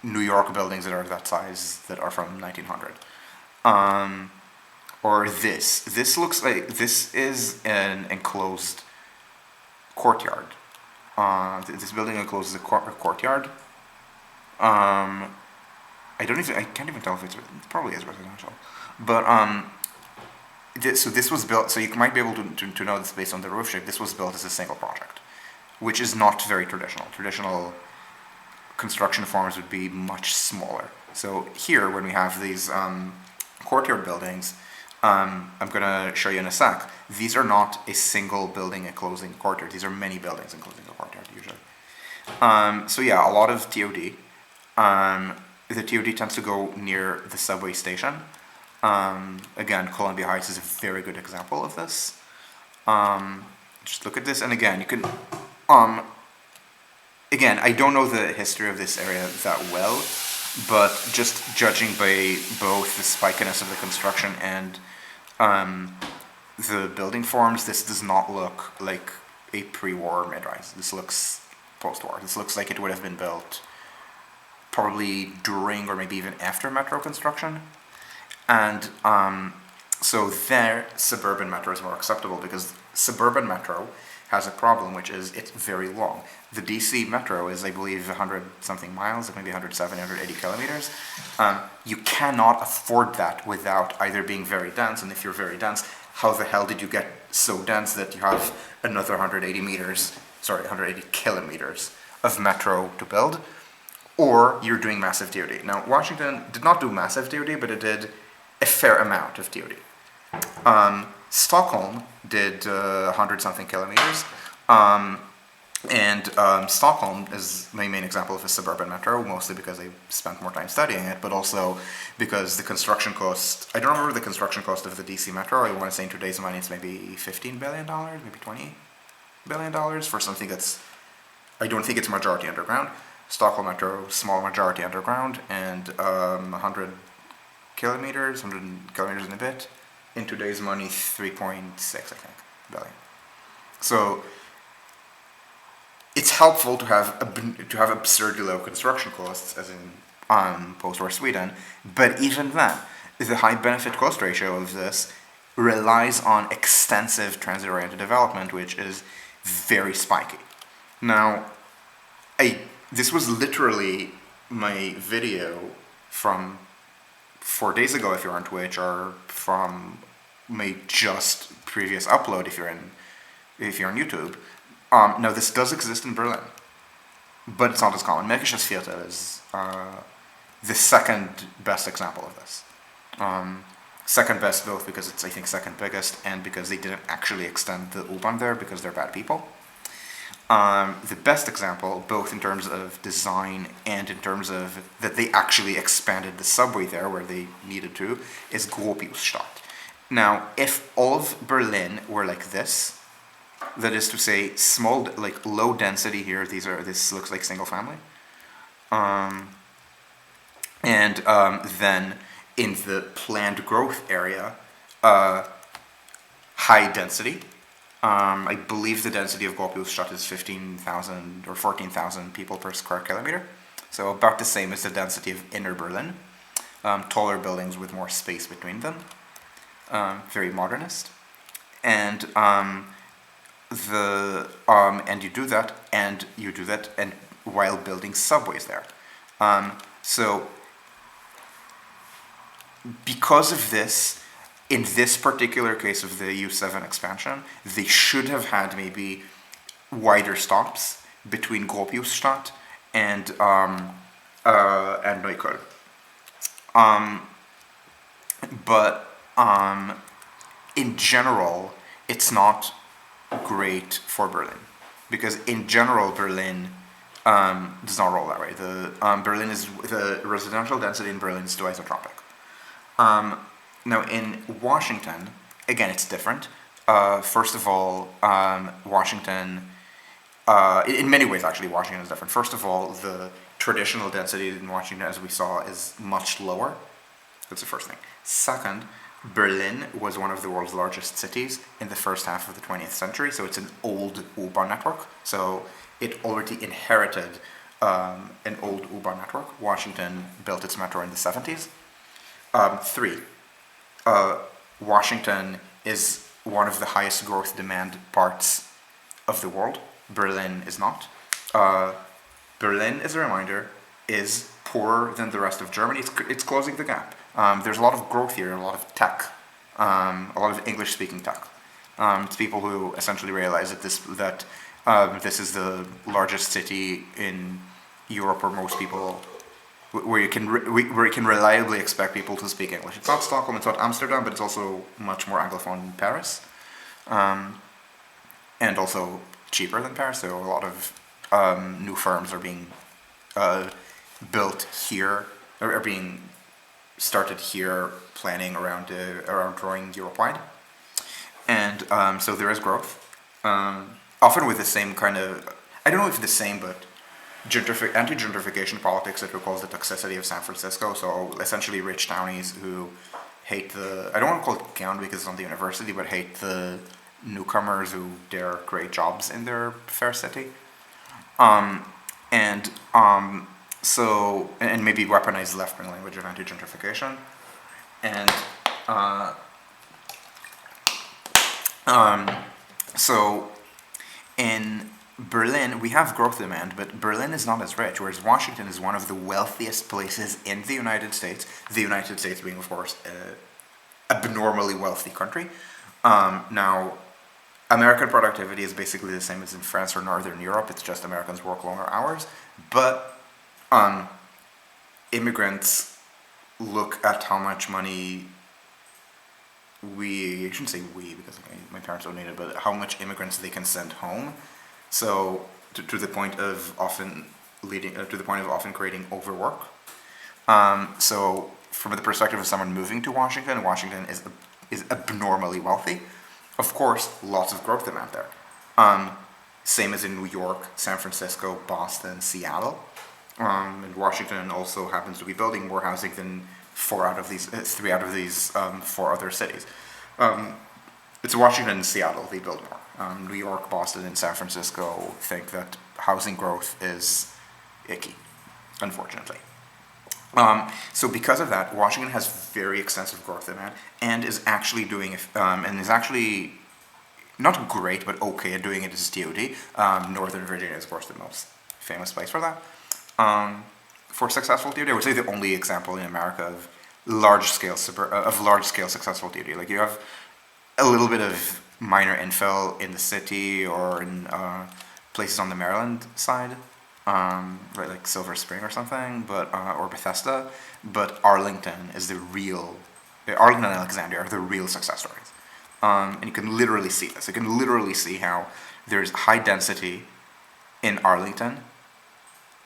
A: New York buildings that are that size that are from 1900. Or this looks like this is an enclosed courtyard. This building encloses a courtyard. I can't even tell if it probably is residential, but so this was built. So you might be able to know this based on the roof shape. This was built as a single project, which is not very traditional. Traditional construction forms would be much smaller. So here, when we have these courtyard buildings, I'm gonna show you in a sec. These are not a single building enclosing a courtyard. These are many buildings enclosing a courtyard usually. So yeah, a lot of TOD. The TOD tends to go near the subway station. Again, Columbia Heights is a very good example of this. just look at this, and again, you can, again, I don't know the history of this area that well, but just judging by both the spikiness of the construction and the building forms, this does not look like a pre-war mid-rise. This looks post-war. This looks like it would have been built probably during or maybe even after metro construction. And so there, suburban metro is more acceptable because suburban metro has a problem, which is it's very long. The DC metro is, I believe, 100-something miles, maybe 170, 180 kilometers. You cannot afford that without either being very dense, and if you're very dense, how the hell did you get so dense that you have another 180 kilometers of metro to build? Or you're doing massive TOD. Now, Washington did not do massive TOD, but it did a fair amount of TOD. Stockholm did 100-something kilometers, and Stockholm is my main example of a suburban metro, mostly because I spent more time studying it, but also because the construction cost, I don't remember the construction cost of the DC metro, I want to say in today's money it's maybe $15 billion, maybe $20 billion for something that's, I don't think it's majority underground. Stockholm metro, small majority underground, and 100 kilometers and a bit. In today's money, 3.6, I think, billion. So it's helpful to have absurdly low construction costs, as in post-war Sweden. But even then, the high benefit cost ratio of this relies on extensive transit-oriented development, which is very spiky. Now, this was literally my video from 4 days ago if you're on Twitch, or from my just previous upload if you're on YouTube. Now this does exist in Berlin, but it's not as common. Märkisches Viertel is the second best example of this. Second best both because it's, I think, second biggest, and because they didn't actually extend the U-Bahn there because they're bad people. The best example, both in terms of design and in terms of that they actually expanded the subway there where they needed to, is Gropiusstadt. Now, if all of Berlin were like this, that is to say, small, like low density here, this looks like single family, and then in the planned growth area, high density. I believe the density of Gropiusstadt is 15,000 or 14,000 people per square kilometer. So about the same as the density of inner Berlin. Taller buildings with more space between them. Very modernist. And you do that and while building subways there. So because of this, in this particular case of the U7 expansion, they should have had maybe wider stops between Gropiusstadt and Neukölln. But in general, it's not great for Berlin, because in general Berlin does not roll that way. The residential density in Berlin is too isotropic. Now in Washington, again, it's different. First of all, Washington, in many ways actually, Washington is different. First of all, the traditional density in Washington, as we saw, is much lower. That's the first thing. Second, Berlin was one of the world's largest cities in the first half of the 20th century, so it's an old U-Bahn network. So it already inherited an old U-Bahn network. Washington built its metro in the 70s. Three, Washington is one of the highest growth demand parts of the world. Berlin is not. Berlin, as a reminder, is poorer than the rest of Germany. It's closing the gap. There's a lot of growth here, a lot of tech, a lot of English-speaking tech. It's people who essentially realize that this is the largest city in Europe where most people, where you can reliably expect people to speak English. It's not Stockholm, it's not Amsterdam, but it's also much more Anglophone than Paris, and also cheaper than Paris. So a lot of new firms are being built here, or are being started here, planning around growing Europe-wide. And so there is growth. Often with the same kind of, I don't know if the same, but anti-gentrification politics that recalls the toxicity of San Francisco. So essentially rich townies who hate I don't want to call it gown because it's not the university, but hate the newcomers who dare create jobs in their fair city. And so, and maybe weaponize left-wing language of anti-gentrification. And so in Berlin, we have growth demand, but Berlin is not as rich, whereas Washington is one of the wealthiest places in the United States being, of course, an abnormally wealthy country. Now, American productivity is basically the same as in France or Northern Europe, it's just Americans work longer hours, but immigrants look at how much money I shouldn't say we because my parents don't need it, but how much immigrants they can send home. So to the point of often creating overwork. So from the perspective of someone moving to Washington, Washington is abnormally wealthy. Of course, lots of growth demand there. Same as in New York, San Francisco, Boston, Seattle. And Washington also happens to be building more housing than three out of these 4 other cities. It's Washington and Seattle, they build more. New York, Boston, and San Francisco think that housing growth is icky, unfortunately. So because of that, Washington has very extensive growth demand and is actually not great, but okay at doing it as DoD. Northern Virginia is, of course, the most famous place for that. For successful DoD, I would say the only example in America of large-scale successful DoD. Like you have a little bit of minor infill in the city or in places on the Maryland side, right, like Silver Spring or something, or Bethesda. But Arlington and Alexandria are the real success stories. And you can literally see this. You can literally see how there's high density in Arlington,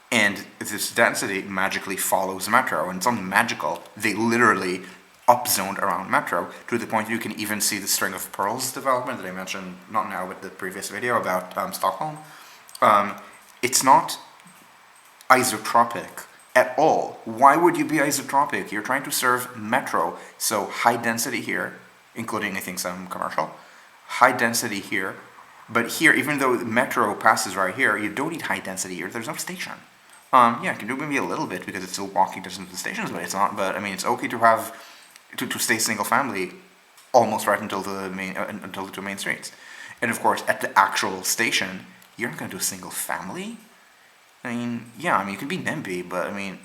A: and this density magically follows Metro, and it's not magical. They literally upzoned around Metro to the point that you can even see the string of pearls development that I mentioned, not now, but the previous video about Stockholm. It's not isotropic at all. Why would you be isotropic? You're trying to serve Metro, so high density here, including I think some commercial, high density here, but here, even though Metro passes right here, you don't need high density here, there's no station. Yeah, it can do maybe a little bit because it's still walking distance to the stations, but it's not. But I mean, it's okay to have to stay single family almost right until the 2 main streets. And of course, at the actual station, you're not going to do a single family. I mean, yeah, I mean, you can be NIMBY, but I mean,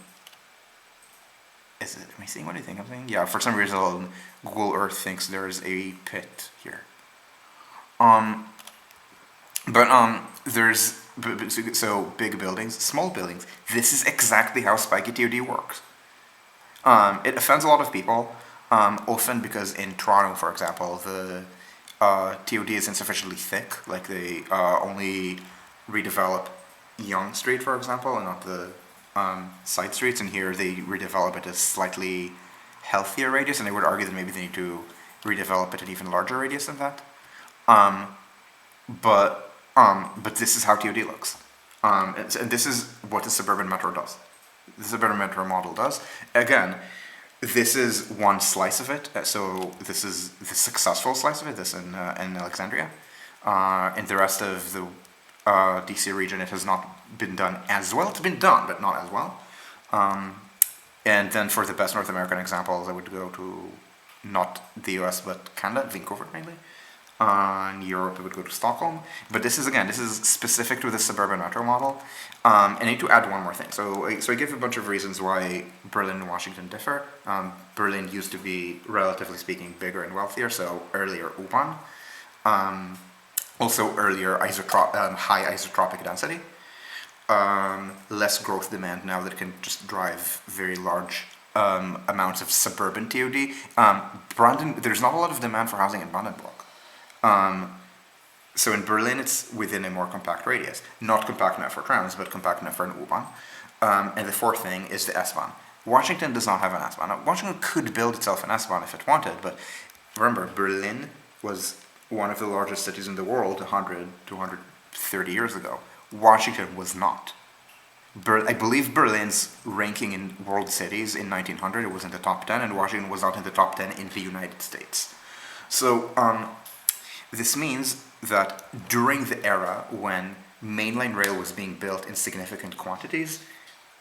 A: am I seeing what I think I'm saying? Yeah, for some reason, Google Earth thinks there's a pit here. So big buildings, small buildings. This is exactly how spiky TOD works. It offends a lot of people, often because in Toronto, for example, the TOD is insufficiently thick. Like they only redevelop Yonge Street, for example, and not the side streets. And here they redevelop it as slightly healthier radius, and I would argue that maybe they need to redevelop it at an even larger radius than that. But this is how TOD looks. And this is what the suburban metro does. The suburban metro model does. Again, this is one slice of it. So this is the successful slice of it, this in Alexandria. In the rest of the DC region, it has not been done as well. It's been done, but not as well. And then for the best North American examples, I would go to not the US, but Canada, Vancouver mainly. In Europe, it would go to Stockholm. But this is specific to the suburban metro model. And I need to add one more thing. So I give a bunch of reasons why Berlin and Washington differ. Berlin used to be, relatively speaking, bigger and wealthier, so earlier U-Bahn. Also earlier high isotropic density. Less growth demand now that it can just drive very large amounts of suburban TOD. There's not a lot of demand for housing in Brandenburg. So in Berlin, it's within a more compact radius. Not compact enough for trams, but compact enough for an U-Bahn. And the fourth thing is the S-Bahn. Washington does not have an S-Bahn. Now, Washington could build itself an S-Bahn if it wanted, but remember, Berlin was one of the largest cities in the world 100 to 130 years ago. Washington was not. I believe Berlin's ranking in world cities in 1900, it was in the top 10, and Washington was not in the top 10 in the United States. So this means that during the era when mainline rail was being built in significant quantities,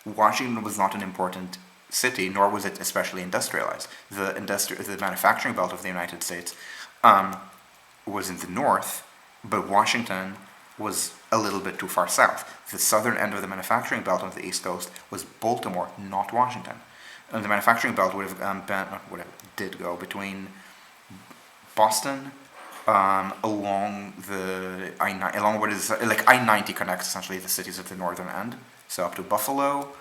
A: Washington was not an important city, nor was it especially industrialized. The manufacturing belt of the United States was in the north, but Washington was a little bit too far south. The southern end of the manufacturing belt on the East Coast was Baltimore, not Washington. And the manufacturing belt would have did go between Boston, along the along what is like I-90 connects essentially the cities at the northern end, so up to Buffalo.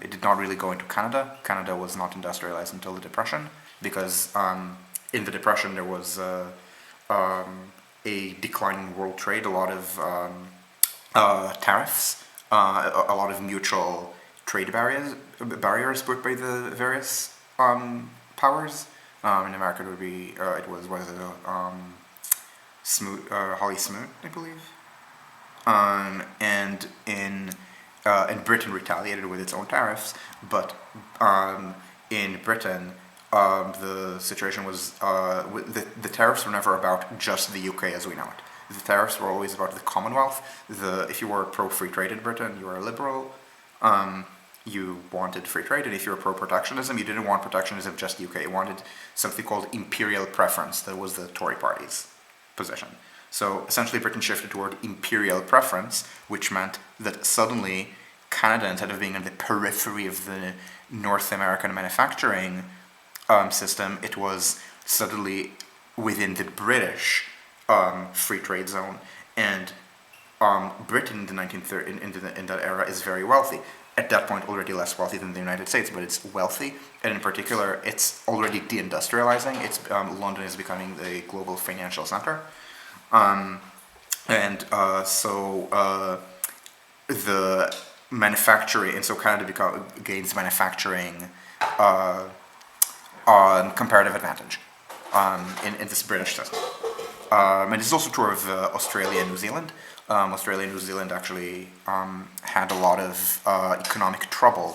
A: It did not really go into Canada. Canada was not industrialized until the Depression, because in the Depression there was a decline in world trade, a lot of tariffs, a lot of mutual trade barriers put by the various powers. In America, it would be Holly Smoot, I believe, and in Britain retaliated with its own tariffs, but in Britain. The situation was the tariffs were never about just the UK as we know it. The tariffs were always about the Commonwealth. If you were pro-free trade in Britain, you were a liberal. You wanted free trade, and if you were pro-protectionism, you didn't want protectionism just the UK. You wanted something called imperial preference. That was the Tory party's position. So essentially, Britain shifted toward imperial preference, which meant that suddenly Canada, instead of being on the periphery of the North American manufacturing system, it was suddenly within the British free trade zone, and Britain in the 1930s in that era is very wealthy. At that point, already less wealthy than the United States, but it's wealthy, and in particular, it's already deindustrializing. London is becoming the global financial center, so the manufacturing, and so Canada gains manufacturing. Comparative advantage in this British system. And it's also true of Australia and New Zealand. Australia and New Zealand actually had a lot of economic trouble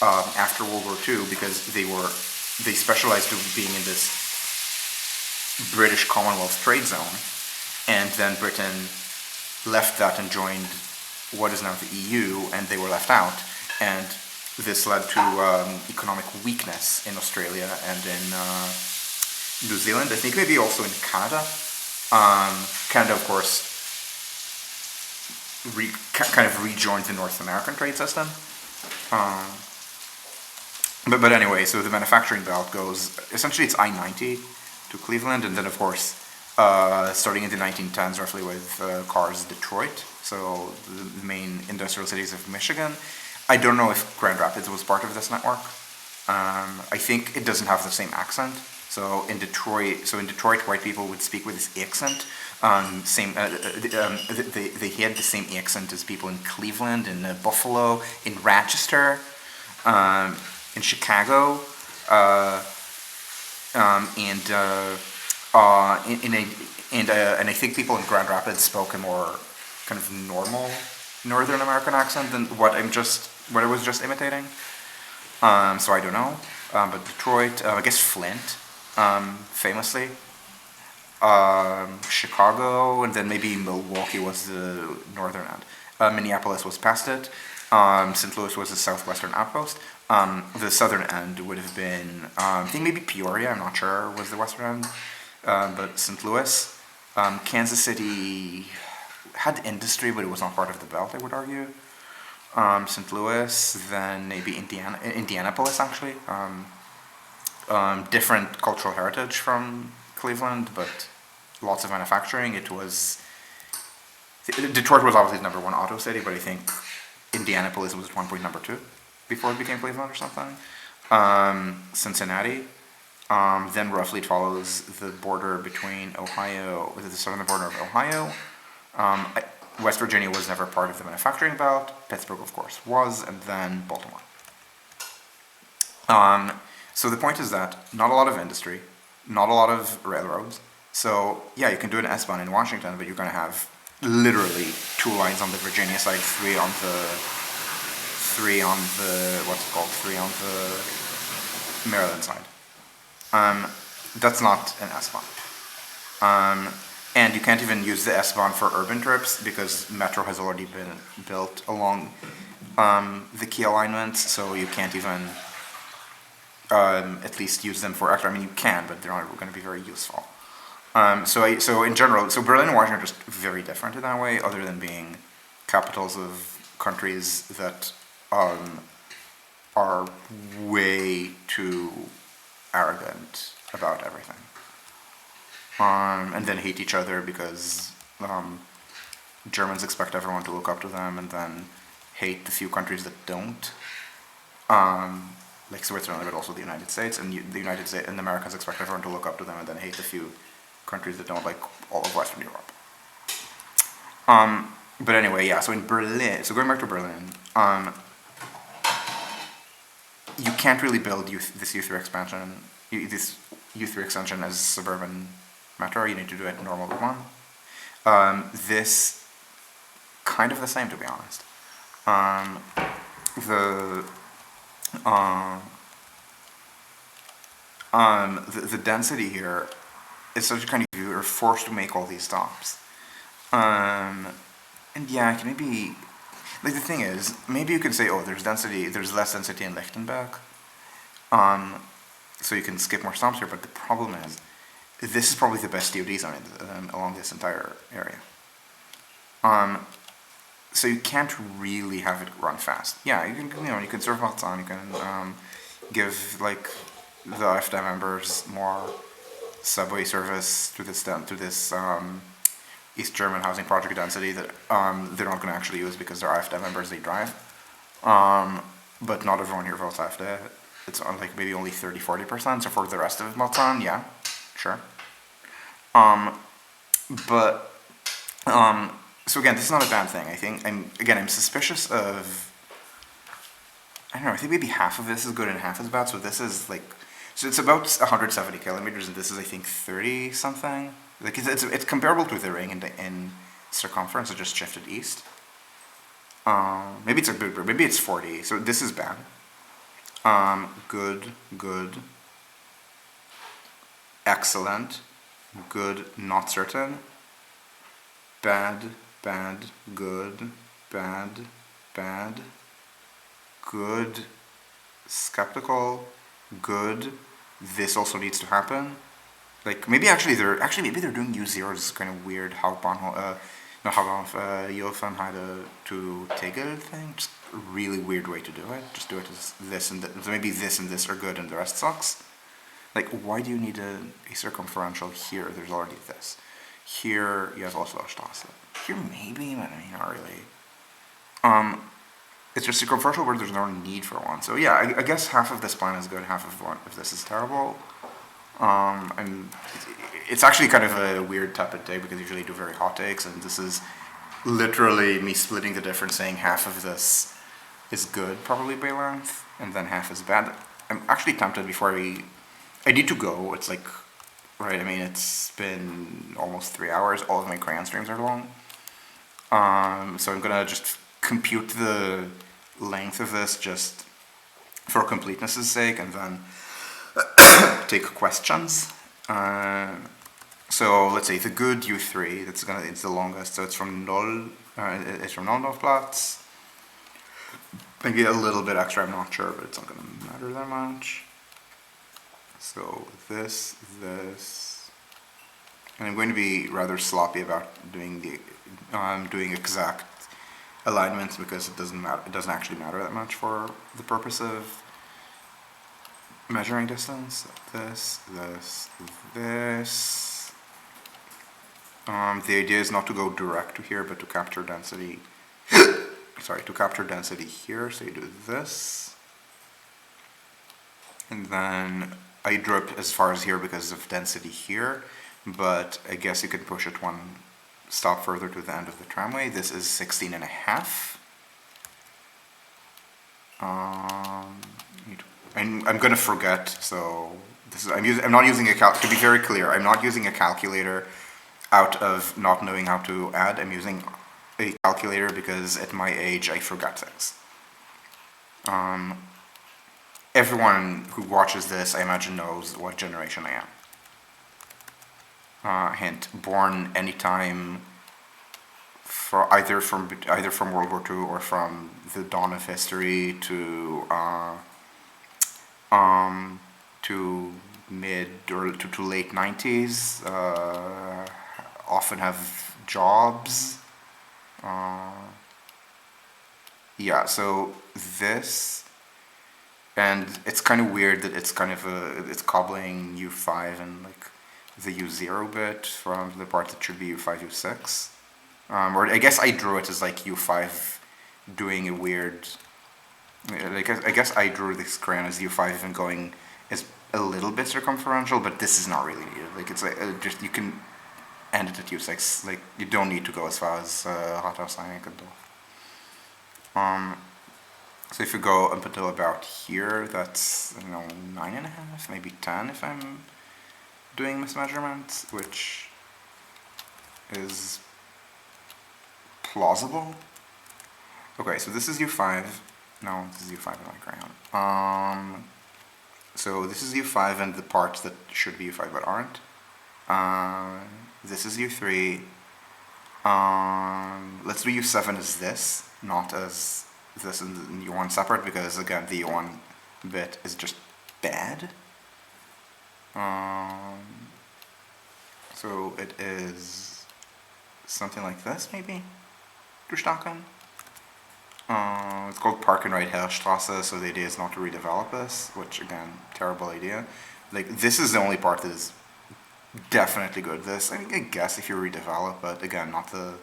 A: after World War II, because they specialized in being in this British Commonwealth trade zone, and then Britain left that and joined what is now the EU, and they were left out, and this led to economic weakness in Australia and in New Zealand. I think maybe also in Canada. Canada, of course, kind of rejoined the North American trade system. But anyway, so the manufacturing belt goes, essentially it's I-90 to Cleveland, and then of course, starting in the 1910s roughly with cars, Detroit, so the main industrial cities of Michigan. I don't know if Grand Rapids was part of this network. I think it doesn't have the same accent. So in Detroit, white people would speak with this accent. They had the same accent as people in Cleveland, in Buffalo, in Rochester, in Chicago, and I think people in Grand Rapids spoke a more kind of normal Northern American accent than what I was just imitating. So I don't know. But Detroit, I guess Flint, famously. Chicago, and then maybe Milwaukee was the northern end. Minneapolis was past it. St. Louis was the southwestern outpost. The southern end would have been, I think maybe Peoria, I'm not sure, was the western end. But St. Louis. Kansas City had industry, but it was not part of the belt, I would argue. St. Louis, then maybe Indianapolis, actually. Different cultural heritage from Cleveland, but lots of manufacturing. Detroit was obviously the number one auto city, but I think Indianapolis was at one point number 2 before it became Cleveland or something. Cincinnati. Then roughly it follows the border between Ohio, the southern border of Ohio. West Virginia was never part of the manufacturing belt. Pittsburgh, of course, was, and then Baltimore. So the point is that not a lot of industry, not a lot of railroads, So yeah, you can do an S-Bahn in Washington, but you're going to have literally 2 lines on the Virginia side, three on the what's it called, three on the Maryland side. That's not an S-Bahn. And you can't even use the S-Bahn for urban trips because metro has already been built along the key alignments, so you can't even at least use them for extra. I mean, you can, but they're not going to be very useful. So in general, so Berlin and Washington are just very different in that way, other than being capitals of countries that are way too arrogant about everything. And then hate each other because Germans expect everyone to look up to them, and then hate the few countries that don't, like Switzerland, but also the United States. And the United States and the Americans expect everyone to look up to them, and then hate the few countries that don't, like all of Western Europe. But anyway, yeah. So in Berlin, so going back to Berlin, you can't really build this U3 expansion, this U3 extension as suburban metro. You need to do it normal U-Bahn. This kind of the same, to be honest. The density here is such a kind of you're forced to make all these stops. And yeah, maybe like the thing is, maybe you can say, oh, there's less density in Lichtenberg, so you can skip more stops here. But the problem is, this is probably the best DoD zone along this entire area. So you can't really have it run fast. Yeah, you can serve Malzahn, you can give like the AfD members more subway service to this East German housing project density that they're not going to actually use because they're AfD members, they drive. But not everyone here votes AfD. It's on like maybe only 30-40%, so for the rest of Malzahn, yeah, sure. So again, this is not a bad thing. I think I'm suspicious of, I don't know, I think maybe half of this is good and half is bad. So this is like, so it's about 170 kilometers, and this is I think 30 something. Like it's comparable to the ring in circumference. It just shifted east. Maybe it's 40. So this is bad. Good, excellent, good, not certain, bad, good, good, skeptical, good. This also needs to happen. Like maybe they're doing U0's kind of weird Hauptbahnhof to Tegel thing. Just a really weird way to do it. Just do it as this and so maybe this and this are good and the rest sucks. Like why do you need a circumferential here? There's already this. Here you have Oslostrasse. Here maybe, but I mean not really. It's just circumferential where there's no need for one. So yeah, I guess half of this plan is good, half of this is terrible. And it's actually kind of a weird tepid take because usually I do very hot takes, and this is literally me splitting the difference, saying half of this is good, probably by length, and then half is bad. I'm actually tempted I need to go. It's like, right, I mean, it's been almost 3 hours. All of my Crayon streams are long. So I'm gonna just compute the length of this just for completeness' sake, and then take questions. So let's say the good U3, it's the longest, so it's from Noldorfplatz. Maybe a little bit extra, I'm not sure, but it's not going to matter that much. So this, and I'm going to be rather sloppy about doing doing exact alignments because it doesn't actually matter that much for the purpose of measuring distance. This. The idea is not to go direct to here, but to capture density. Sorry, to capture density here. So you do this, and then I drew it as far as here because of density here. But I guess you could push it one stop further to the end of the tramway. This is 16 and a half. I'm gonna forget, so I'm not using to be very clear, I'm not using a calculator out of not knowing how to add. I'm using a calculator because at my age I forget things. Everyone who watches this, I imagine, knows what generation I am. Hint: born anytime either from World War II or from the dawn of history to mid or to late 90s. Often have jobs. Yeah, so this, and it's kind of weird that it's it's cobbling U5 and like the U0 bit from the part that should be U5, U6. Or I guess I drew it as like U5 doing a weird, like I guess I drew this crayon as U5 even going as a little bit circumferential, but this is not really needed. Like it's like just, you can end it at U6. Like you don't need to go as far as Rathauseinung could do. So if you go up until about here, that's, I don't know, 9.5, maybe 10 if I'm doing mismeasurements, which is plausible. Okay, so this is U5. No, this is U5 in my crayon. So this is U5 and the parts that should be U5 but aren't. This is U3. Let's do U7 as this, not as this and U1 separate, because again the U1 bit is just bad. So it is something like this, maybe? Durchdachen? It's called Park and Ride Heerstrasse, so the idea is not to redevelop this, which again, terrible idea. Like, this is the only part that is definitely good. This, I mean, I guess if you redevelop, but again, not the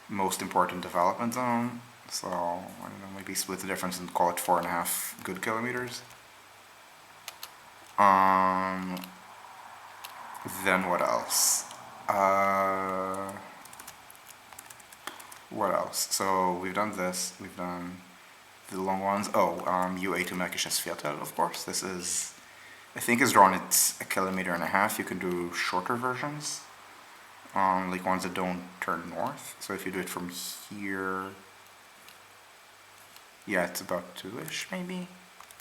A: most important development zone. So, I don't know, maybe split the difference and call it 4.5 good kilometers. Then what else? What else? So we've done this, we've done the long ones. Oh, U8 to Märkisches Viertel, of course. This is, I think is drawn at 1.5 kilometers. You can do shorter versions, like ones that don't turn north. So if you do it from here, yeah, it's about 2-ish maybe,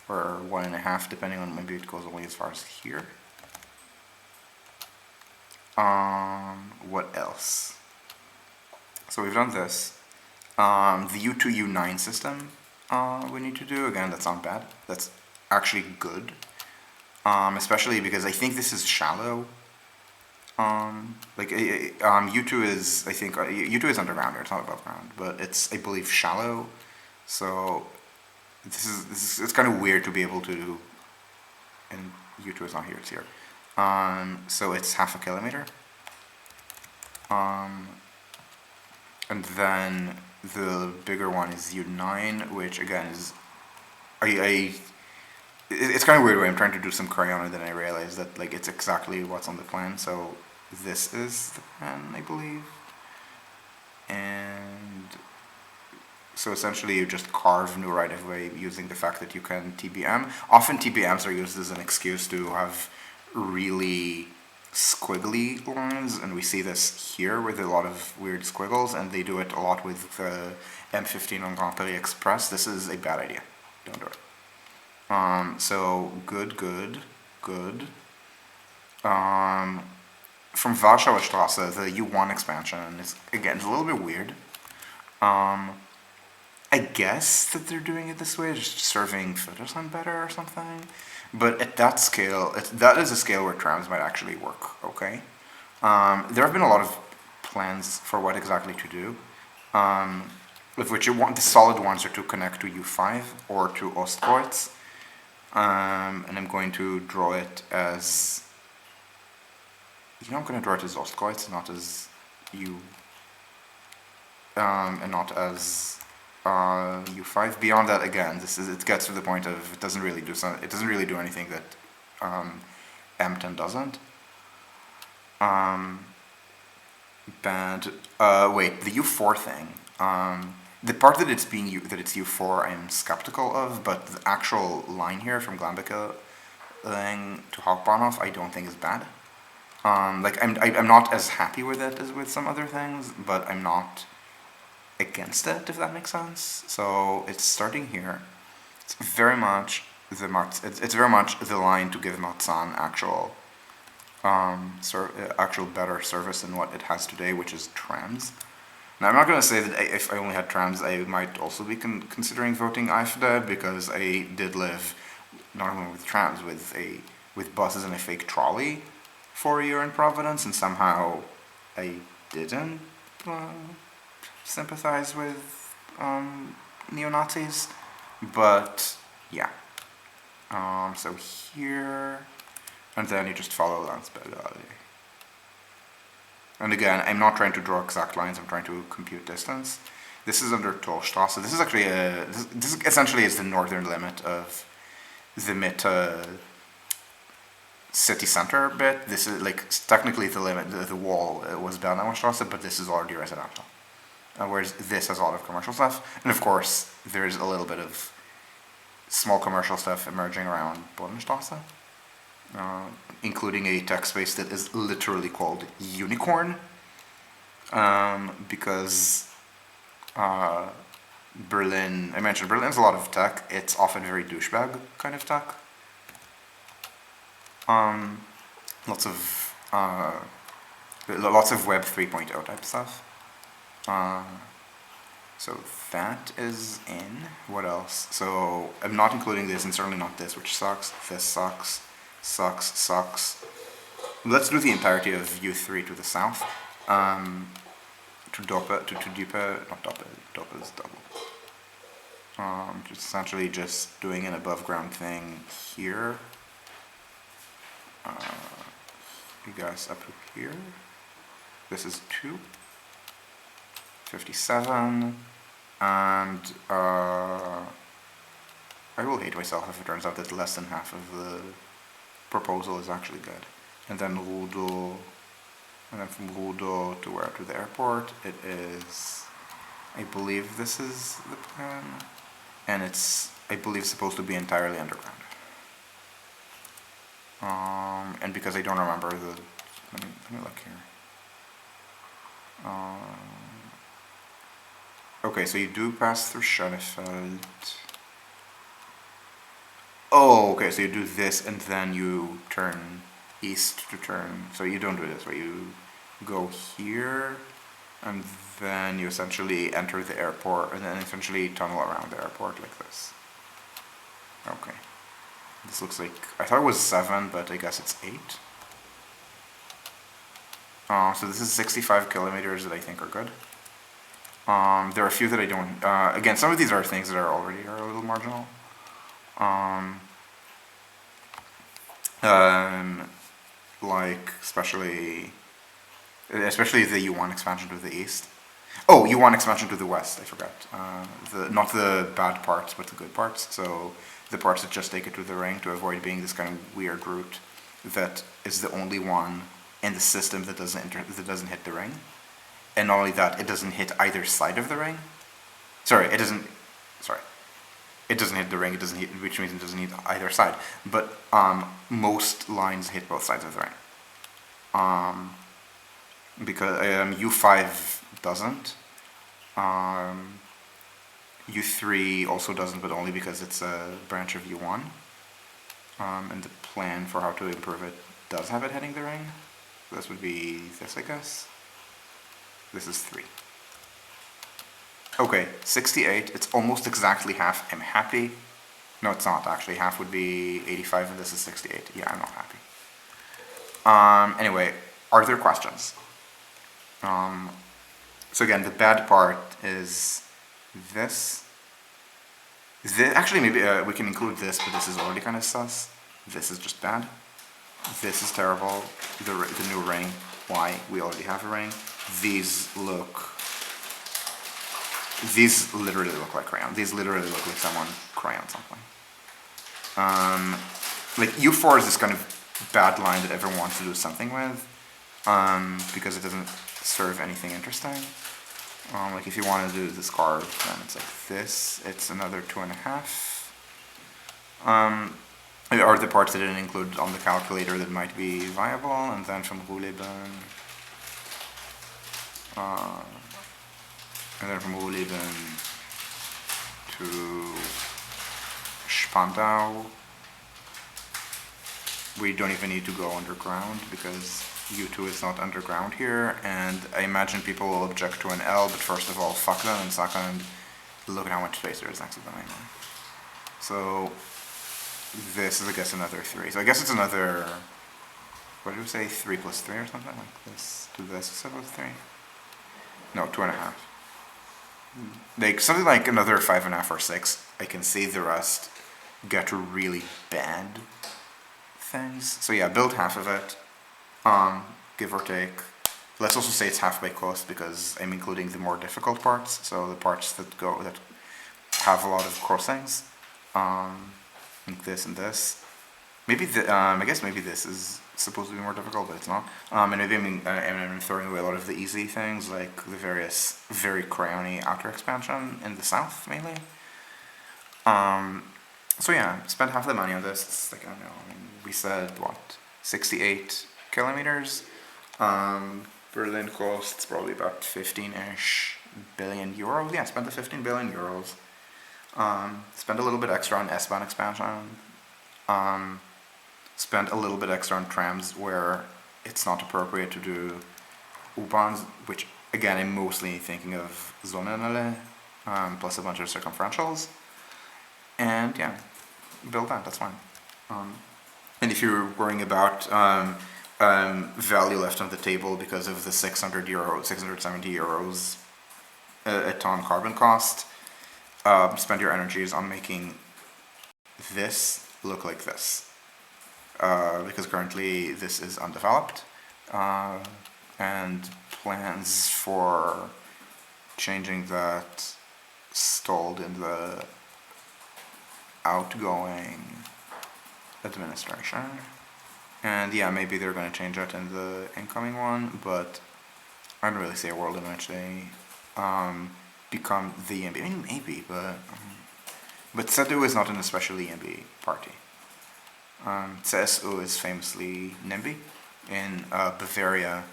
A: or 1.5, depending on, maybe it goes only as far as here. What else? So we've done this. The U2, U9 system we need to do. Again, that's not bad. That's actually good. Especially because I think this is shallow. U2 is, I think, U2 is underground, or it's not above ground, but it's, I believe, shallow. So this is kind of weird to be able to do, and U2 is not here, it's here. So it's 0.5 kilometer. And then the bigger one is U9, which again is, it's kind of weird when I'm trying to do some crayon and then I realize that like it's exactly what's on the plan. So this is the plan, I believe. And so essentially you just carve new right-of-way using the fact that you can TBM. Often TBMs are used as an excuse to have really squiggly lines, and we see this here with a lot of weird squiggles, and they do it a lot with the M15 on Grand Paris Express. This is a bad idea. Don't do it. So good. From Warschauer Straße, the U1 expansion is, again, a little bit weird. I guess that they're doing it this way, just serving Friedrichshain better or something. But at that scale, that is a scale where trams might actually work, okay? There have been a lot of plans for what exactly to do, of which the solid ones are to connect to U5 or to Ostkreuz. And I'm going to draw it as, I'm going to draw it as Ostkreuz, not as and not as U5. Beyond that, again, it gets to the point of it doesn't really do anything that M10 doesn't. Wait, the U4 thing. The part that it's U4, I'm skeptical of, but the actual line here from Glambeke thing to hop on off, I don't think is bad. Like I'm not as happy with it as with some other things, but I'm not against it, if that makes sense. So it's starting here. It's very much it's very much the line to give Matsan actual better service than what it has today, which is trams. Now I'm not going to say that if I only had trams, I might also be considering voting AfD, because I did live not only with trams, with buses and a fake trolley for a year in Providence, and somehow I didn't sympathize with neo-Nazis. But yeah, so here, and then you just follow Landsberg. And again, I'm not trying to draw exact lines, I'm trying to compute distance. This is under Tollstrasse. This is actually this essentially is the northern limit of the Mitte city center bit. This is like technically the limit, the wall was Bernauerstrasse, but this is already residential. Whereas this has a lot of commercial stuff. And of course, there's a little bit of small commercial stuff emerging around Bodenstrasse, including a tech space that is literally called Unicorn, because Berlin, I mentioned Berlin's a lot of tech. It's often very douchebag kind of tech. Lots of Web 3.0 type stuff. So that is in. What else? So I'm not including this, and certainly not this, which sucks. This sucks. Sucks. Let's do the entirety of U3 to the south. To Doppe, to Dupe, not Doppe, Doppe is double. Just essentially just doing an above ground thing here. You guys up to here. This is 2. 57, and I will hate myself if it turns out that less than half of the proposal is actually good. And then Rudo, and then from Rudo to where? To the airport. It is, I believe this is the plan, and it's, I believe, supposed to be entirely underground. And because I don't remember the, let me look here. Okay, so you do pass through Schönefeld. Oh, okay, so you do this and then you turn east to turn. So you don't do this, right? You go here and then you essentially enter the airport and then essentially tunnel around the airport like this. Okay. This looks like, I thought it was 7, but I guess it's 8. So this is 65 kilometers that I think are good. There are a few that I don't, again, some of these are things that are already a little marginal. Like, especially the U1 expansion to the east. Oh, U1 expansion to the west, I forgot. Not the bad parts, but the good parts. So the parts that just take it to the ring to avoid being this kind of weird route that is the only one in the system that doesn't hit the ring. And not only that, it doesn't hit either side of the ring. It doesn't hit the ring, which means it doesn't hit either side. But most lines hit both sides of the ring. Because U5 doesn't. U3 also doesn't, but only because it's a branch of U1. And the plan for how to improve it does have it hitting the ring. This would be this, I guess. This is 3. Okay, 68. It's almost exactly half. I'm happy. No, it's not actually. Half would be 85 and this is 68. Yeah, I'm not happy. Anyway, are there questions? So again, the bad part is this. Actually, maybe we can include this, but this is already kind of sus. This is just bad. This is terrible. The new ring. Why? We already have a ring. These literally look like Crayon. These literally look like someone Crayon something. Like U4 is this kind of bad line that everyone wants to do something with, because it doesn't serve anything interesting. Like if you want to do this card, then it's like this. It's another 2.5. are the parts that I didn't include on the calculator that might be viable, and then from Rouleben, to Spandau. We don't even need to go underground because U2 is not underground here, and I imagine people will object to an L, but first of all, fuck them, and second, look at how much space there is next to them anyway. So this is, I guess, another 3. So I guess it's another, what did we say, 3 plus 3 or something like this to this instead of 3? No, 2.5. Like something like another 5.5 or 6. I can see the rest get really bad things. So yeah, build half of it, give or take. Let's also say it's half by cost because I'm including the more difficult parts. So the parts that have a lot of crossings, like this and this. Maybe I guess maybe this is supposed to be more difficult, but it's not. And maybe I'm throwing away a lot of the easy things, like the various very Crayon-y outer expansion in the south mainly. So yeah, spend half the money on this. It's like, I don't know, we said what, 68 kilometers. Berlin costs probably about 15-ish billion euros. Yeah, spend the 15 billion euros. Spend a little bit extra on S-Bahn expansion. Spend a little bit extra on trams where it's not appropriate to do U-Bahns, which again I'm mostly thinking of Zonenelle, plus a bunch of circumferentials. And yeah, build that, that's fine. And if you're worrying about value left on the table because of the 670 euros a ton carbon cost, spend your energies on making this look like this. Because currently this is undeveloped, and plans for changing that stalled in the outgoing administration. And yeah, maybe they're going to change that in the incoming one, but I don't really see a world in which they become the EMB. I mean, maybe, but CDU is not an especially EMB party. CSU is famously NIMBY. In Bavaria,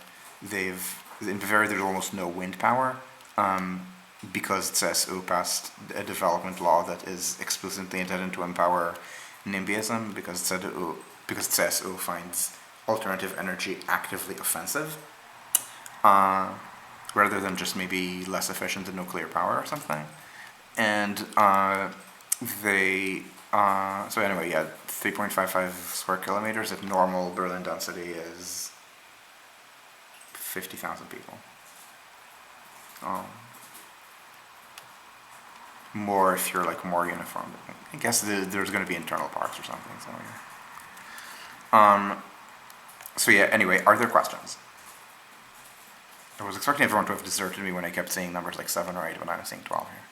A: there's almost no wind power, because CSU passed a development law that is explicitly intended to empower NIMBYism, because CSU finds alternative energy actively offensive, rather than just maybe less efficient than nuclear power or something. And so anyway, yeah, 3.55 square kilometers at normal Berlin density is 50,000 people. More if you're like more uniform. I guess there's going to be internal parks or something. So yeah, anyway, are there questions? I was expecting everyone to have deserted me when I kept saying numbers like 7 or 8, but I was saying 12 here.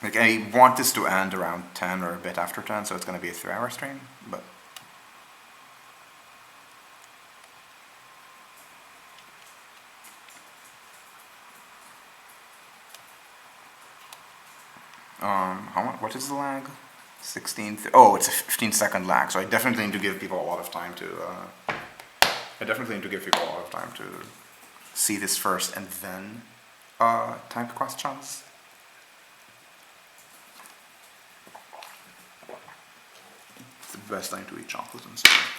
A: Like I want this to end around 10 or a bit after 10, so it's going to be a 3-hour stream, but what is the lag? 16. Oh, it's a 15-second lag, so I definitely need to give people a lot of time to. See this first and then type questions. It's the best time to eat chocolate and stuff.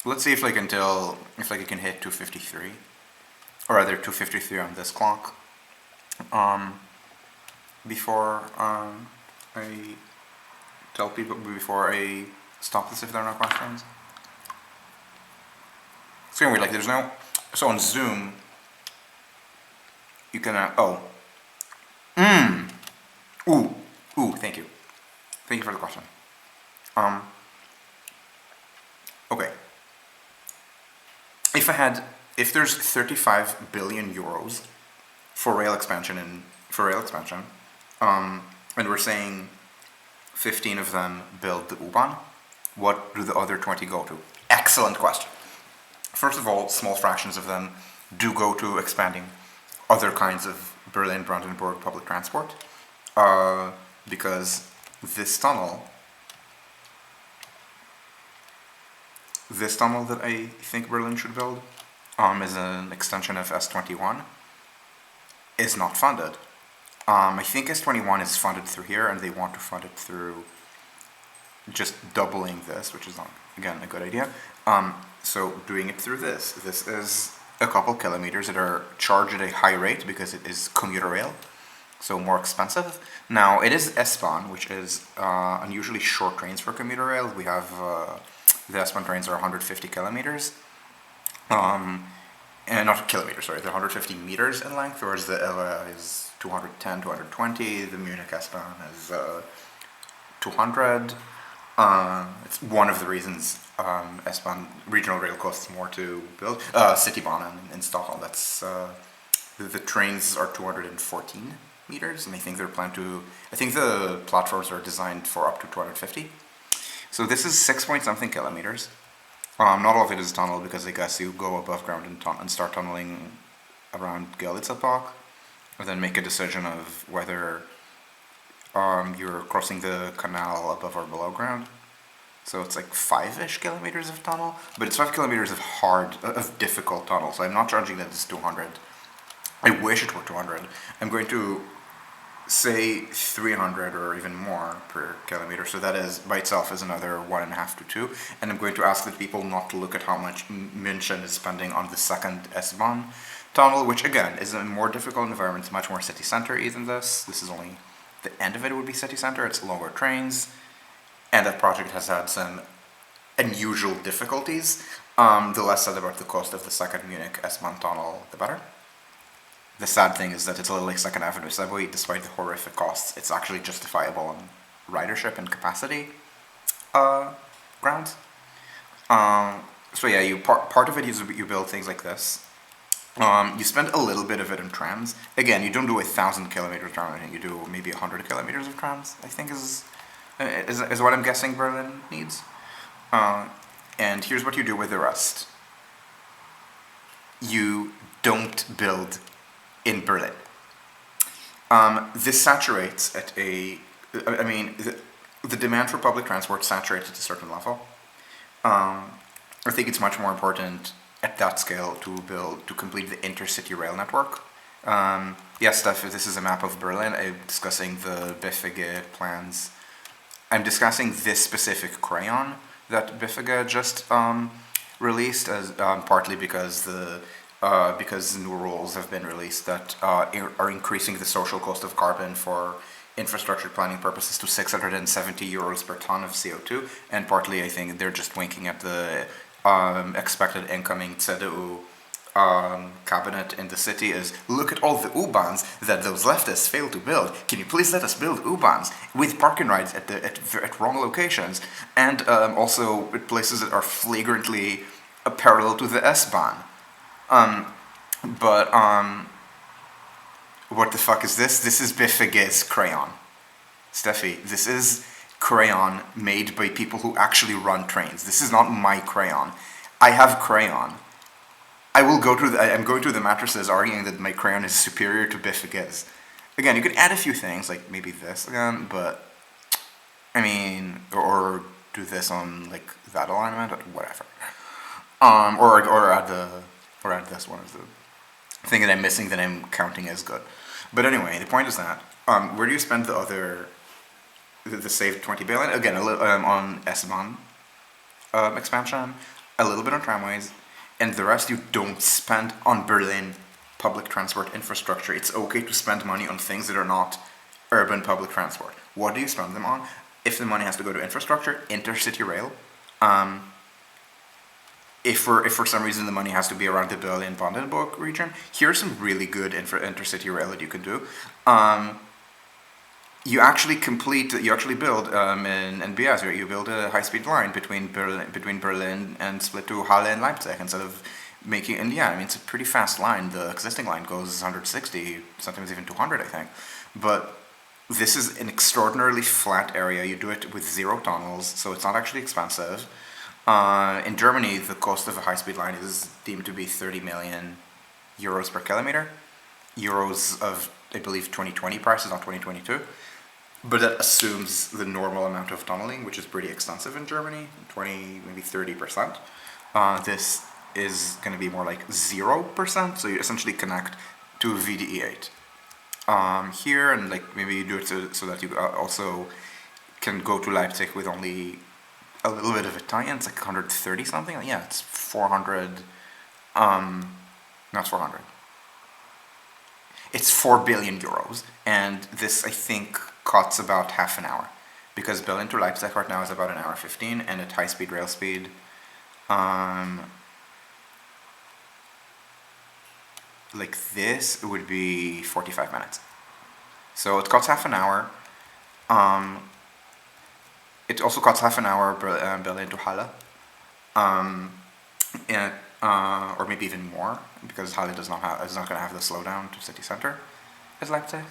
A: Let's see if I can hit 253, or rather 253 on this clock, before I tell people, before I stop this if there are no questions. It's gonna be weird, like there's no, so on Zoom, you can, thank you. Thank you for the question. Okay. If there's 35 billion euros for rail expansion, and we're saying 15 of them build the U-Bahn, what do the other 20 go to? Excellent question. First of all, small fractions of them do go to expanding other kinds of Berlin-Brandenburg public transport, because this tunnel that I think Berlin should build, is an extension of S21, is not funded. I think S21 is funded through here, and they want to fund it through just doubling this, which is not, again, a good idea. So doing it through this is a couple kilometers that are charged at a high rate because it is commuter rail, so more expensive. Now, it is S-Bahn, which is unusually short trains for commuter rail. We have, the S-Bahn trains are 150 kilometers. And not kilometers, sorry, they're 150 meters in length, whereas the ELA is 210, 220, the Munich S-Bahn is 200. It's one of the reasons S-Bahn regional rail costs more to build. Citybahn in Stockholm, that's the trains are 214 meters, and I think they're planned to. I think the platforms are designed for up to 250. So this is 6-point-something kilometers. Not all of it is tunnel because I guess you go above ground and start tunneling around Görlitzer Park, and then make a decision of whether you're crossing the canal above or below ground. So it's like 5-ish kilometers of tunnel, but it's 5 kilometers of difficult tunnel. So I'm not charging that it's 200. I wish it were 200. I'm going to say 300 or even more per kilometer. So that is by itself is another 1.5 to 2. And I'm going to ask the people not to look at how much München is spending on the second S-Bahn tunnel, which again is a more difficult environment. It's much more city center-y than this. This is only the end of it would be city center. It's longer trains, and that project has had some unusual difficulties. The less said about the cost of the second Munich S-Bahn tunnel, the better. The sad thing is that it's a little like Second Avenue subway, despite the horrific costs. It's actually justifiable on ridership and capacity grounds. So yeah, part of it is you build things like this. You spend a little bit of it in trams. Again, you don't do 1,000 kilometers tram. I think you do maybe 100 kilometers of trams. I think is what I'm guessing Berlin needs. And here's what you do with the rest. You don't build in Berlin. This saturates at a. I mean, the demand for public transport saturates at a certain level. I think it's much more important at that scale to complete the intercity rail network. Yes, Steph, this is a map of Berlin. I'm discussing the BVG plans. I'm discussing this specific Crayon that BVG just released, as partly because new rules have been released that are increasing the social cost of carbon for infrastructure planning purposes to 670 euros per ton of CO2, and partly I think they're just winking at the expected incoming CDU cabinet in the city is, look at all the U-Bahns that those leftists failed to build. Can you please let us build U-Bahns with parking rides at wrong locations, and also at places that are flagrantly parallel to the S-Bahn. What the fuck is this? This is BVG's Crayon. Steffi, this is Crayon made by people who actually run trains. This is not my Crayon. I have Crayon. I'm going through the matrices arguing that my Crayon is superior to BVG's. Again, you could add a few things, like maybe this again, but I mean, or do this on like that alignment, or whatever. Or add this one as the thing that I'm missing that I'm counting as good. But anyway, the point is that where do you spend the saved 20 billion? Again, a little on S-Bahn expansion, a little bit on tramways, and the rest you don't spend on Berlin public transport infrastructure. It's okay to spend money on things that are not urban public transport. What do you spend them on? If the money has to go to infrastructure, intercity rail. If for some reason the money has to be around the Berlin-Brandenburg region, here's some really good intercity rail that you can do. You actually build in NBS, where you build a high-speed line between Berlin and split to Halle and Leipzig instead of making. And yeah, I mean it's a pretty fast line. The existing line goes 160, sometimes even 200, I think. But This is an extraordinarily flat area. You do it with 0 tunnels, so it's not actually expensive. In Germany, the cost of a high-speed line is deemed to be 30 million euros per kilometer. Euros of, I believe, 2020 prices, not 2022. But that assumes the normal amount of tunneling, which is pretty extensive in Germany, 20, maybe 30%. This is going to be more like 0%, so you essentially connect to VDE8. Here, and like maybe you do it so that you also can go to Leipzig with only a little bit of a tie-in. It's like 130 something. Yeah, it's 400. No, it's 400. It's 4 billion euros, and this I think cuts about half an hour, because Berlin to Leipzig right now is about an hour 15, and at high-speed rail speed, like this, it would be 45 minutes. So it cuts half an hour. It also cuts half an hour Berlin to Halle, and, or maybe even more, because Halle is not going to have the slowdown to city center as Leipzig.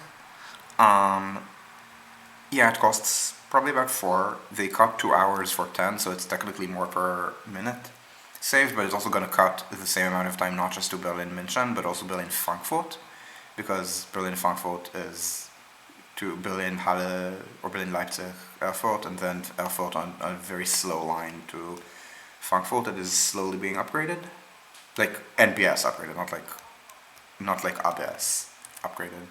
A: Yeah, it costs probably about 4. They cut 2 hours for 10, so it's technically more per minute saved, but it's also going to cut the same amount of time, not just to Berlin-München, but also Berlin-Frankfurt, because Berlin-Frankfurt is to Berlin-Halle or Berlin-Leipzig, Erfurt, and then Erfurt on a very slow line to Frankfurt that is slowly being upgraded. Like NBS upgraded, not like ABS upgraded.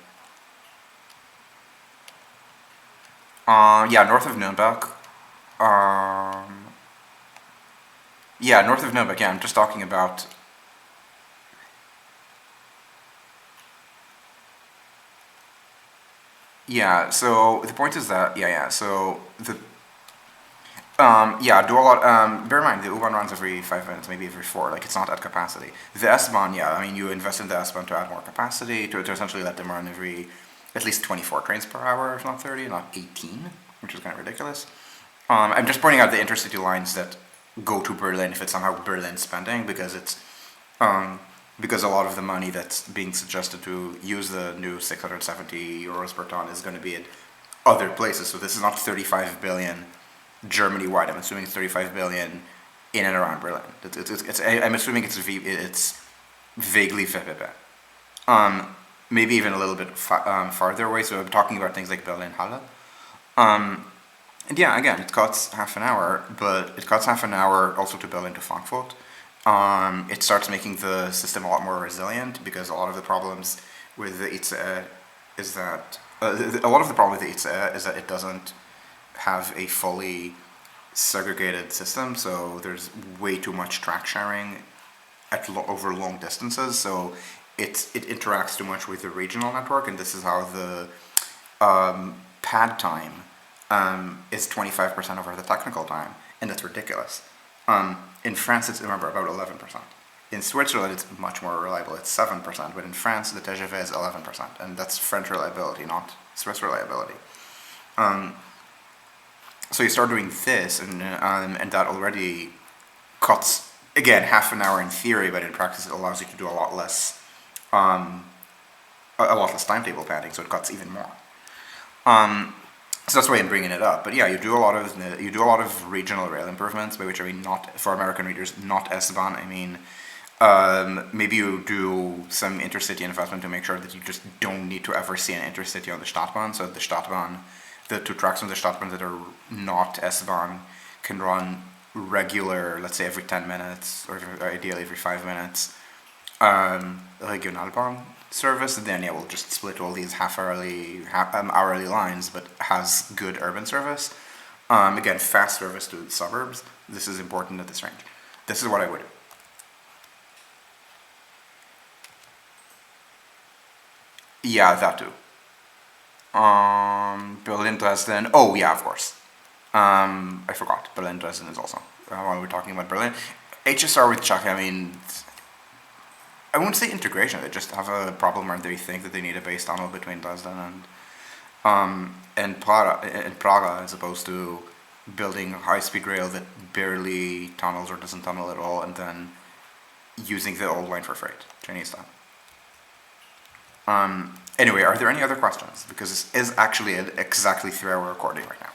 A: Yeah, north of Nuremberg. Yeah, north of Nuremberg. Yeah, I'm just talking about. Yeah. So the point is that So the yeah, do a lot. Bear in mind, the U-Bahn runs every 5 minutes, maybe every 4. Like, it's not at capacity. The S-Bahn, yeah, I mean, you invest in the S-Bahn to add more capacity, to essentially let them run every at least 24 trains per hour, if not 30, not 18, which is kind of ridiculous. I'm just pointing out the intercity lines that go to Berlin if it's somehow Berlin spending, because it's because a lot of the money that's being suggested to use the new 670 euros per ton is going to be at other places. So this is not 35 billion Germany-wide. I'm assuming it's 35 billion in and around Berlin. I'm assuming it's vaguely VPP. Maybe even a little bit farther away. So I'm talking about things like Berlin-Halle. And yeah, again, it cuts half an hour, but it cuts half an hour also to Berlin to Frankfurt. It starts making the system a lot more resilient, because a lot of the problems with the ICE is that it doesn't have a fully segregated system, so there's way too much track sharing over long distances, so it interacts too much with the regional network, and this is how the pad time is 25% over the technical time, and that's ridiculous. In France, it's, remember, about 11%. In Switzerland, it's much more reliable. It's 7%, but in France, the TGV is 11%, and that's French reliability, not Swiss reliability. So you start doing this, and that already cuts, again, half an hour in theory, but in practice, it allows you to do a lot less timetable padding, so it cuts even more. So that's why I'm bringing it up. But yeah, you do a lot of regional rail improvements, by which I mean, not for American readers, not S-Bahn. I mean, maybe you do some intercity investment to make sure that you just don't need to ever see an intercity on the Stadtbahn. So the Stadtbahn, the 2 tracks on the Stadtbahn that are not S-Bahn can run regular, let's say every 10 minutes, or ideally every 5 minutes, Regionalbahn service. And then yeah, we'll just split all these hourly lines, but has good urban service. Again, fast service to the suburbs. This is important at this range. This is what I would do. Yeah, that too. Berlin, Dresden. Oh yeah, of course. I forgot. Berlin, Dresden is also. While we're talking about Berlin, HSR with Czech. I mean, I wouldn't say integration. They just have a problem where they think that they need a base tunnel between Dresden and Praga, as opposed to building high-speed rail that barely tunnels or doesn't tunnel at all, and then using the old line for freight, Chinese style. Anyway, are there any other questions? Because this is actually an exactly 3-hour recording right now.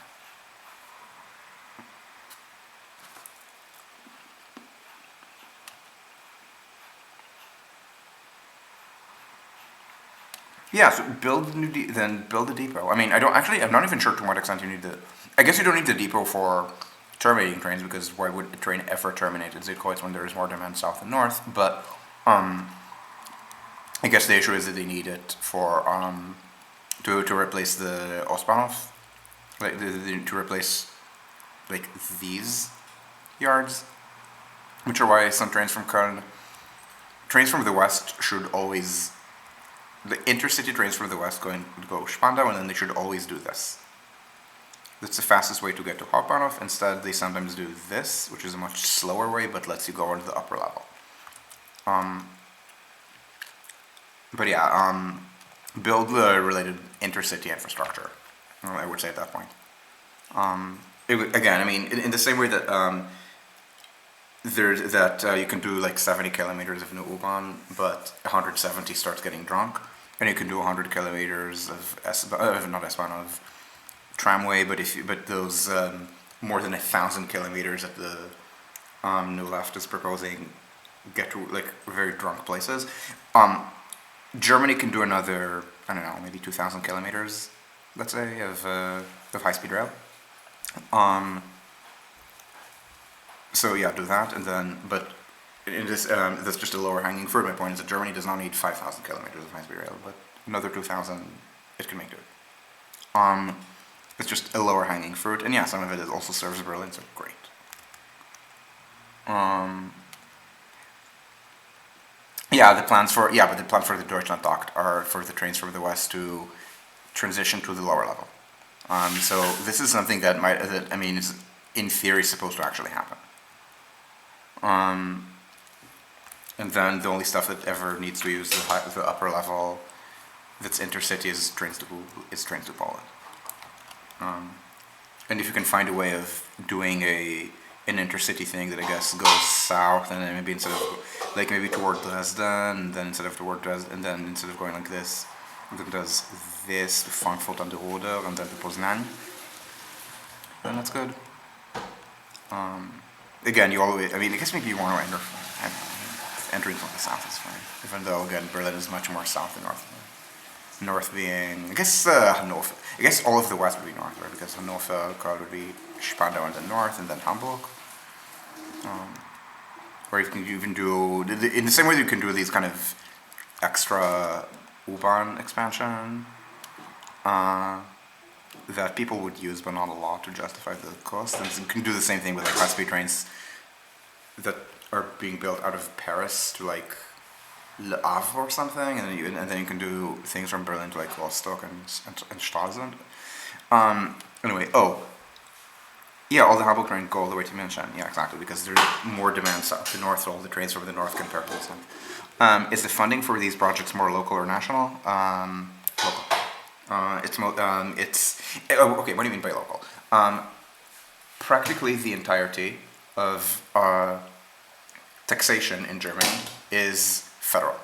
A: Yeah, so build then build a depot. I mean, I'm not even sure to what extent you need the. I guess you don't need the depot for terminating trains because why would a train ever terminate at Zuidkreuz when there is more demand south and north? But I guess the issue is that they need it for to replace the Ostbahnhof, like to replace like these yards, which are why some trains from the west should always, the intercity trains from the west go Spandau, and then they should always do this. That's the fastest way to get to Hauptbahnhof. Instead, they sometimes do this, which is a much slower way, but lets you go into the upper level. But yeah, build the related intercity infrastructure, I would say at that point. Again, I mean, in the same way that you can do like 70 kilometers of new U-Bahn, but 170 starts getting drunk, and you can do 100 kilometers of not S-Bahn, of tramway, but those more than 1,000 kilometers that the new left is proposing get to like very drunk places. Germany can do another, I don't know, maybe 2,000 kilometers, let's say, of high-speed rail. So yeah, do that, and then, but in this, that's just a lower hanging fruit. My point is that Germany does not need 5,000 kilometers of high-speed rail, but another 2,000 it can make do it. It's just a lower hanging fruit, and yeah, some of it also serves Berlin, so great. Yeah, the plans for the Deutschlandtakt are for the trains from the west to transition to the lower level. So this is something that is in theory supposed to actually happen. And then the only stuff that ever needs to use the upper level that's intercity is trains to Poland. And if you can find a way of doing an intercity thing that I guess goes south, and then maybe instead of like maybe toward Dresden, and then instead of going like this, then does this to Frankfurt an der Oder and then to Poznan, then that's good. Again, I guess maybe you want to entering from the south is fine, even though again Berlin is much more south than north. North being, I guess Hannover. I guess all of the west would be north, right? Because Hannover would be Spandau in the north, and then Hamburg. Or you can even do, in the same way you can do these kind of extra U-Bahn expansion that people would use, but not a lot, to justify the cost. And you can do the same thing with like high-speed trains that are being built out of Paris to like Le Havre or something, and then you can do things from Berlin to like Rostock and Stralsund. Anyway, yeah, all the Hamburg trains go all the way to München. Yeah, exactly, because there's more demand south to north, so all the trains from the north can pair to the south. Is the funding for these projects more local or national? Local. Okay. What do you mean by local? Practically the entirety of taxation in Germany is federal.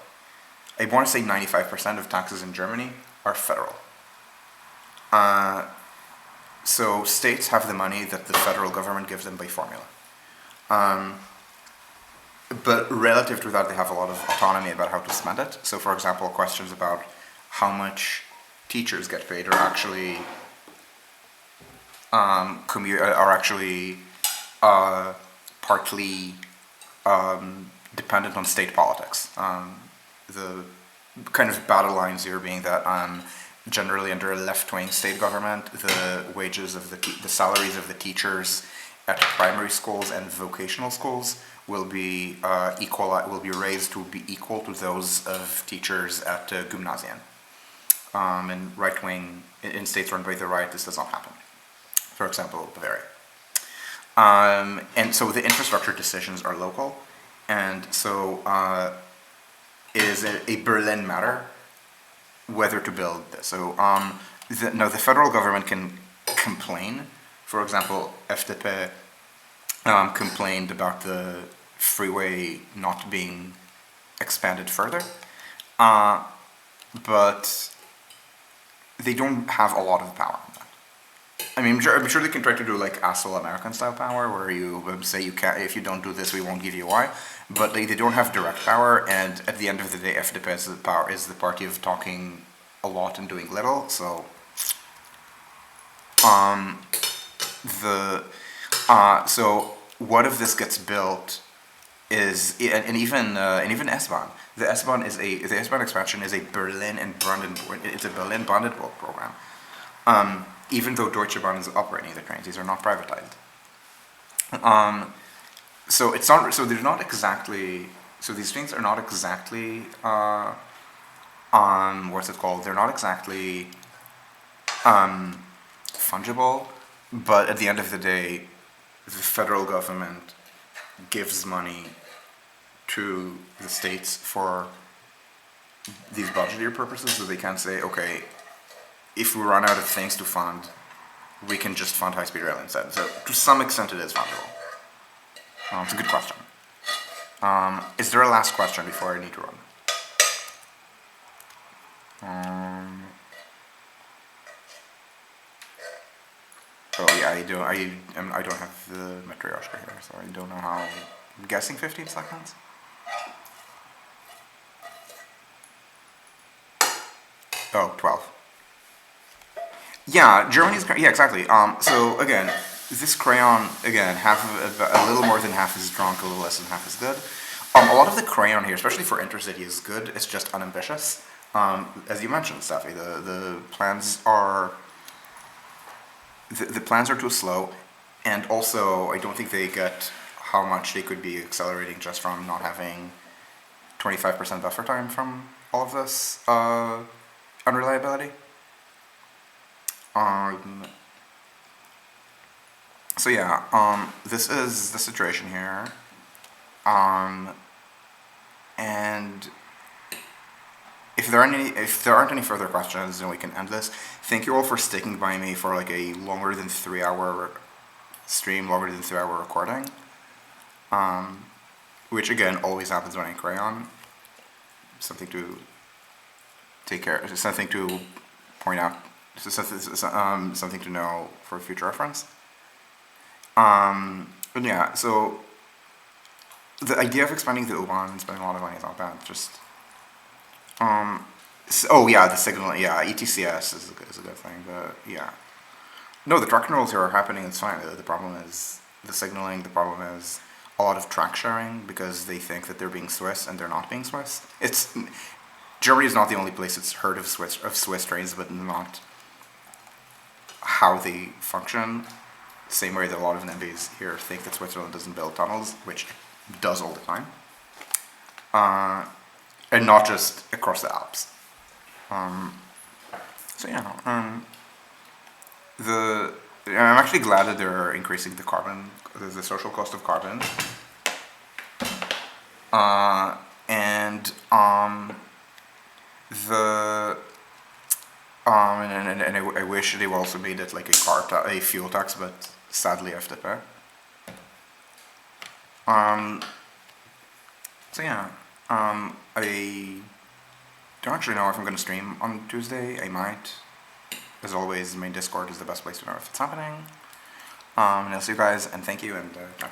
A: I want to say 95% of taxes in Germany are federal. So states have the money that the federal government gives them by formula. But relative to that, they have a lot of autonomy about how to spend it. So for example, questions about how much teachers get paid are actually partly dependent on state politics. The kind of battle lines here being that generally under a left-wing state government, the wages of the salaries of the teachers at primary schools and vocational schools will be raised to be equal to those of teachers at Gymnasien. And right-wing in states run by the right, this does not happen. For example, Bavaria. And so the infrastructure decisions are local, and so it is a Berlin matter whether to build this. So now the federal government can complain. For example, FDP complained about the freeway not being expanded further. but they don't have a lot of power on that. I mean, I'm sure they can try to do like asshole American style power, where you say you can't, if you don't do this, we won't give you Y. But they don't have direct power, and at the end of the day, FDP is the party of talking a lot and doing little. So, the so what if this gets built is and even S-Bahn. The S-Bahn expansion is a Berlin and Brandenburg. It's a Berlin Brandenburg program. Even though Deutsche Bahn is operating the trains, these are not privatized. So it's not. So they're not exactly. So these things are not exactly. What's it called? They're not exactly fungible. But at the end of the day, the federal government gives money to the states for these budgetary purposes, so they can't say, okay, if we run out of things to fund, we can just fund high-speed rail instead. So to some extent it is fungible. It's a good question. Is there a last question before I need to run? Oh yeah, I don't have the Matryoshka here, so I don't know how. I'm guessing 15 seconds? Oh, 12. Yeah, Germany's, yeah, exactly. So again, this Crayon, again, a little more than half is drunk, a little less than half is good. A lot of the Crayon here, especially for intercity, is good. It's just unambitious. As you mentioned, Steffi, the plans are the plans are too slow, and also I don't think they get how much they could be accelerating just from not having 25% buffer time from all of this unreliability. So yeah, this is the situation here, and if there aren't any further questions, then we can end this. Thank you all for sticking by me for like a longer than 3 hour stream, longer than 3 hour recording, which again always happens when I Crayon. Something to take care, something to point out, something to know for future reference. But yeah, so the idea of expanding the U-Bahn and spending a lot of money is not bad. Just oh yeah, the signal, yeah, ETCS is a good thing, but yeah. No, the truck rolls here are happening, it's fine. The problem is the signaling, the problem is a lot of track sharing, because they think that they're being Swiss and they're not being Swiss. Germany is not the only place that's heard of Swiss trains, but not how they function. Same way that a lot of NIMBYs here think that Switzerland doesn't build tunnels, which it does all the time. And not just across the Alps. So yeah, I'm actually glad that they're increasing the social cost of carbon. And I wish they also made it like a fuel tax, but sadly FDP. So yeah, I don't actually know if I'm going to stream on Tuesday. I might. As always, my Discord is the best place to know if it's happening. And I'll see you guys, and thank you, and bye.